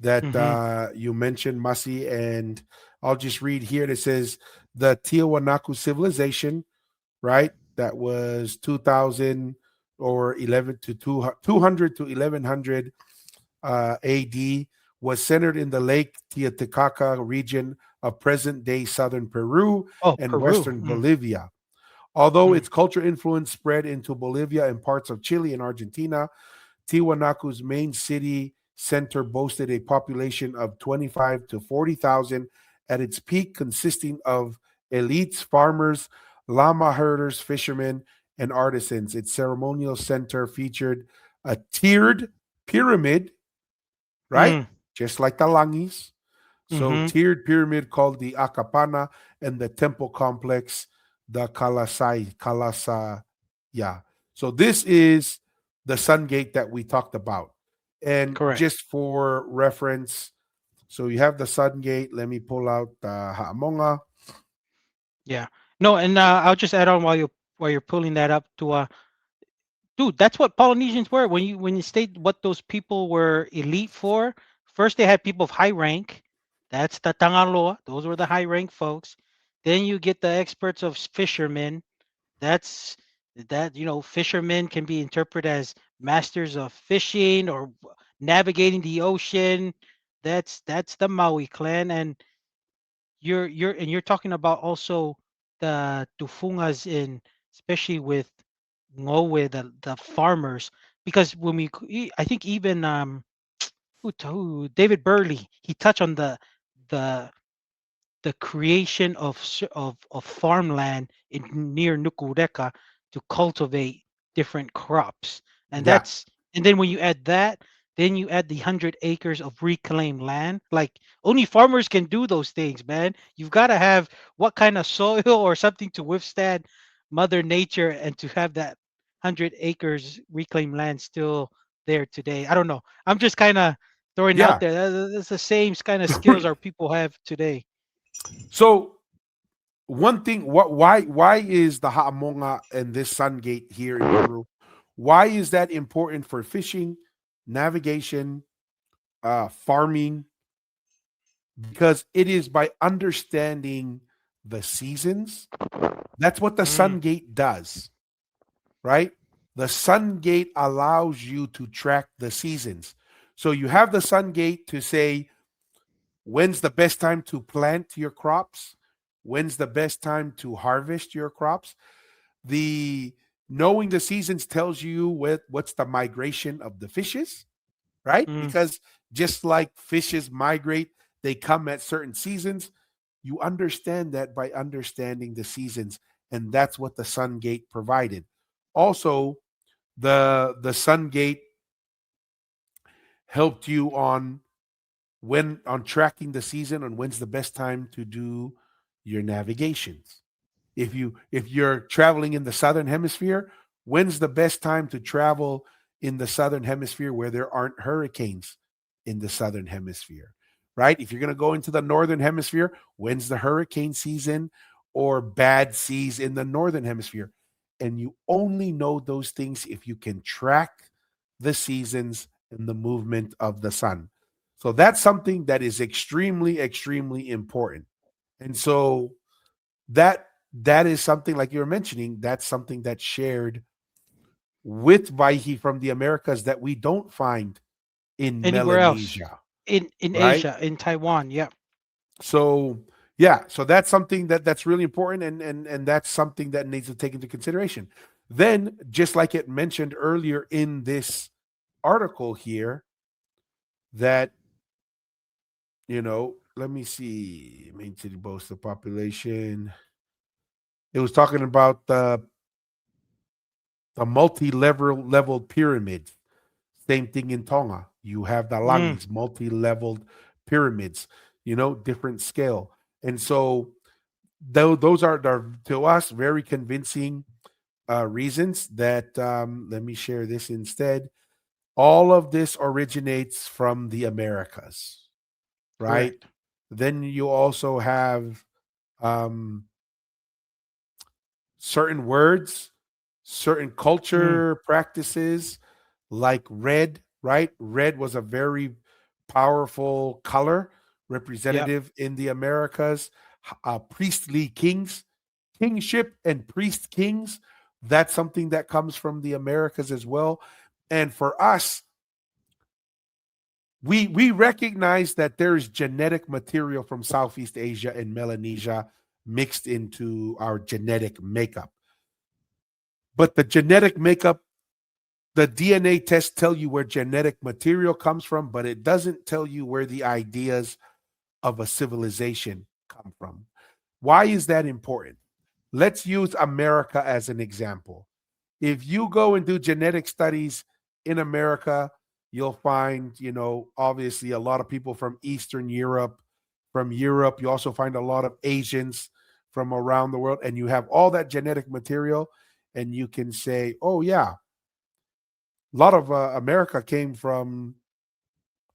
that Hmm. you mentioned, Masi, and I'll just read here. It says the Tiwanaku civilization, right? That was 2000 or 11 to 200 to 1100 AD, was centered in the Lake Titicaca region of present-day southern Peru Oh, and Peru. western Bolivia. Although Mm. its culture influence spread into Bolivia and parts of Chile and Argentina, Tiwanaku's main city center boasted a population of 25 to 40,000 at its peak, consisting of elites, farmers, llama herders, fishermen, and artisans. Its ceremonial center featured a tiered pyramid, right? Mm. Just like the Langis. So Hmm. tiered pyramid called the Akapana, and the temple complex, the Kalasa. Yeah. So this is the Sun Gate that we talked about. And Correct. just for reference, so you have the Sun Gate. Let me pull out the Ha'amonga. Yeah. No, and I'll just add on while you're pulling that up to dude, that's what Polynesians were. When you state what those people were elite for, first they had people of high rank. That's the Tangaloa. Those were the high rank folks. Then you get the experts of fishermen. That's fishermen can be interpreted as masters of fishing or navigating the ocean. That's the Maui clan. And you're talking about also the tufungas, in especially with Ngowe, the farmers, because when I think even David Burley, he touched on the creation of farmland in near Nukuleka to cultivate different crops, and Yeah. then when you add that, then you add the 100 acres of reclaimed land. Like only farmers can do those things, man. You've got to have what kind of soil or something to withstand Mother Nature, and to have that 100 acres reclaimed land still there today. I don't know. I'm just kind of throwing out Yeah. there. That's the same kind of skills our people have today. So one thing, why is the ha'amonga and this sun gate here in Peru? Why is that important for fishing, navigation, farming? Because it is by understanding the seasons. That's what the sun gate does, right? The sun gate allows you to track the seasons. So you have the sun gate to say, when's the best time to plant your crops? When's the best time to harvest your crops? The knowing the seasons tells you what's the migration of the fishes, right? Mm. Because just like fishes migrate, they come at certain seasons. You understand that by understanding the seasons, and that's what the sun gate provided. Also, the sun gate helped you on tracking the season, on when's the best time to do your navigations. If you're traveling in the southern hemisphere, when's the best time to travel in the southern hemisphere where there aren't hurricanes in the southern hemisphere, right? If you're going to go into the northern hemisphere, when's the hurricane season or bad seas in the northern hemisphere? And you only know those things if you can track the seasons and the movement of the sun. So that's something that is extremely, extremely important. And so that is something, like you were mentioning, that's something that's shared with Vahe from the Americas that we don't find in Anywhere else Melanesia, in right? Asia, in Taiwan, yeah. So yeah, so that's something that's really important, and that's something that needs to take into consideration. Then, just like it mentioned earlier in this article here, that let me see, main city boasts the population. It was talking about the multi-leveled pyramids. Same thing in Tonga. You have the Mm. langis, multi-leveled pyramids, different scale. And so those are to us very convincing reasons that let me share this instead. All of this originates from the Americas, right? Correct. Then you also have um, certain words, certain Mm. culture practices, like red, right? Red was a very powerful color, Yep. representative in the Americas. Priestly kings, kingship and priest kings, that's something that comes from the Americas as well. And for us, we recognize that there is genetic material from Southeast Asia and Melanesia mixed into our genetic makeup. But the genetic makeup, the DNA tests tell you where genetic material comes from, but it doesn't tell you where the ideas of a civilization come from. Why is that important? Let's use America as an example. If you go and do genetic studies in America, you'll find, obviously a lot of people from Eastern Europe, from Europe. You also find a lot of Asians from around the world, and you have all that genetic material, and you can say, oh, yeah, a lot of America came from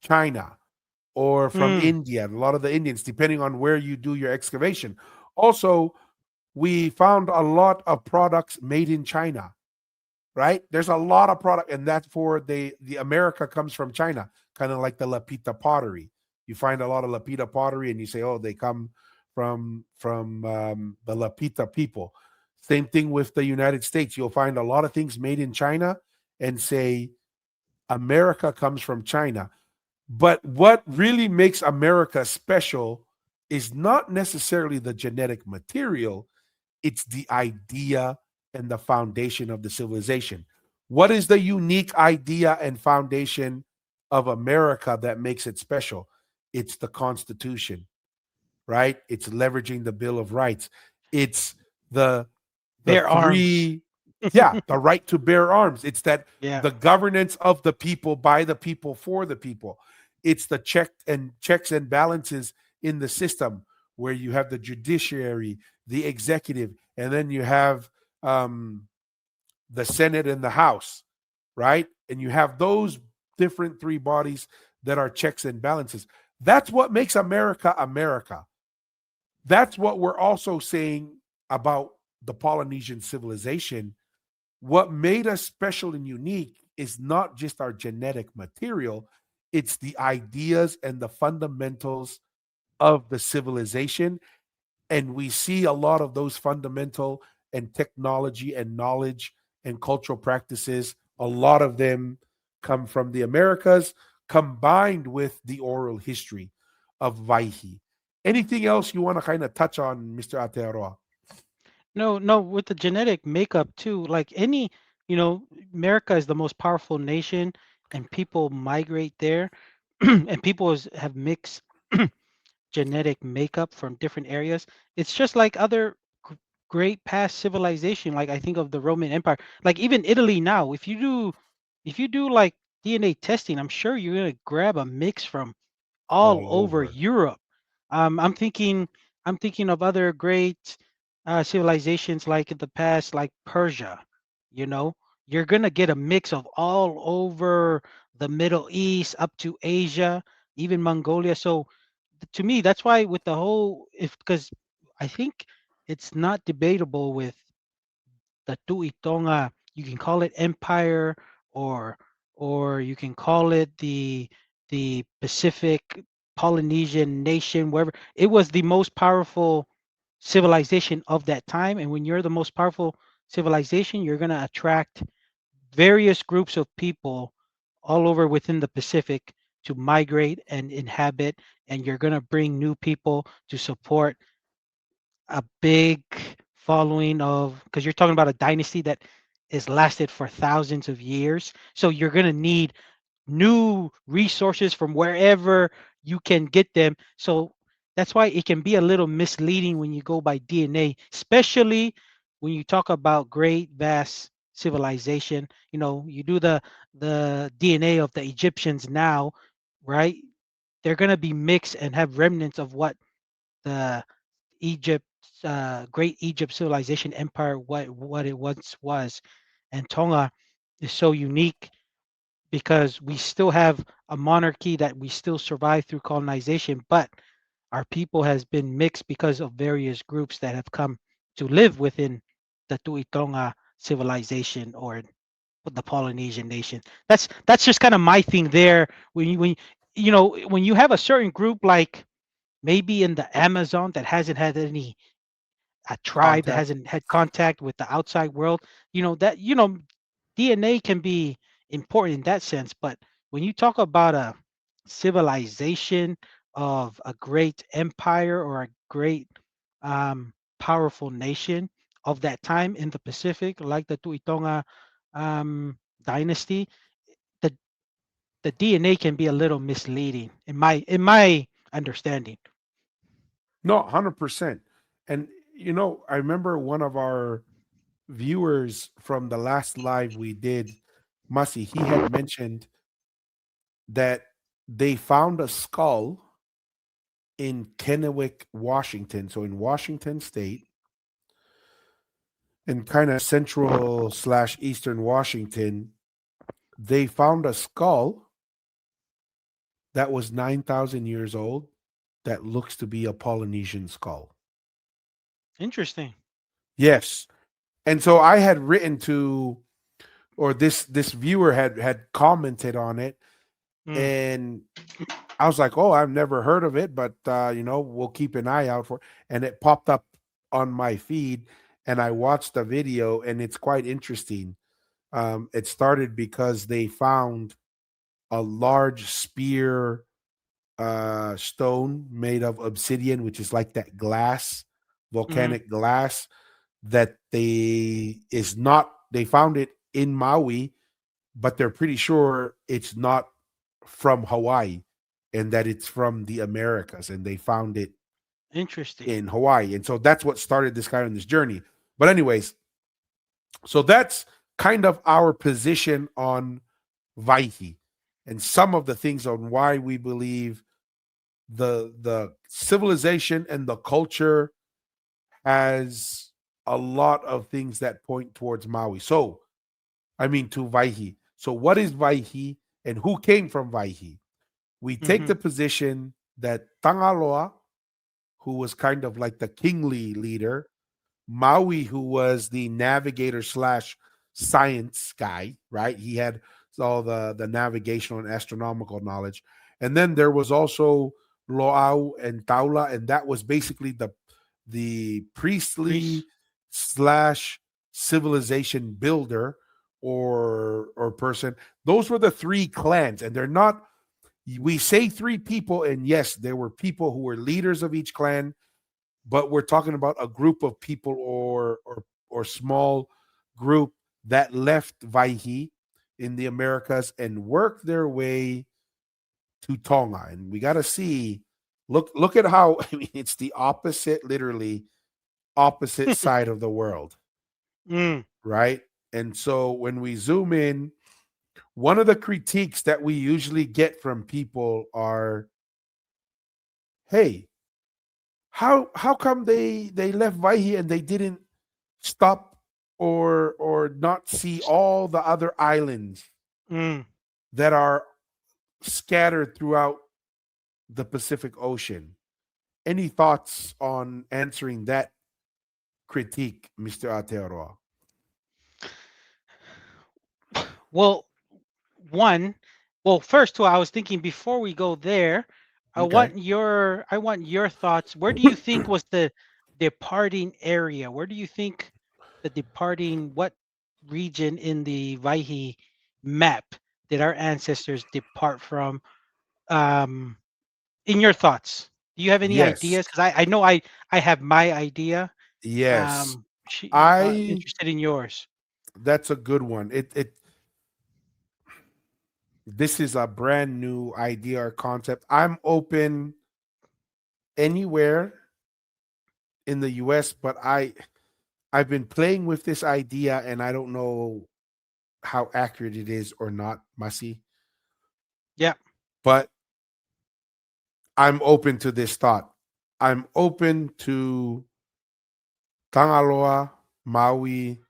China or from Mm. India. A lot of the Indians, depending on where you do your excavation. Also, we found a lot of products made in China, right? There's a lot of product, and that's for the America comes from China, kind of like the Lapita pottery. You find a lot of Lapita pottery, and you say, oh, they come from the Lapita people. Same thing with the United States. You'll find a lot of things made in China and say America comes from China. But what really makes America special is not necessarily the genetic material, it's the idea and the foundation of the civilization. What is the unique idea and foundation of America that makes it special? It's the Constitution, right? It's leveraging the Bill of Rights. It's the Bear arms. three, yeah, the right to bear arms. It's that Yeah. the governance of the people, by the people, for the people. It's the checks and balances in the system where you have the judiciary, the executive, and then you have the Senate and the House, right? And you have those different three bodies that are checks and balances. That's what makes America America. That's what we're also saying about the Polynesian civilization. What made us special and unique is not just our genetic material, it's the ideas and the fundamentals of the civilization. And we see a lot of those fundamental and technology and knowledge and cultural practices, a lot of them come from the Americas, combined with the oral history of Vahe. Anything else you want to kind of touch on, Mr. Aotearoa? No, with the genetic makeup too, like any, America is the most powerful nation and people migrate there and people have mixed genetic makeup from different areas. It's just like other great past civilization. Like I think of the Roman Empire, like even Italy now. If you do like DNA testing, I'm sure you're gonna grab a mix from all All over over. Europe. I'm thinking of other great civilizations like in the past, like Persia. You know, you're gonna get a mix of all over the Middle East up to Asia, even Mongolia. So to me, that's why with the whole, if because I think it's not debatable with the Tu'i Tonga. You can call it empire, or you can call it the Pacific Polynesian nation, wherever. It was the most powerful civilization of that time, and when you're the most powerful civilization, you're going to attract various groups of people all over within the Pacific to migrate and inhabit, and you're going to bring new people to support a big following of, because you're talking about a dynasty that is lasted for thousands of years. So you're going to need new resources from wherever you can get them. So that's why it can be a little misleading when you go by DNA, especially when you talk about great vast civilization. You do the DNA of the Egyptians now, right? They're going to be mixed and have remnants of what the Egypt, great Egypt civilization empire, what it once was. And Tonga is so unique because we still have a monarchy that we still survive through colonization, but our people has been mixed because of various groups that have come to live within the Tu'i Tonga civilization, or the Polynesian nation. That's just kind of my thing there. When you have a certain group, like maybe in the Amazon, that hasn't had any a tribe that Contact. hasn't had contact with the outside world, DNA can be important in that sense. But when you talk about a civilization of a great empire or a great powerful nation of that time in the Pacific, like the Tu'itonga dynasty, the the DNA can be a little misleading in my understanding. No, 100%. And, I remember one of our viewers from the last live we did, Masi, he had mentioned that they found a skull in Kennewick, Washington. So in Washington State, in kind of central / eastern Washington, they found a skull that was 9,000 years old that looks to be a Polynesian skull. Interesting. Yes. And so I had written to, or this viewer had commented on it, and I was like, oh, I've never heard of it, but we'll keep an eye out for it. And it popped up on my feed, and I watched the video, and it's quite interesting. It started because they found a large spear stone made of obsidian, which is like that glass, volcanic glass that they found it in Maui, but they're pretty sure it's not from Hawaii and that it's from the Americas, and they found it Interesting. in Hawaii. And so that's what started this guy on this journey. But anyways, so that's kind of our position on Vahe and some of the things on why we believe the civilization and the culture has a lot of things that point towards Maui. So, I mean, to Vahe. So, what is Vahe and who came from Vahe? We take the position that Tangaloa, who was kind of like the kingly leader, Maui, who was the navigator slash science guy, right? He had all the navigational and astronomical knowledge. And then there was also Lo'au and Taula, and that was basically the priestly Priest. slash civilization builder or person. Those were the three clans, and they're not. We say three people, and yes, there were people who were leaders of each clan, but we're talking about a group of people or small group that left Vahe in the Americas and worked their way to Tonga. And we got to see, look at how, I mean, it's the opposite, literally opposite side of the world, right? And so when we zoom in, one of the critiques that we usually get from people are, hey, how come they left Vahe and they didn't stop or not see all the other islands that are scattered throughout the Pacific Ocean? Any thoughts on answering that critique, Mr. Aotearoa? Well, first of all, I was thinking before we go there, I Okay. want your thoughts. Where do you think was the departing area? Where do you think what region in the Vahe map did our ancestors depart from? In your thoughts, do you have any Yes. ideas? Because I know I have my idea. Yes. I Interested in yours. That's a good one. This is a brand new idea or concept. I'm open anywhere in the US, but I've been playing with this idea and I don't know how accurate it is or not, Masi. Yeah. But I'm open to this thought. I'm open to Tangaloa, Maui,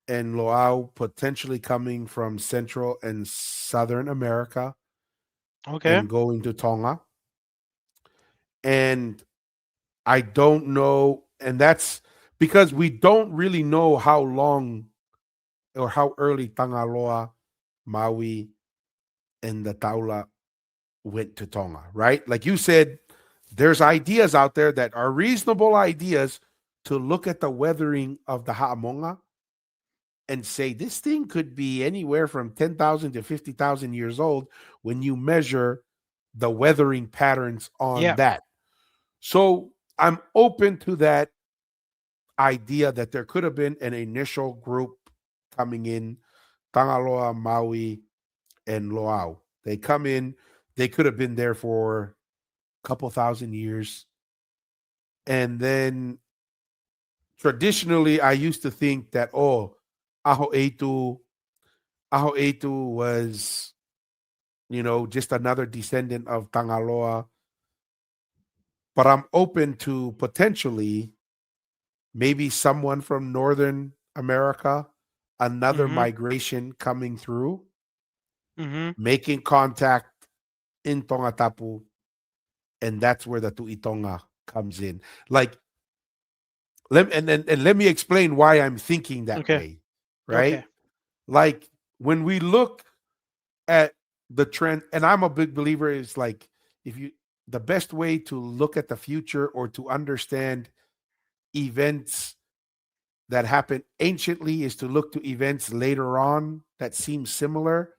and Lo'au potentially coming from Central and Southern America Okay. and going to Tonga. And I don't know, and that's because we don't really know how long or how early Tangaloa, Maui, and the Taula went to Tonga, right? Like you said, there's ideas out there that are reasonable ideas to look at the weathering of the Ha'amonga and say this thing could be anywhere from 10,000 to 50,000 years old when you measure the weathering patterns on that. So I'm open to that idea that there could have been an initial group coming in, Tangaloa, Maui, and Lo'au. They come in, they could have been there for a couple thousand years. And then traditionally, I used to think that, Aho'eitu was, just another descendant of Tangaloa. But I'm open to potentially maybe someone from Northern America, another migration coming through, making contact in Tongatapu, and that's where the Tu'itonga comes in. Like, let me explain why I'm thinking that way, right? Okay. Like when we look at the trend, and I'm a big believer, is like the best way to look at the future or to understand events that happened anciently is to look to events later on that seem similar.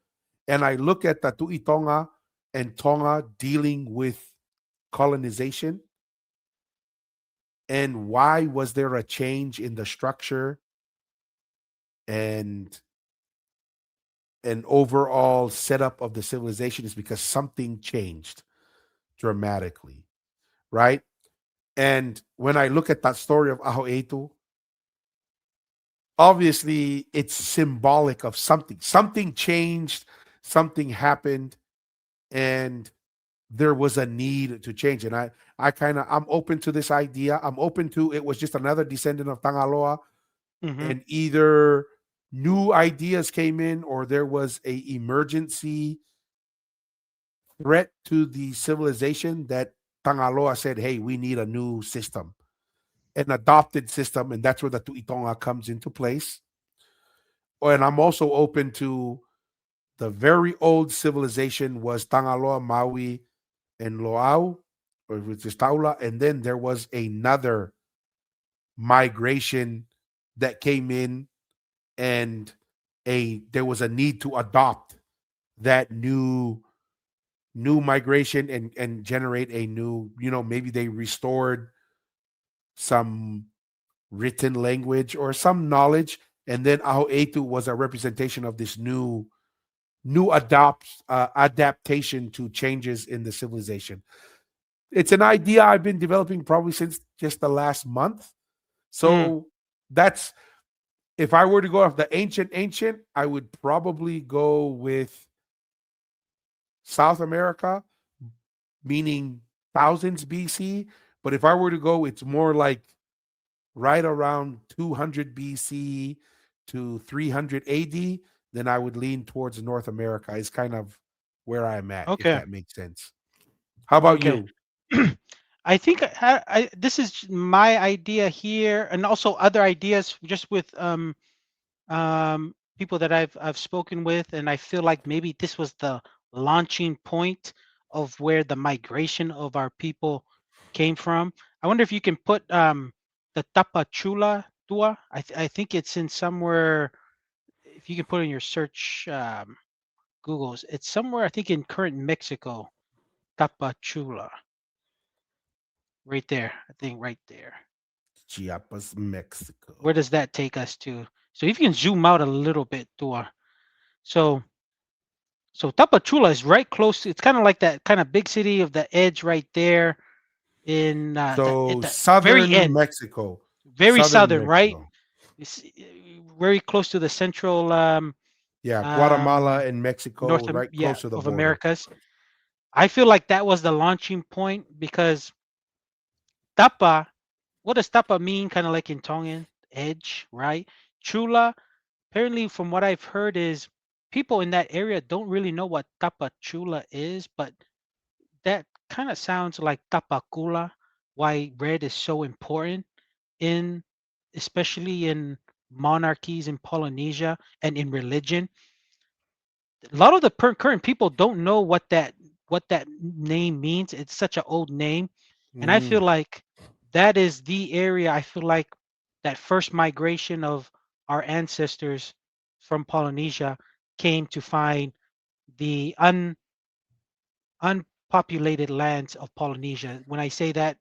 And I look at the Tu'itonga and Tonga dealing with colonization. And why was there a change in the structure and an overall setup of the civilization is because something changed dramatically, right? And when I look at that story of Aho'eitu, obviously it's symbolic of something. Something changed, something happened, and there was a need to change. And I'm open to this idea. I'm open to it was just another descendant of Tangaloa, Mm-hmm. and either new ideas came in or there was a emergency threat to the civilization that Tangaloa said, hey, we need a new system, an adopted system, and that's where the Tu'itonga comes into place. And I'm also open to the very old civilization was Tangaloa, Maui, and Loau, or which is Taula, and then there was another migration that came in, and there was a need to adopt that new migration and generate a new, maybe they restored some written language or some knowledge, and then Aho'eitu was a representation of this new adaptation to changes in the civilization. It's an idea I've been developing probably since just the last month. So that's, if I were to go off the ancient, I would probably go with South America, meaning thousands BC. But if I were to go, it's more like right around 200 BC to 300 AD, then I would lean towards North America. Is kind of where I'm at, if Okay. that makes sense. How about Okay. you? I think this is my idea here, and also other ideas just with people that I've spoken with, and I feel like maybe this was the launching point of where the migration of our people came from. I wonder if you can put the Tapachula Tua. I think it's in somewhere. If you can put in your search Google's, it's somewhere I think in current Mexico. Tapachula, right there. I think right there. Chiapas, Mexico. Where does that take us to? So if you can zoom out a little bit, Tua. So Tapachula is right close. It's kind of like that kind of big city of the edge right there in So the very southern end, Mexico. very southern, right? Mexico. It's very close to the central Yeah, Guatemala and North, Mexico, right yeah, close to the of border. Americas. I feel like that was the launching point because Tapa, what does Tapa mean? Kind of like in Tongan, edge, right? Chula, apparently from what I've heard is people in that area don't really know what Tapachula is, but that kind of sounds like Tapakula, why red is so important in, especially in monarchies in Polynesia and in religion. A lot of the current people don't know what that name means. It's such an old name, and I feel Mm. like that is the area. I feel like that first migration of our ancestors from Polynesia came to find the unpopulated lands of Polynesia. When I say that,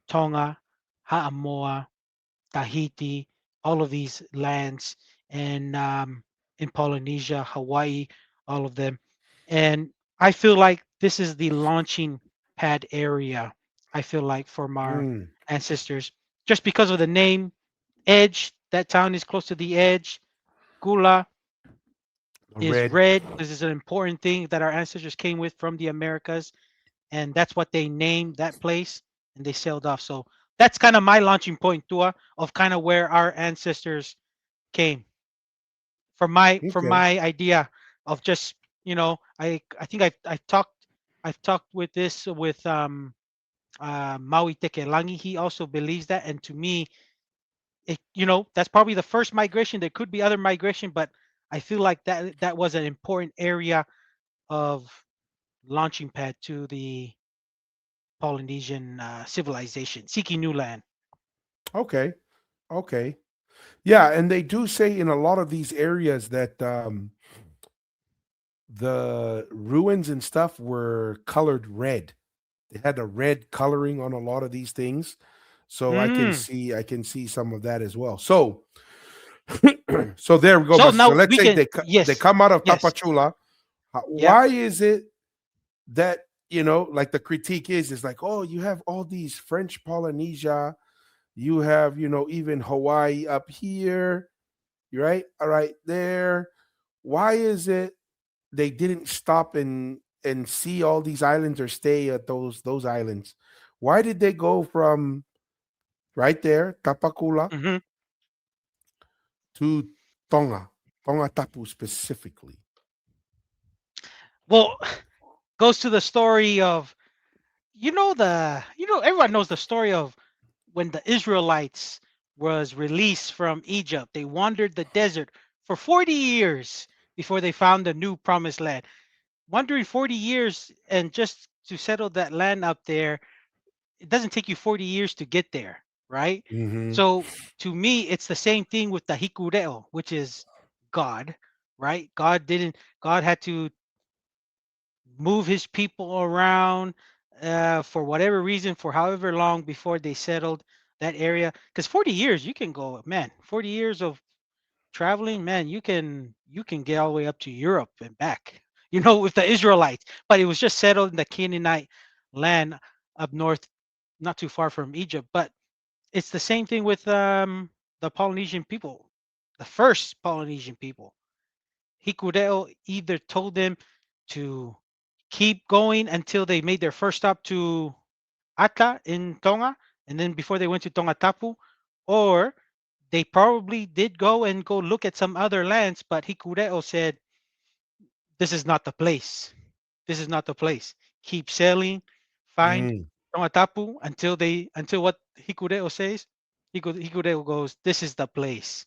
Tonga, Ha'amoa, Tahiti, all of these lands, and in Polynesia, Hawaii, all of them. And I feel like this is the launching pad area, I feel like, from our Mm. ancestors, just because of the name Edge. That town is close to the edge. Gula is Red. red. This is an important thing that our ancestors came with from the Americas, and that's what they named that place, and they sailed off. So that's kind of my launching point, Tua, of kind of where our ancestors came from. Okay. My idea of just, I think I've talked with this with Maui Tekelangi. He also believes that, and to me, that's probably the first migration. There could be other migration, but I feel like that was an important area of launching pad to the Polynesian civilization, seeking new land. Okay. Okay. Yeah, and they do say in a lot of these areas that the ruins and stuff were colored red. They had a red coloring on a lot of these things. So I can Mm, see some of that as well. So So there we go. So So now let's we say can, yes, they come out of yes. Tapachula. Yeah. Why is it that, like the critique is like, oh, you have all these French Polynesia, you have, even Hawaii up here, right? All right there. Why is it they didn't stop and see all these islands or stay at those islands? Why did they go from right there, Tapakula, Mhm. to Tongatapu specifically? Well, goes to the story of, everyone knows the story of when the Israelites was released from Egypt. They wandered the desert for 40 years before they found the new promised land. Wandering 40 years and just to settle that land up there, it doesn't take you 40 years to get there, right? Mm-hmm. So to me, it's the same thing with the Hikureo, which is God, right? God had to move his people around for whatever reason, for however long before they settled that area. Because 40 years, you can go, man, 40 years of traveling, man, you can get all the way up to Europe and back, with the Israelites. But it was just settled in the Canaanite land up north, not too far from Egypt. But it's the same thing with the Polynesian people, the first Polynesian people. Hikureo either told them to keep going until they made their first stop to ʻAta in Tonga, and then before they went to Tongatapu, or they probably did go look at some other lands, but Hikureo said, "This is not the place. This is not the place. Keep sailing, find Mm. Tongatapu until what Hikureo says." Hikureo goes, "This is the place."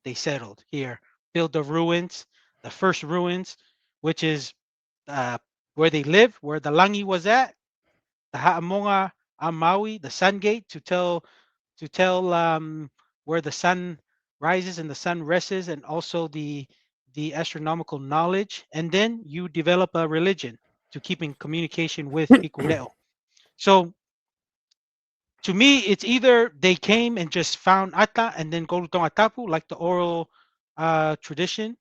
They settled here, built the ruins, the first ruins, which is where they lived, where the langi was at, the Ha'amonga a Maui, the sun gate, to tell where the sun rises and the sun rests, and also the astronomical knowledge. And then you develop a religion to keep in communication with Hikureo. So to me, it's either they came and just found ʻAta and then go to Tongatapu, like the oral tradition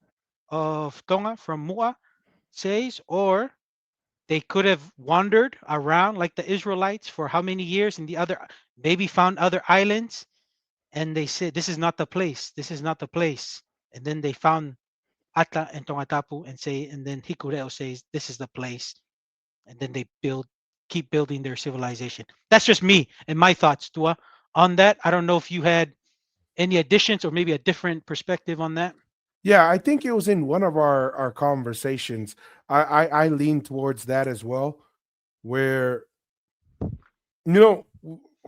of Tonga from Muʻa says, or they could have wandered around like the Israelites for how many years in the other, maybe found other islands, and they said, "This is not the place. This is not the place." And then they found ʻAta and Tongatapu and then Hikureo says, "This is the place." And then they keep building their civilization. That's just me and my thoughts, Tua, on that. I don't know if you had any additions or maybe a different perspective on that. Yeah, I think it was in one of our conversations. I lean towards that as well, where I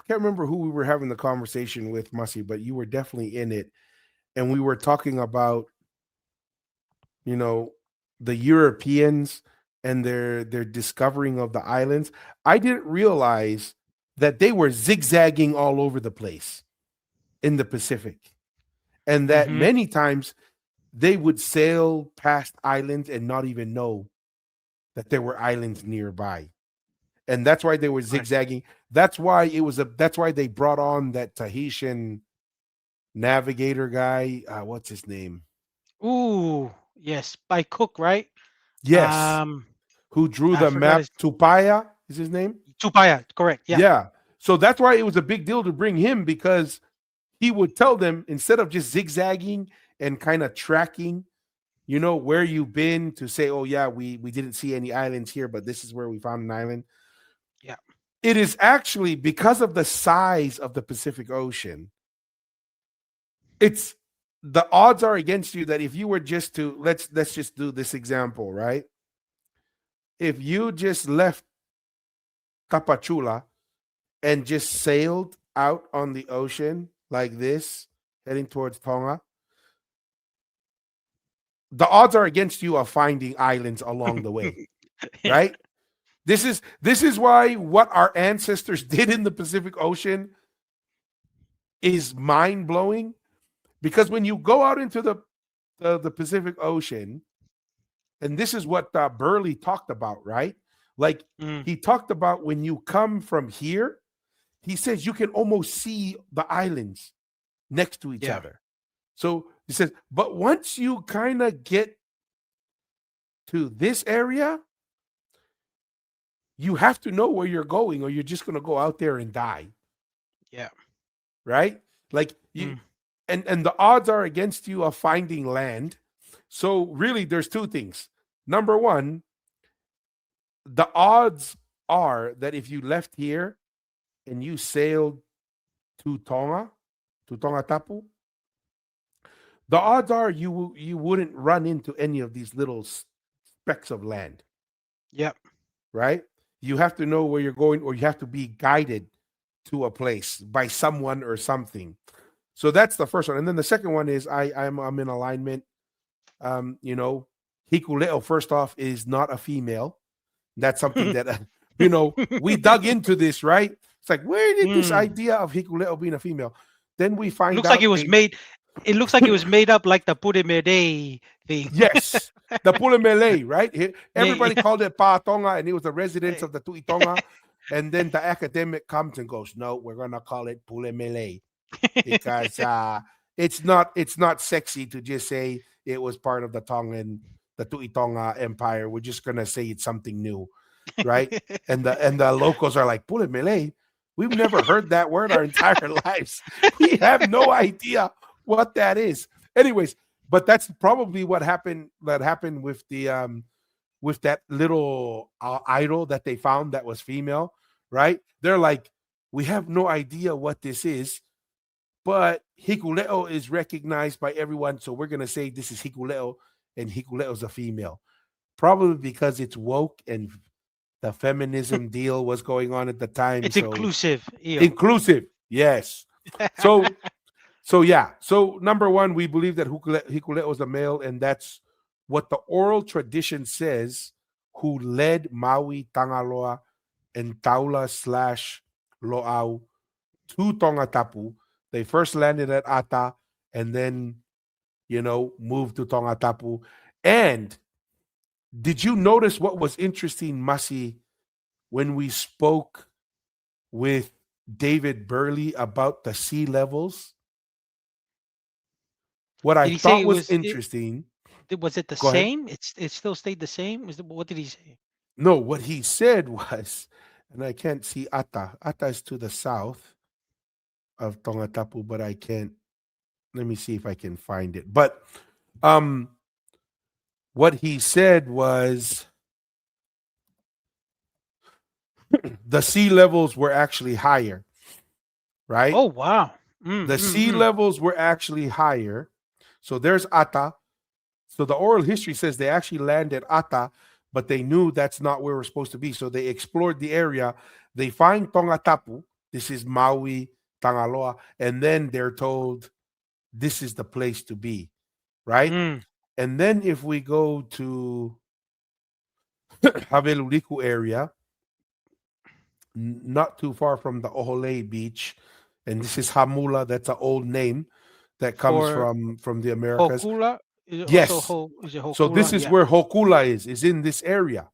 can't remember who we were having the conversation with, Mussy, but you were definitely in it, and we were talking about the Europeans and their discovering of the islands. I didn't realize that they were zigzagging all over the place in the Pacific, and that Mhm. many times they would sail past islands and not even know that there were islands nearby. And that's why they were Right. zigzagging. That's why that's why they brought on that Tahitian navigator guy. What's his name? Ooh, yes, by Cook, right? Yes. Who drew I the forgot map? his Tupaya is his name? Tupaya, correct. Yeah. Yeah. So that's why it was a big deal to bring him, because he would tell them, instead of just zigzagging and kind of tracking, where you've been, to say, oh yeah, we didn't see any islands here, but this is where we found an island. Yeah. It is actually because of the size of the Pacific Ocean. It's the odds are against you that if you were just to let's just do this example, right? If you just left Tapachula and just sailed out on the ocean like this, heading towards Tonga, the odds are against you of finding islands along the way, Yeah. right? This is why what our ancestors did in the Pacific Ocean is mind-blowing, because when you go out into the Pacific Ocean, and this is what Burley talked about, right? Like, Mm, he talked about when you come from here, he says you can almost see the islands next to each yeah. other. So he says, but once you kind of get to this area, you have to know where you're going, or you're just going to go out there and die. Yeah. Right? Like you, Mm. and the odds are against you of finding land. So really, there's two things. Number one, the odds are that if you left here and you sailed to Tonga, to Tongatapu, the odds are you wouldn't run into any of these little specks of land. Yep. Right? You have to know where you're going, or you have to be guided to a place by someone or something. So that's the first one. And then the second one is I'm in alignment. You know, Hikuleo, first off, is not a female. That's something that we dug into this, right? It's like, where did this idea of Hikuleo being a female? Then we find Looks out like it was made. It looks like it was made up like the Purimere thing. Yes, the Pulemele, right? Everybody Yeah. called it Pa Tonga, and it was the residents of the Tui Tonga. And then the academic comes and goes, no, we're gonna call it Pulemele because it's not sexy to just say it was part of the Tui Tonga Empire. We're just gonna say it's something new, right? And the locals are like, Pulemele, we've never heard that word our entire lives. We have no idea what that is. Anyways, but that's probably what happened. That happened with the with that little idol that they found that was female, right? They're like, we have no idea what this is, but Hikuleo is recognized by everyone, so we're gonna say this is Hikuleo, and Hikuleo is a female, probably because it's woke and the feminism deal was going on at the time. It's so inclusive. inclusive, yes. So yeah. So number one, we believe that Hikuleo is a male, and that's what the oral tradition says, who led Maui, Tangaloa, and Taula / Loau to Tongatapu. They first landed at ʻAta and then, moved to Tongatapu. And did you notice what was interesting, Masi, when we spoke with David Burley about the sea levels? What I thought was interesting. Was it the Go ahead. same? It still stayed the same? What did he say? No, what he said was, and I can't see ʻAta. ʻAta is to the south of Tongatapu, but I can't. Let me see if I can find it. But what he said was the sea levels were actually higher, right? Oh, wow. The sea levels were actually higher. So there's ʻAta. So the oral history says they actually landed ʻAta, but they knew that's not where we're supposed to be. So they explored the area. They find Tongatapu. This is Maui, Tangaloa. And then they're told this is the place to be, right? And then if we go to Haveluliku area, not too far from the Oholei beach, and this is Hamula. That's an old name that comes from the Americas. Hokula? Yes. Is it Hokula? So this is where Hokula is in this area.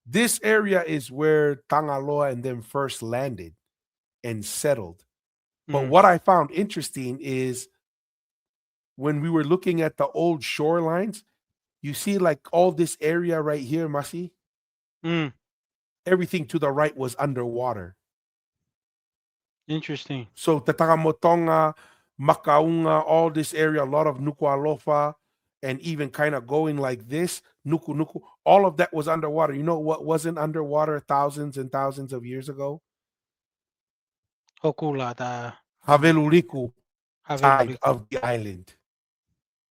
This area is where Tangaloa and them first landed and settled. But what I found interesting is when we were looking at the old shorelines, you see like all this area right here, Masi? Everything to the right was underwater. Interesting. So Tatagamotonga, Makaunga, all this area, a lot of Nuku'alofa, and even kind of going like this, Nuku, all of that was underwater. You know what wasn't underwater thousands and thousands of years ago? Hokula, the Haveluliku side of the island,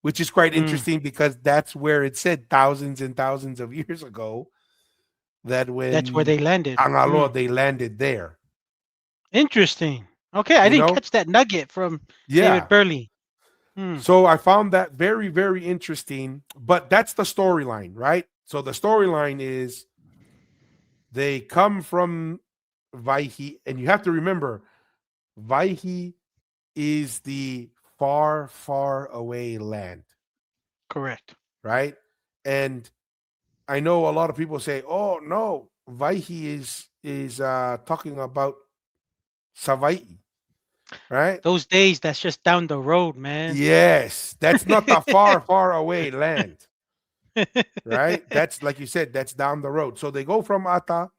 which is quite interesting because that's where it said thousands and thousands of years ago that's where they landed. Angaloa, they landed there. Interesting. Okay, I didn't catch that nugget from David Burley. So I found that very, very interesting. But that's the storyline, right? So the storyline is they come from Vahe, and you have to remember, Vahe is the far, far away land. Correct. Right? And I know a lot of people say, oh, no, Vahe is talking about Savaii. right? Those days, that's just down the road, man. Yes, that's not a far, far away land, right? That's like you said, that's down the road. So they go from ʻAta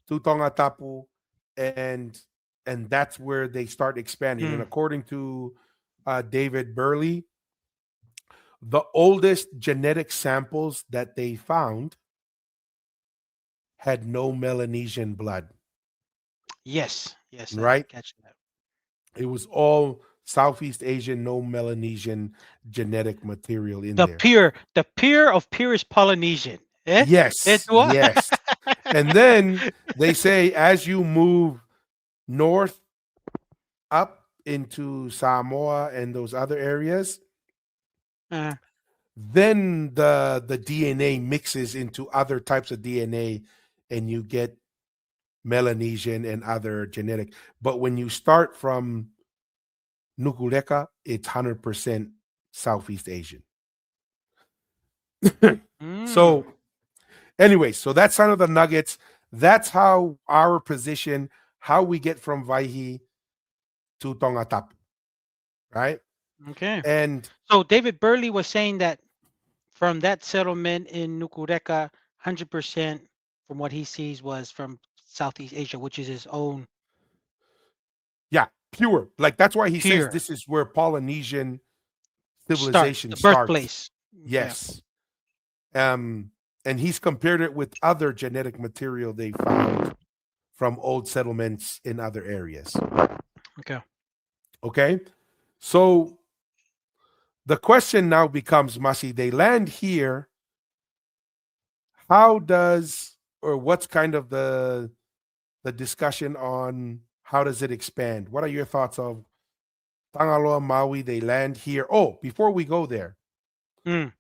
to Tongatapu, and that's where they start expanding. And Mm. according to David Burley, the oldest genetic samples that they found had no Melanesian blood, Yes, I right? catch that. It was all Southeast Asian, no Melanesian genetic material in The there. pure of purest Polynesian. Eh? It's Yes, what? yes. And then they say as you move north up into Samoa and those other areas, Uh, then the DNA mixes into other types of DNA and you get Melanesian and other genetic. But when you start from Nukuleka, it's 100% Southeast Asian. So, mm, anyway, so that's kind of the nuggets. That's how our position, how we get from Vahe to Tongatapu, right? okay. And So David Burley was saying that from that settlement in Nukuleka, 100% from what he sees was from Southeast Asia, which is his own yeah, pure. Like that's why he says pure this is where Polynesian starts, civilization the starts. birthplace. Yeah. Yes. And he's compared it with other genetic material they found from old settlements in other areas. Okay. Okay. So the question now becomes, Masi, they land here. How does, or what's kind of the discussion on how does it expand? What are your thoughts of Tangaloa, Maui? They land here. Oh, before we go there, Mm,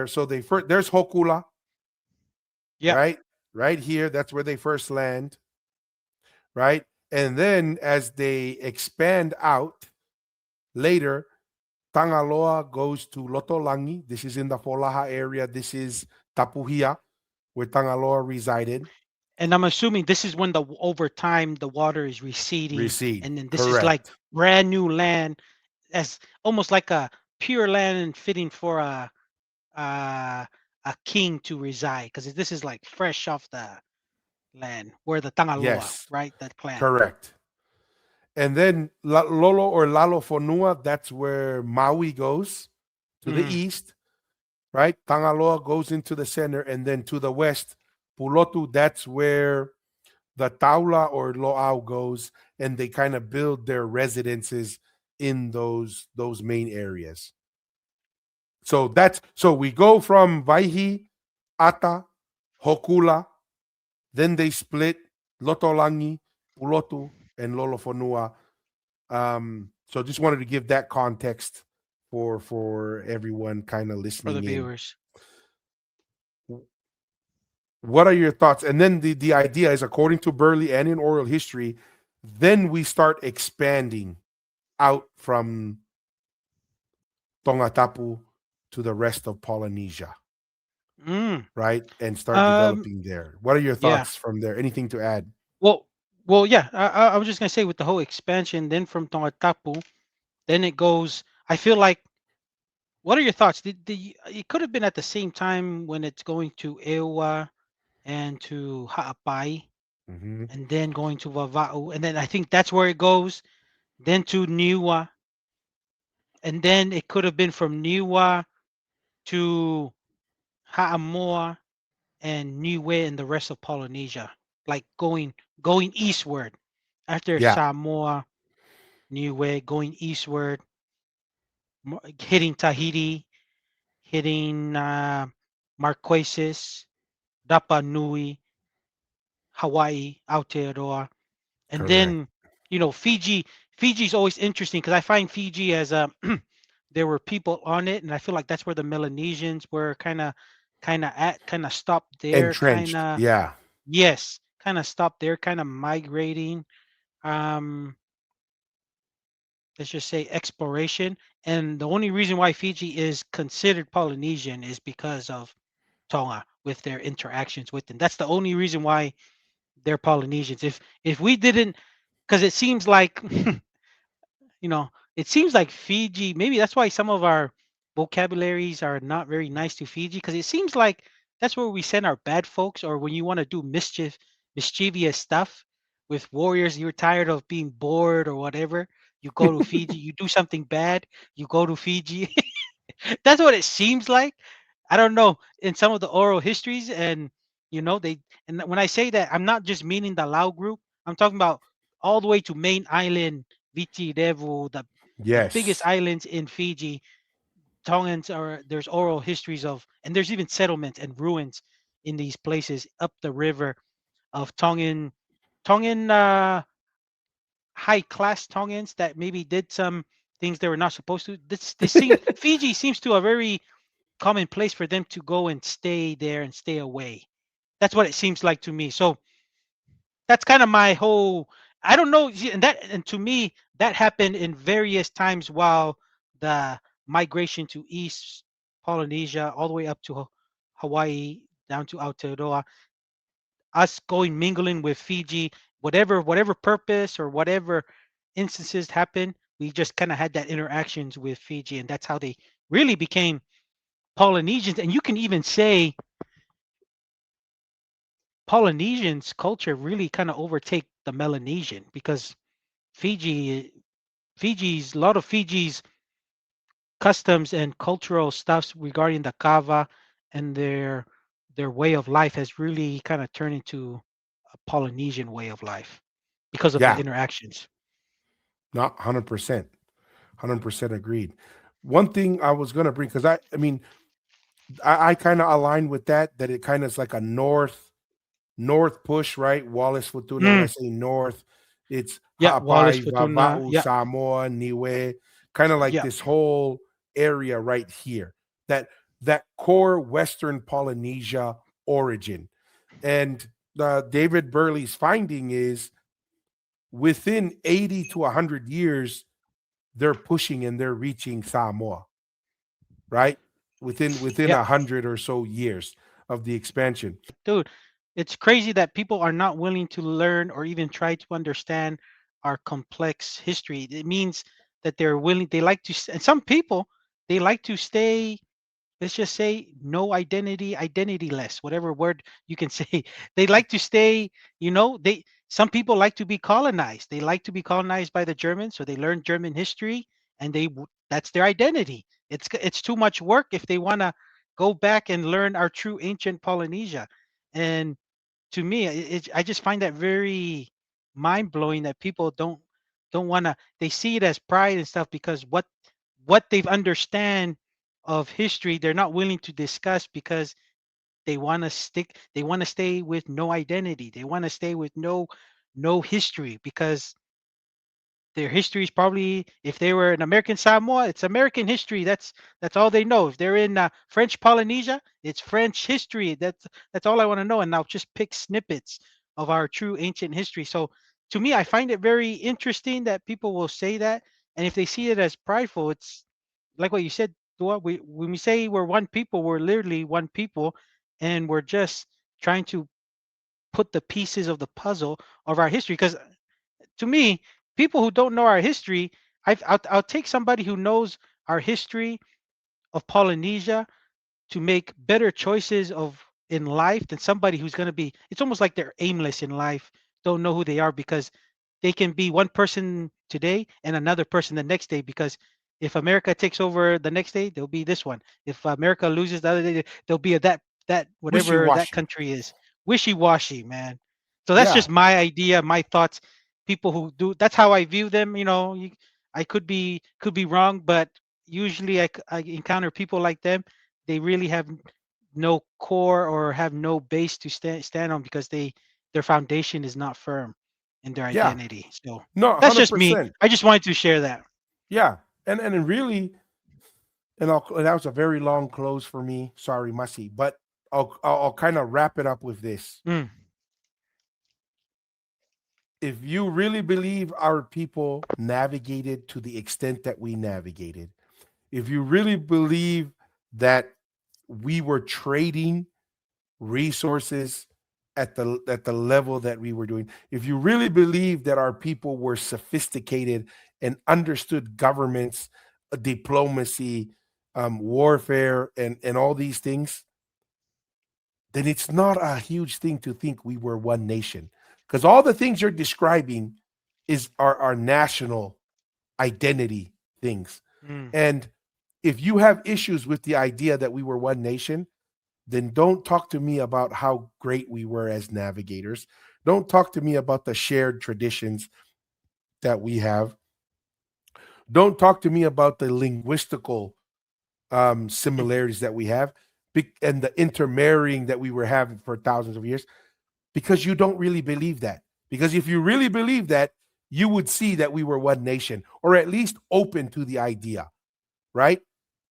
so they first, there's Hokula, yeah. right here. That's where they first land, right? And then as they expand out later, Tangaloa goes to Lotolangi. This is in the Folaha area. This is Tapuhia, where Tangaloa resided. And I'm assuming this is when over time the water is receding, Recede. and then this is like Correct. brand new land, as almost like a pure land and fitting for uh, a king to reside, because this is like fresh off the land where the Tangaloa, Yes. right? That clan. Correct. And then Lolo or Lalo Fonua, that's where Maui goes to the Mm, east, right? Tangaloa goes into the center, and then to the west, Pulotu, that's where the Taula or Lo'au goes, and they kind of build their residences in those main areas. So we go from Vahe, ʻAta, Hokula, then they split Lotolangi, Pulotu, and Lolofonua. So just wanted to give that context for everyone kind of for the listening in. viewers. What are your thoughts? And then the idea is, according to Burley and in oral history, then we start expanding out from Tongatapu to the rest of Polynesia, Mm, right? And start um, developing there. What are your yeah. thoughts from there? Anything to add? Well, yeah. I was just gonna say with the whole expansion, then from Tongatapu, then it goes. I feel like. What are your thoughts? It could have been at the same time when it's going to Ewa and to Ha'apai, Mm-hmm. and then going to Vava'u, and then I think that's where it goes. Then to Niua, and then it could have been from Niua to Ha'amoa and Niue and the rest of Polynesia, like going eastward after Yeah, Samoa, Niue, going eastward, hitting Tahiti, hitting Marquesas, Rapa Nui, Hawaii, Aotearoa, and correct. then Fiji. Fiji's always interesting because I find Fiji as a there were people on it, and I feel like that's where the Melanesians were kind of stopped there, kind Entrenched. of Yeah. yes, kind of stopped there, kind of migrating. Um, let's just say exploration, and the only reason why Fiji is considered Polynesian is because of Tonga with their interactions with them. That's the only reason why they're Polynesians. If we didn't because it seems like it seems like Fiji, maybe that's why some of our vocabularies are not very nice to Fiji, because it seems like that's where we send our bad folks, or when you want to do mischievous stuff with warriors, you're tired of being bored or whatever, you go to Fiji, you do something bad, you go to Fiji. That's what it seems like. I don't know, in some of the oral histories, and they, and when I say that, I'm not just meaning the Lao group. I'm talking about all the way to main island, Viti Levu, the biggest Yes. islands in Fiji. Tongans are, there's oral histories of, and there's even settlements and ruins in these places up the river of Tongan high class Tongans that maybe did some things they were not supposed to. This seems Fiji seems to a very common place for them to go and stay there and stay away. That's what it seems like to me. So that's kind of my whole. I don't know, and to me that happened in various times while the migration to East Polynesia all the way up to Hawaii down to Aotearoa, us going mingling with Fiji, whatever purpose or whatever instances happen, we just kind of had that interactions with Fiji, and that's how they really became Polynesians. And you can even say Polynesians culture really kind of overtake the Melanesian, because Fiji's a lot of Fiji's customs and cultural stuffs regarding the kava and their way of life has really kind of turned into a Polynesian way of life because of the Yeah. interactions. Not 100%. 100% agreed. One thing I was gonna bring, because I mean, I kind of align with that it kind of is like a north push, right? Wallace Futuna, when I Mm, say north, it's yeah, Wallace Ha'apai, Futuna. Vava'u, Yeah, Samoa, Niue, kind of like yeah, this whole area right here. That core Western Polynesia origin. And David Burley's finding is within 80 to 100 years, they're pushing and they're reaching Samoa, right? Within yeah. 100 or so years of the expansion. Dude, it's crazy that people are not willing to learn or even try to understand our complex history. It means that they like to, and some people, they like to stay, let's just say, no identity, identityless, whatever word you can say. They like to stay, some people like to be colonized. They like to be colonized by the Germans, so they learn German history, and that's their identity. It's too much work if they want to go back and learn our true ancient Polynesia. And to me, I just find that very mind blowing that people don't want to. They see it as pride and stuff, because what they've understand of history, they're not willing to discuss, because they want to stay with no identity. They want to stay with no history, because their history is probably, if they were in American Samoa, it's American history. That's all they know. If they're in French Polynesia, it's French history. That's all I want to know. And I'll just pick snippets of our true ancient history. So to me, I find it very interesting that people will say that, and if they see it as prideful, it's like what you said, Dua. When we say we're one people, we're literally one people, and we're just trying to put the pieces of the puzzle of our history. Because to me, people who don't know our history, I'll take somebody who knows our history of Polynesia to make better choices of in life than somebody who's going to be. It's almost like they're aimless in life, don't know who they are, because they can be one person today and another person the next day. Because if America takes over the next day, there'll be this one. If America loses the other day, there'll be that whatever that Wishy-washy. country is. Wishy-washy, man. So that's Yeah. just my idea, my thoughts. People who do, that's how I view them. I could be wrong, but usually I encounter people like them. They really have no core or have no base to stand on, because their foundation is not firm in their Yeah. identity. So No, that's just me. 100%. I just wanted to share that. Yeah. And really, and that was a very long close for me. Sorry, Masi, but I'll kind of wrap it up with this. Mm, If you really believe our people navigated to the extent that we navigated, if you really believe that we were trading resources at the level that we were doing, if you really believe that our people were sophisticated and understood governments, diplomacy, warfare, and all these things, then it's not a huge thing to think we were one nation, because all the things you're describing are our national identity things. Mm. And if you have issues with the idea that we were one nation, then don't talk to me about how great we were as navigators. Don't talk to me about the shared traditions that we have. Don't talk to me about the linguistical similarities that we have and the intermarrying that we were having for thousands of years, because you don't really believe that. Because if you really believe that, you would see that we were one nation, or at least open to the idea, right?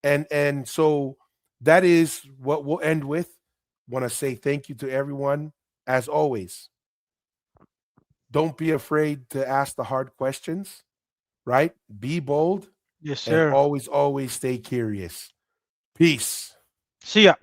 And so that is what we'll end with. Want to say thank you to everyone. As always, don't be afraid to ask the hard questions, right? Be bold Yes, and sir. always stay curious. Peace. See ya.